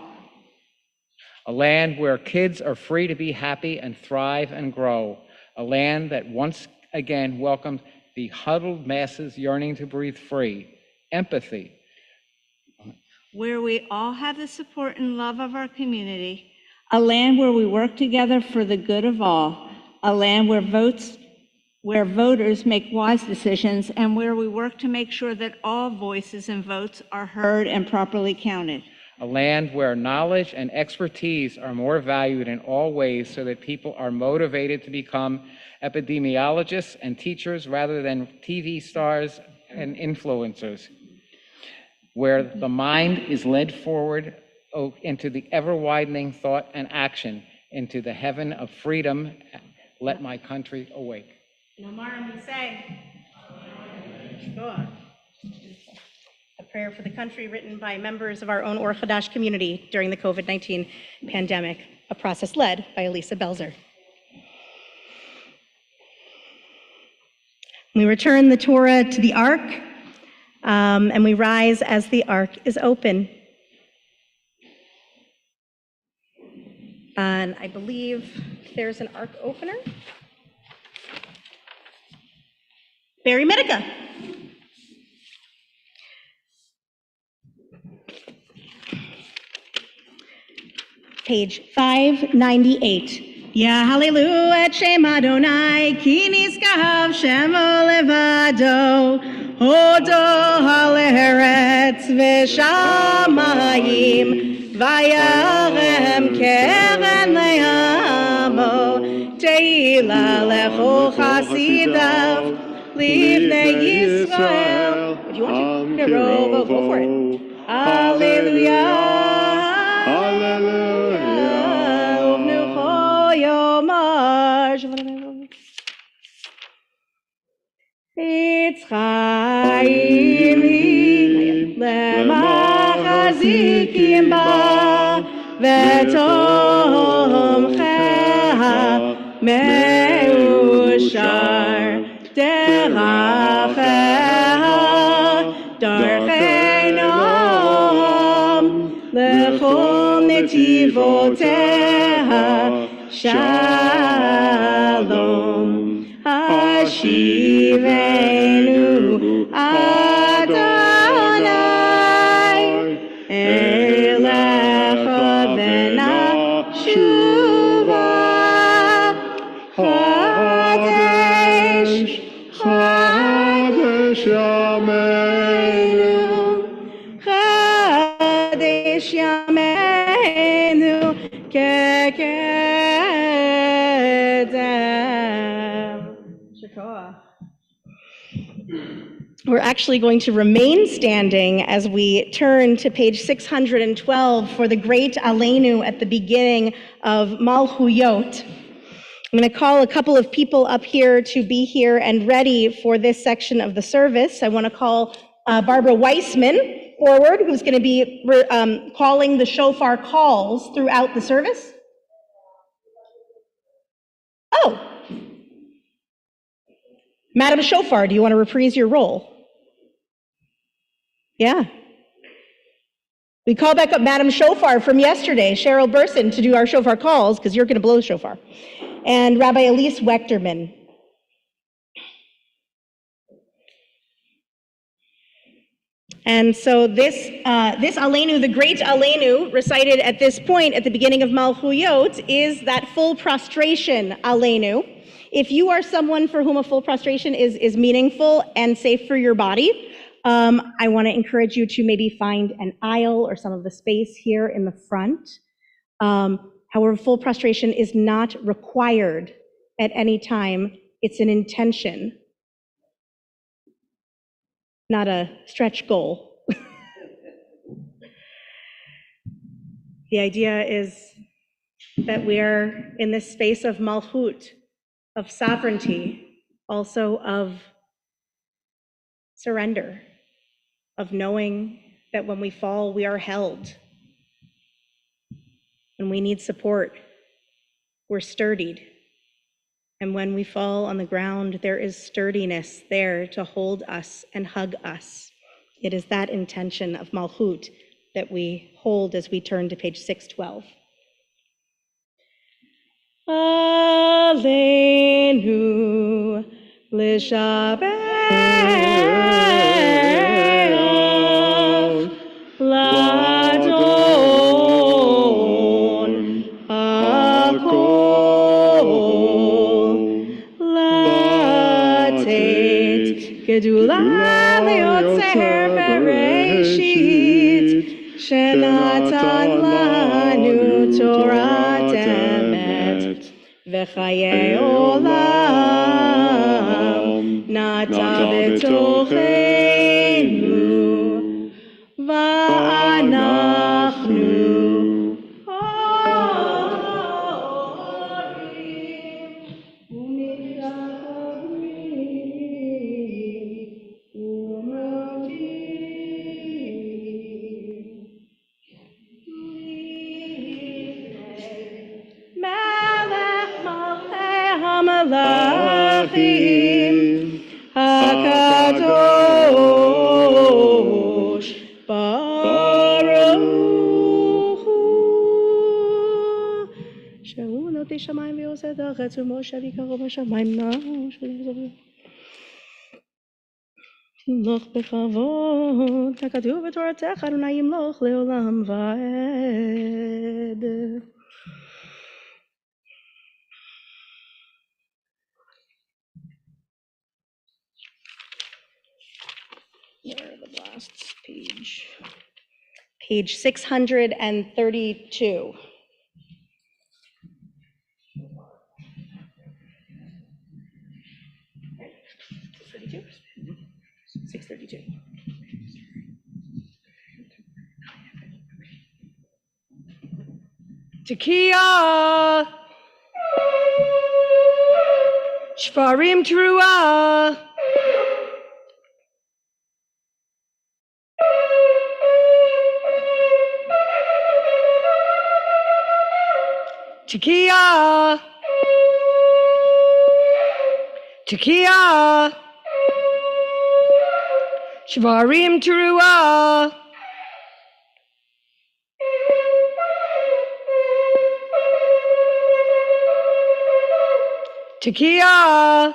A land where kids are free to be happy and thrive and grow. A land that once again welcomed the huddled masses yearning to breathe free. Empathy. Where we all have the support and love of our community. A land where we work together for the good of all. A land where voters make wise decisions, and where we work to make sure that all voices and votes are heard and properly counted. A land where knowledge and expertise are more valued in all ways so that people are motivated to become epidemiologists and teachers rather than TV stars and influencers. Where the mind is led forward into the ever-widening thought and action, into the heaven of freedom. Let my country awake. Nomar we say. Sure. A prayer for the country written by members of our own Or Hadash community during the COVID-19 pandemic, a process led by Elisa Belzer. We return the Torah to the Ark, and we rise as the Ark is open. And I believe there's an Ark opener. Barry Medica. Page 598. Ya hallelu et Shem Adonai, ki niskav Shemo levado, hodo haleretz v'shamayim, vayarem keren le'amo, teila lecho chasidav, Livnei Yisrael. If you want to, go for it. Hallelujah. מדליקים בה ותומכיה מאושר דרכיה דרכי נועם לכל נתיבותיה שלום השיבנו אדוני אליך ונשובה חדש חדש ימינו חדש ימינו כקדם. We're actually going to remain standing as we turn to page 612 for the great Aleinu at the beginning of Malchuyot. I'm going to call a couple of people up here to be here and ready for this section of the service. I want to call Barbara Weissman forward, who's going to be calling the shofar calls throughout the service. Oh, Madam Shofar, do you want to reprise your role? Yeah. We call back up Madam Shofar from yesterday, Cheryl Burson, to do our shofar calls, because you're going to blow the shofar. And Rabbi Elise Wechterman. And so this Aleinu, the great Aleinu, recited at this point at the beginning of Malchuyot, is that full prostration Aleinu. If you are someone for whom a full prostration is meaningful and safe for your body, I want to encourage you to maybe find an aisle or some of the space here in the front. However, full prostration is not required at any time. It's an intention, not a stretch goal. The idea is that we are in this space of malchut, of sovereignty, also of surrender, of knowing that when we fall, we are held. When we need support, we're sturdied. And when we fall on the ground, there is sturdiness there to hold us and hug us. It is that intention of malchut that we hold as we turn to page 612. Aleinu l'shabeach l'adon hakol latet gedula le'otzer bereshit shenatan lanu Torah emet v'chayei olam nata b'tocheinu v'anachnu horim u'mitachobrim u'modim Melech Malchei HaMelachim HaKadosh Baruch Hu Shehu notei shamayim v'yoseh ha'aretz u'moshe v'yikaro b'shamayim na'u Yimloch בכבוד, ככתוב בתורתך, אדוני ימלוך לעולם ועד. Where are the blasts? Page 632. Tekiah, Shfarim Teruah, Tekiah. Tekiah. Shvarim Teruah. Tekiah.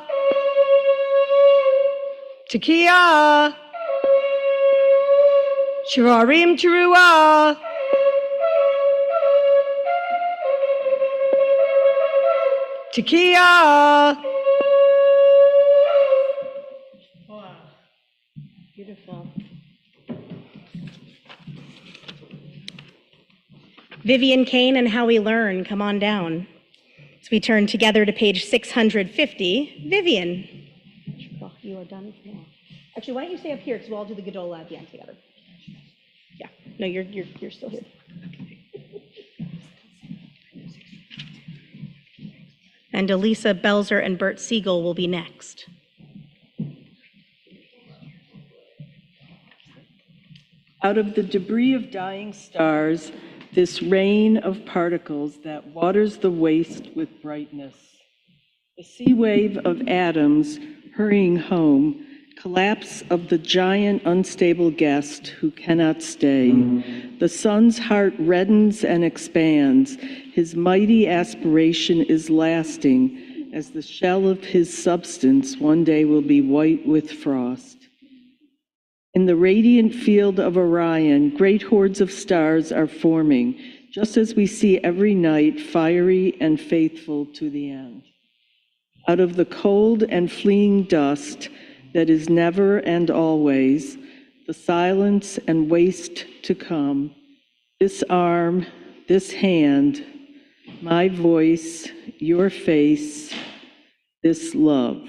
Tekiah. Shvarim Teruah. Tekiah. Wow. Beautiful. Vivian Kane and How We Learn, come on down. So we turn together to page 650. Vivian. Oh, you are done now. Actually, why don't you stay up here because we'll all do the Gedolah at the end together. Yeah. No, you're still here. And Elisa Belzer and Bert Siegel will be next. Out of the debris of dying stars, this rain of particles that waters the waste with brightness. The sea wave of atoms hurrying home, collapse of the giant unstable guest who cannot stay. The sun's heart reddens and expands. His mighty aspiration is lasting, as the shell of his substance one day will be white with frost. In the radiant field of Orion, great hordes of stars are forming, just as we see every night, fiery and faithful to the end. Out of the cold and fleeing dust that is never and always, the silence and waste to come, this arm, this hand, my voice, your face, this love.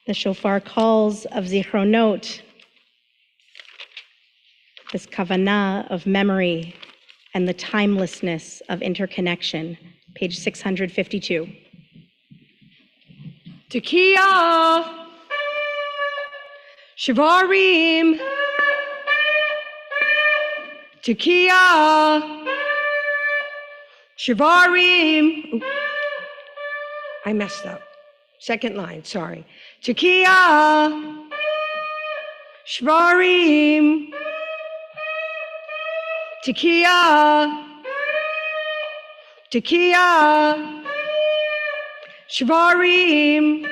The shofar calls of zichronot, this kavanah of memory and the timelessness of interconnection. Page 652. Tekiah. Shvarim. Tekiah. Shvarim. Ooh. I messed up. Second line, sorry. Tekiah. Shvarim. Tekiah. Tekiah. Shvarim.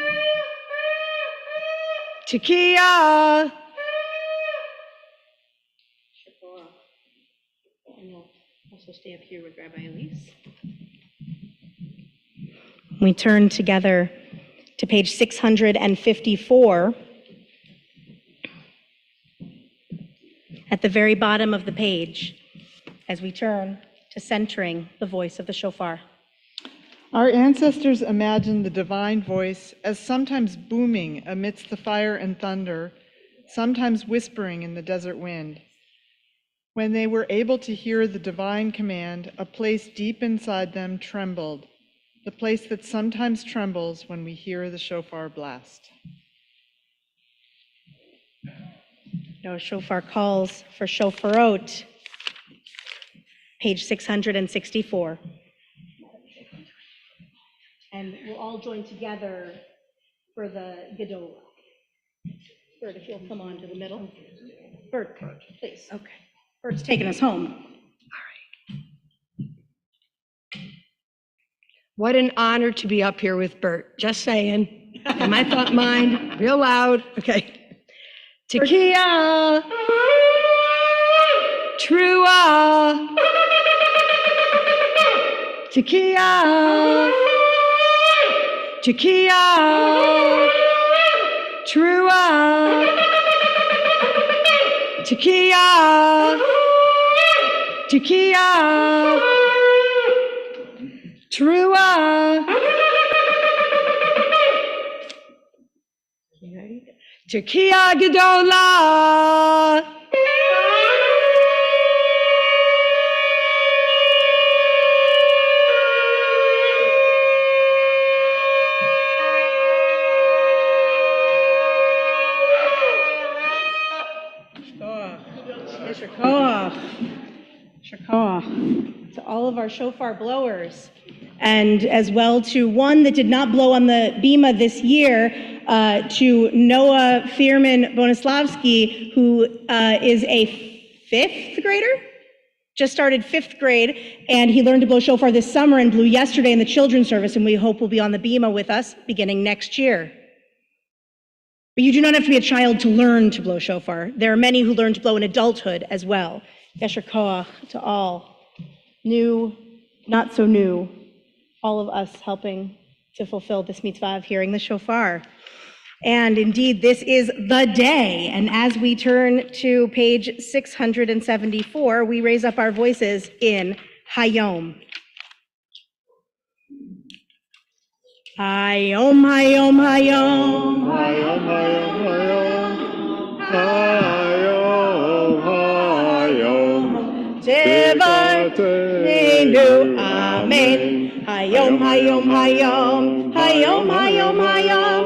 Tekiah. And we'll also stay up here with Rabbi Elise. We turn together to page 654. At the very bottom of the page, as we turn to centering the voice of the shofar. Our ancestors imagined the divine voice as sometimes booming amidst the fire and thunder, sometimes whispering in the desert wind. When they were able to hear the divine command, a place deep inside them trembled, the place that sometimes trembles when we hear the shofar blast. No shofar calls for shofarot, page 664. And we'll all join together for the Gedolah. Bert, if you'll come on to the middle. Bert, please. Okay. Bert's taking us home. What an honor to be up here with Bert. Just saying. And my thought mind, real loud. Okay. Tekiah. Teruah. Tekiah. Tekiah. Teruah. Tekiah. Tekiah. Teruah. Tekiah Gedolah. To all of our shofar blowers, and as well to one that did not blow on the bima this year, to Noah Fierman Bonislavsky, who is a fifth grader, just started fifth grade, and he learned to blow shofar this summer and blew yesterday in the children's service, and we hope will be on the bima with us beginning next year. But you do not have to be a child to learn to blow shofar. There are many who learn to blow in adulthood as well. Yesher koach to all, new, not so new, all of us helping to fulfill this mitzvah of hearing the shofar. And indeed, this is the day. And as we turn to page 674, we raise up our voices in Hayom. Hayom, Hayom, Hayom, Hayom, Hayom, Hayom, Hayom, Tevartenu, Amen. Hayom, Hayom, Hayom, Hayom, Hayom, Hayom,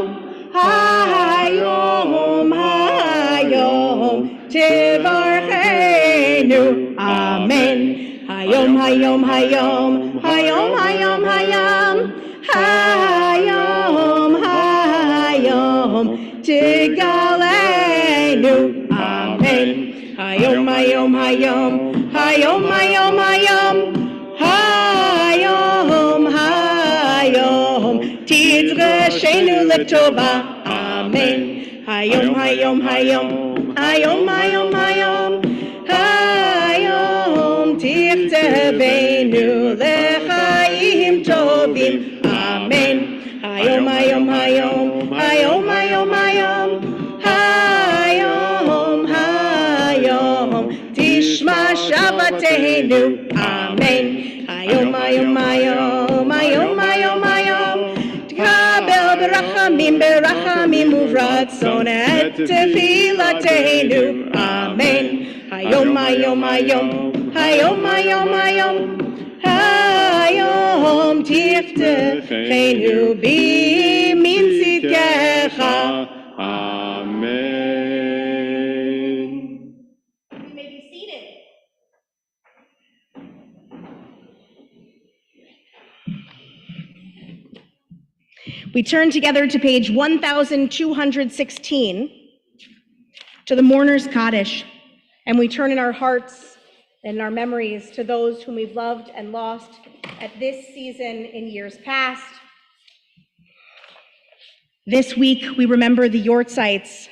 Hayom, Hayom, Tevartenu, Amen. Hayom, Hayom, Hayom, Hayom, Hayom, Hayom, Hayom, Hayom, Tigalenu, Amen. Hayom, Hayom, Hayom, Hayom, Hayom, Hayom, Hayom, Hayom, Tidrashenu Letova, Amen. Hayom, Hayom, Hayom, Hayom, Hayom, Hayom, Hayom, Tichtevenu Lechayim Tovim, Amen. Hayom, Hayom, Hayom, Hayom, Hayom, Hayom, Hayom, Hayom, Tishma Shabbatenu, Amen. Hayom, Hayom, Hayom, Hayom, Hayom, Hayom, Tkabel berachamim, berachamim uvratzon et tefilatenu, Amen. Hayom, Hayom, Hayom, Hayom, Hayom, Hayom, Hayom, tiftechenu b'mitzidkecha, Amen. You may be seated. We turn together to page 1216, to the Mourner's Kaddish, and we turn in our hearts and our memories to those whom we've loved and lost at this season in years past. This week, we remember the Yortzites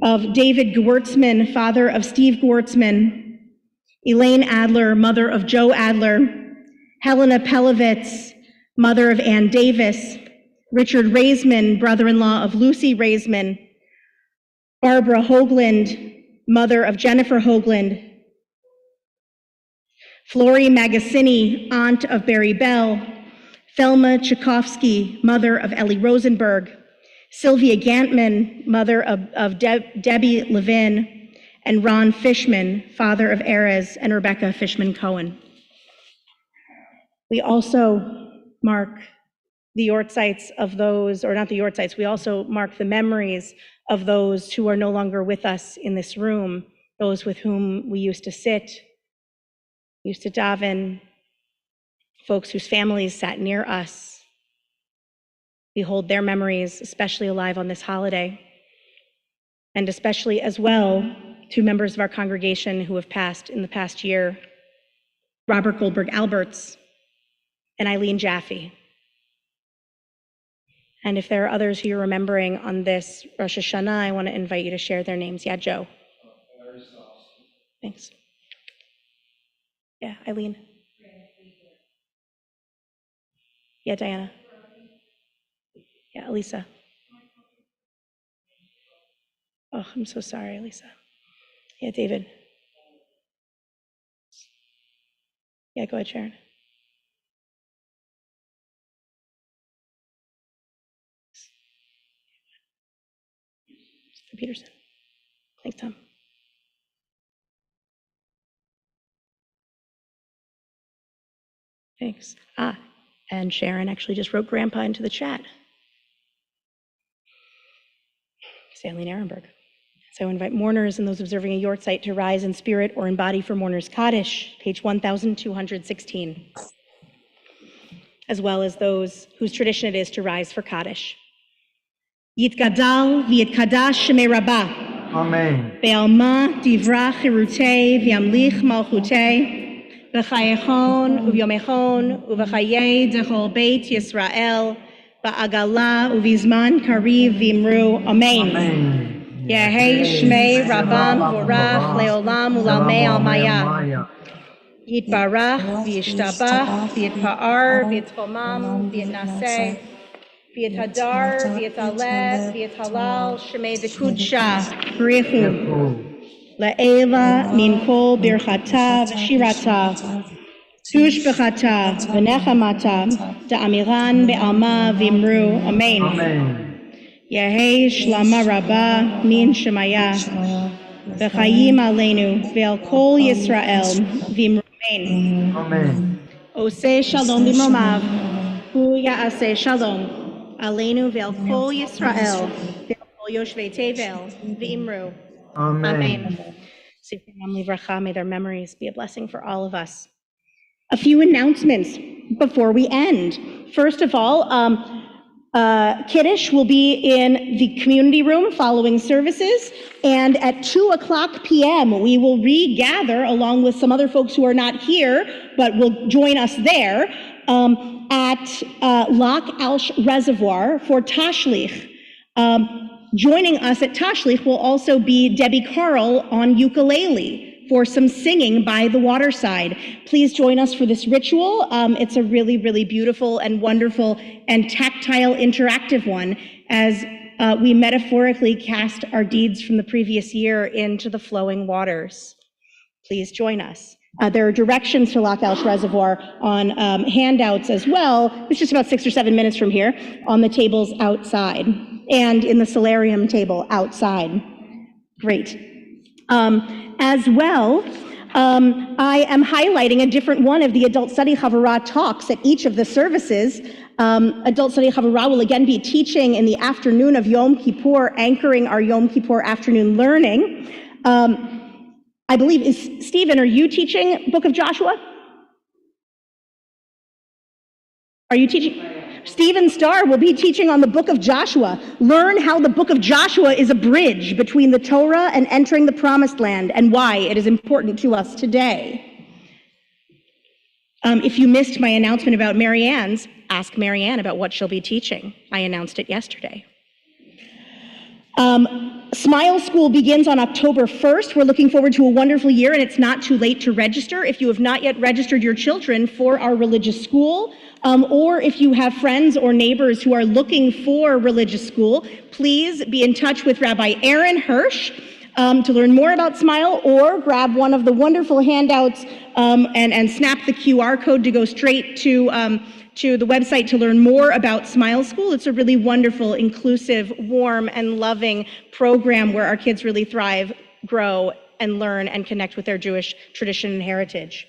of David Gewurtzman, father of Steve Gewurtzman, Elaine Adler, mother of Joe Adler, Helena Pelovitz, mother of Ann Davis, Richard Raisman, brother-in-law of Lucy Raisman, Barbara Hoagland, mother of Jennifer Hoagland, Flori Magassini, aunt of Barry Bell, Thelma Tchaikovsky, mother of Ellie Rosenberg, Sylvia Gantman, mother of Debbie Levin, and Ron Fishman, father of Erez and Rebecca Fishman Cohen. We also mark the Yortzites of those, or not the Yortzites, we also mark the memories of those who are no longer with us in this room, those with whom we used to sit, used to daven, folks whose families sat near us. We hold their memories especially alive on this holiday, and especially as well two members of our congregation who have passed in the past year, Robert Goldberg Alberts and Eileen Jaffe. And if there are others who you're remembering on this Rosh Hashanah, I want to invite you to share their names. Yeah, Joe. Thanks. Yeah, Eileen. Yeah, Diana. Yeah, Elisa. Oh, I'm so sorry, Elisa. Yeah, David. Yeah, go ahead, Sharon. Mr. Peterson. Thanks, Tom. Thanks. And Sharon actually just wrote Grandpa into the chat. Stanley Nirenberg. So I invite mourners and those observing a yortzeit to rise in spirit or in body for Mourners Kaddish, page 1216, as well as those whose tradition it is to rise for Kaddish. Yitgadal v'yitkadash shemei Rabbah. Amen. Be'alma divrach chirutei v'yamlich malchutei. B'chayechon uvyomechon uv'chayei dechol beit Yisrael. Ba'agala uvizman kariv v'imru. Amen. Yehei shmei Rabbam vorach leolam ulalmei almaya. Yitbarach v'yishtabach v'yitpa'ar v'yitchomam v'yitnaseh. V'yithadar v'yithaleh v'yithalal shmei dekudsha b'richu. Le'ela min kol birchata v'shirata. Tush b'chata v'nechamata da'amiran be'alma v'imru. Amen. Yehei shlama rabba min shemaya. V'chayim aleinu ve'al kol Yisrael v'imru. Amen. Oseh shalom b'mromav. Hu ya'aseh shalom. Aleinu ve'al kol Yisrael ve'al kol yoshvei tevel v'imru. Amen. May their memories be a blessing for all of us. A few announcements before we end. First of all, Kiddush will be in the community room following services, and at 2:00 p.m. we will regather along with some other folks who are not here but will join us there at Loch Alsh Reservoir for Tashlich. Joining us at Tashlich will also be Debbie Carl on ukulele for some singing by the waterside. Please join us for this ritual. It's a really, really beautiful and wonderful and tactile interactive one as we metaphorically cast our deeds from the previous year into the flowing waters. Please join us. There are directions to Loch Alsh Reservoir on handouts as well. It's just about 6 or 7 minutes from here on the tables outside and in the solarium table outside. Great. As well, I am highlighting a different one of the Adult Study Chavurah talks at each of the services. Adult Study Chavurah will again be teaching in the afternoon of Yom Kippur, anchoring our Yom Kippur afternoon learning. I believe, Stephen, are you teaching Book of Joshua? Are you teaching? Stephen Starr will be teaching on the Book of Joshua. Learn how the Book of Joshua is a bridge between the Torah and entering the Promised Land and why it is important to us today. If you missed my announcement about Marianne's, ask Marianne about what she'll be teaching. I announced it yesterday. Smile School begins on October 1st. We're looking forward to a wonderful year, and it's not too late to register. If you have not yet registered your children for our religious school, or if you have friends or neighbors who are looking for religious school, please be in touch with Rabbi Aaron Hirsch to learn more about Smile, or grab one of the wonderful handouts and snap the QR code to go straight to the website to learn more about Smile School. It's a really wonderful, inclusive, warm, and loving program where our kids really thrive, grow, and learn and connect with their Jewish tradition and heritage.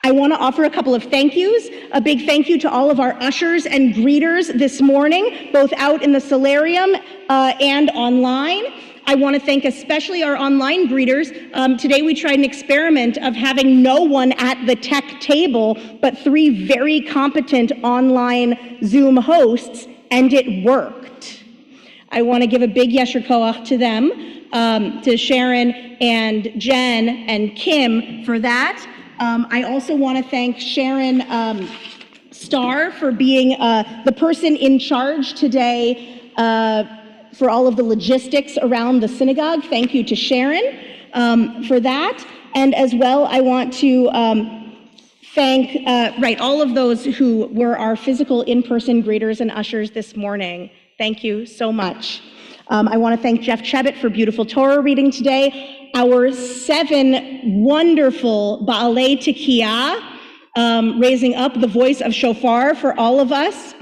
I want to offer a couple of thank yous. A big thank you to all of our ushers and greeters this morning, both out in the solarium and online. I want to thank especially our online greeters. Today we tried an experiment of having no one at the tech table, but 3 very competent online Zoom hosts, and it worked. I want to give a big yesher koach to them, to Sharon and Jen and Kim for that. I also want to thank Sharon Starr for being the person in charge today for all of the logistics around the synagogue. Thank you to Sharon for that. And as well, I want to thank all of those who were our physical in-person greeters and ushers this morning. Thank you so much. I want to thank Jeff Chebbett for beautiful Torah reading today. Our 7 wonderful Baalei Tekiyah, raising up the voice of shofar for all of us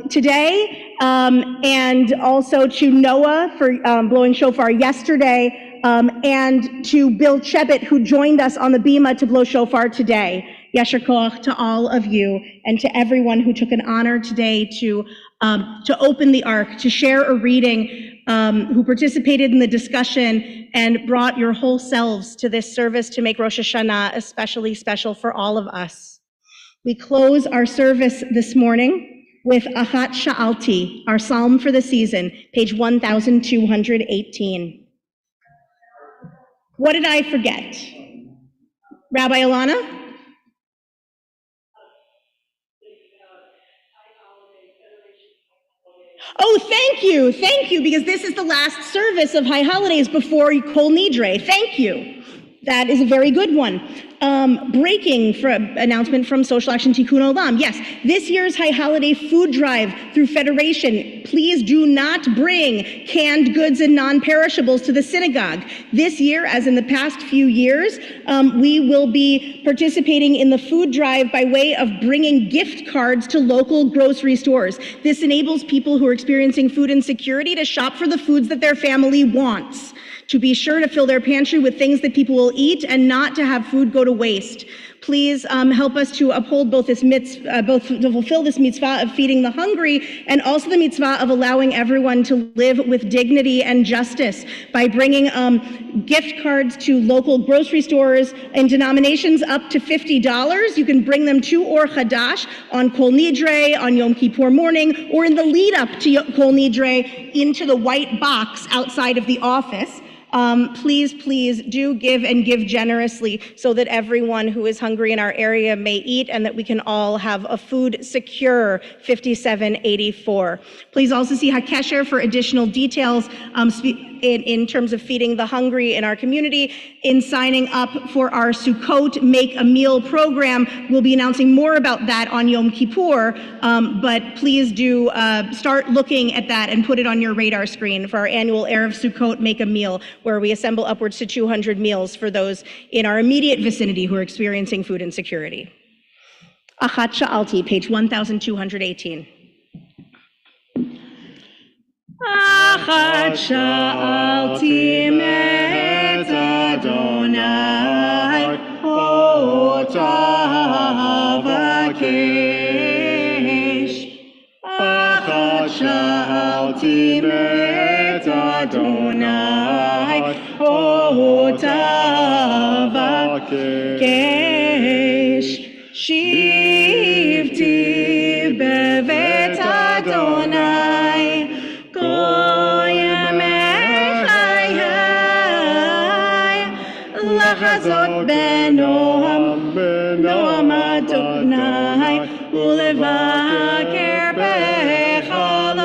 today, and also to Noah for blowing shofar yesterday, and to Bill Chebbett, who joined us on the bima to blow shofar today. Yesher koach to all of you and to everyone who took an honor today to open the ark, to share a reading who participated in the discussion and brought your whole selves to this service to make Rosh Hashanah especially special for all of us. We close our service this morning with Achat Sha'alti, our psalm for the season, page 1218. What did I forget? Rabbi Alanna? Oh, thank you, because this is the last service of High Holidays before Kol Nidre. Thank you. That is a very good one. Breaking announcement from Social Action Tikkun Olam. Yes, this year's High Holiday food drive through Federation. Please do not bring canned goods and non-perishables to the synagogue. This year, as in the past few years, we will be participating in the food drive by way of bringing gift cards to local grocery stores. This enables people who are experiencing food insecurity to shop for the foods that their family wants, to be sure to fill their pantry with things that people will eat and not to have food go to waste. Please help us to uphold both this both to fulfill this mitzvah of feeding the hungry and also the mitzvah of allowing everyone to live with dignity and justice by bringing gift cards to local grocery stores in denominations up to $50. You can bring them to Or Hadash on Kol Nidre, on Yom Kippur morning, or in the lead up to Kol Nidre into the white box outside of the office. Please do give and give generously so that everyone who is hungry in our area may eat and that we can all have a food secure 5784. Please also see HaKesher for additional details in terms of feeding the hungry in our community. In signing up for our Sukkot Make a Meal program, we'll be announcing more about that on Yom Kippur, but please do start looking at that and put it on your radar screen for our annual Erev Sukkot Make a Meal, where we assemble upwards to 200 meals for those in our immediate vicinity who are experiencing food insecurity. Achat Sha'alti, page 1218. Achat Sha'alti met Adonai, otav akesh. Achat Sha'alti met Adonai, otav akesh. Shivti bevet Adonai, goyim echayai, lachazot benoam Adonai, ulevaker bechalom.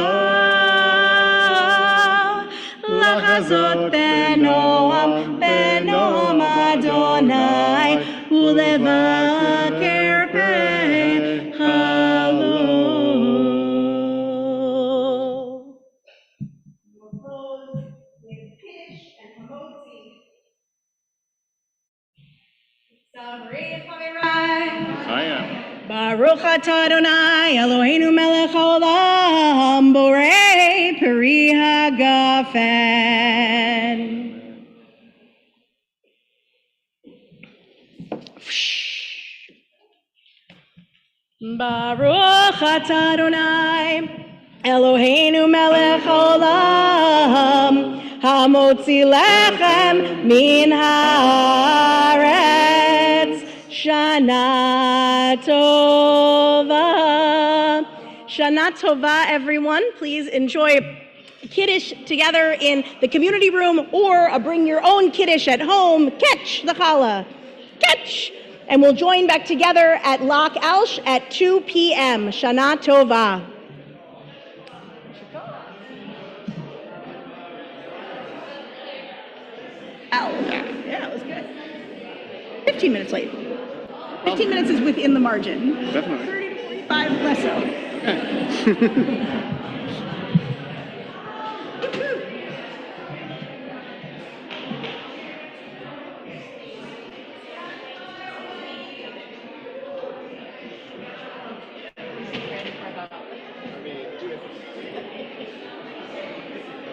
Lachazot benoam Adonai, ulevaker bechalom. Baruch atah Adonai Eloheinu melech haolam borei peri hagafen. Baruch atah Adonai Eloheinu melech haolam hamotzi lechem min haaretz. Shana Tova. Shana Tova, everyone. Please enjoy Kiddush together in the community room or bring your own Kiddush at home. Catch the challah. Catch. And we'll join back together at Lach Alsh at 2 p.m. Shana Tova. Oh, yeah, it was good. 15 minutes late. 15 minutes is within the margin. Definitely. 30 to 45 less so. Okay.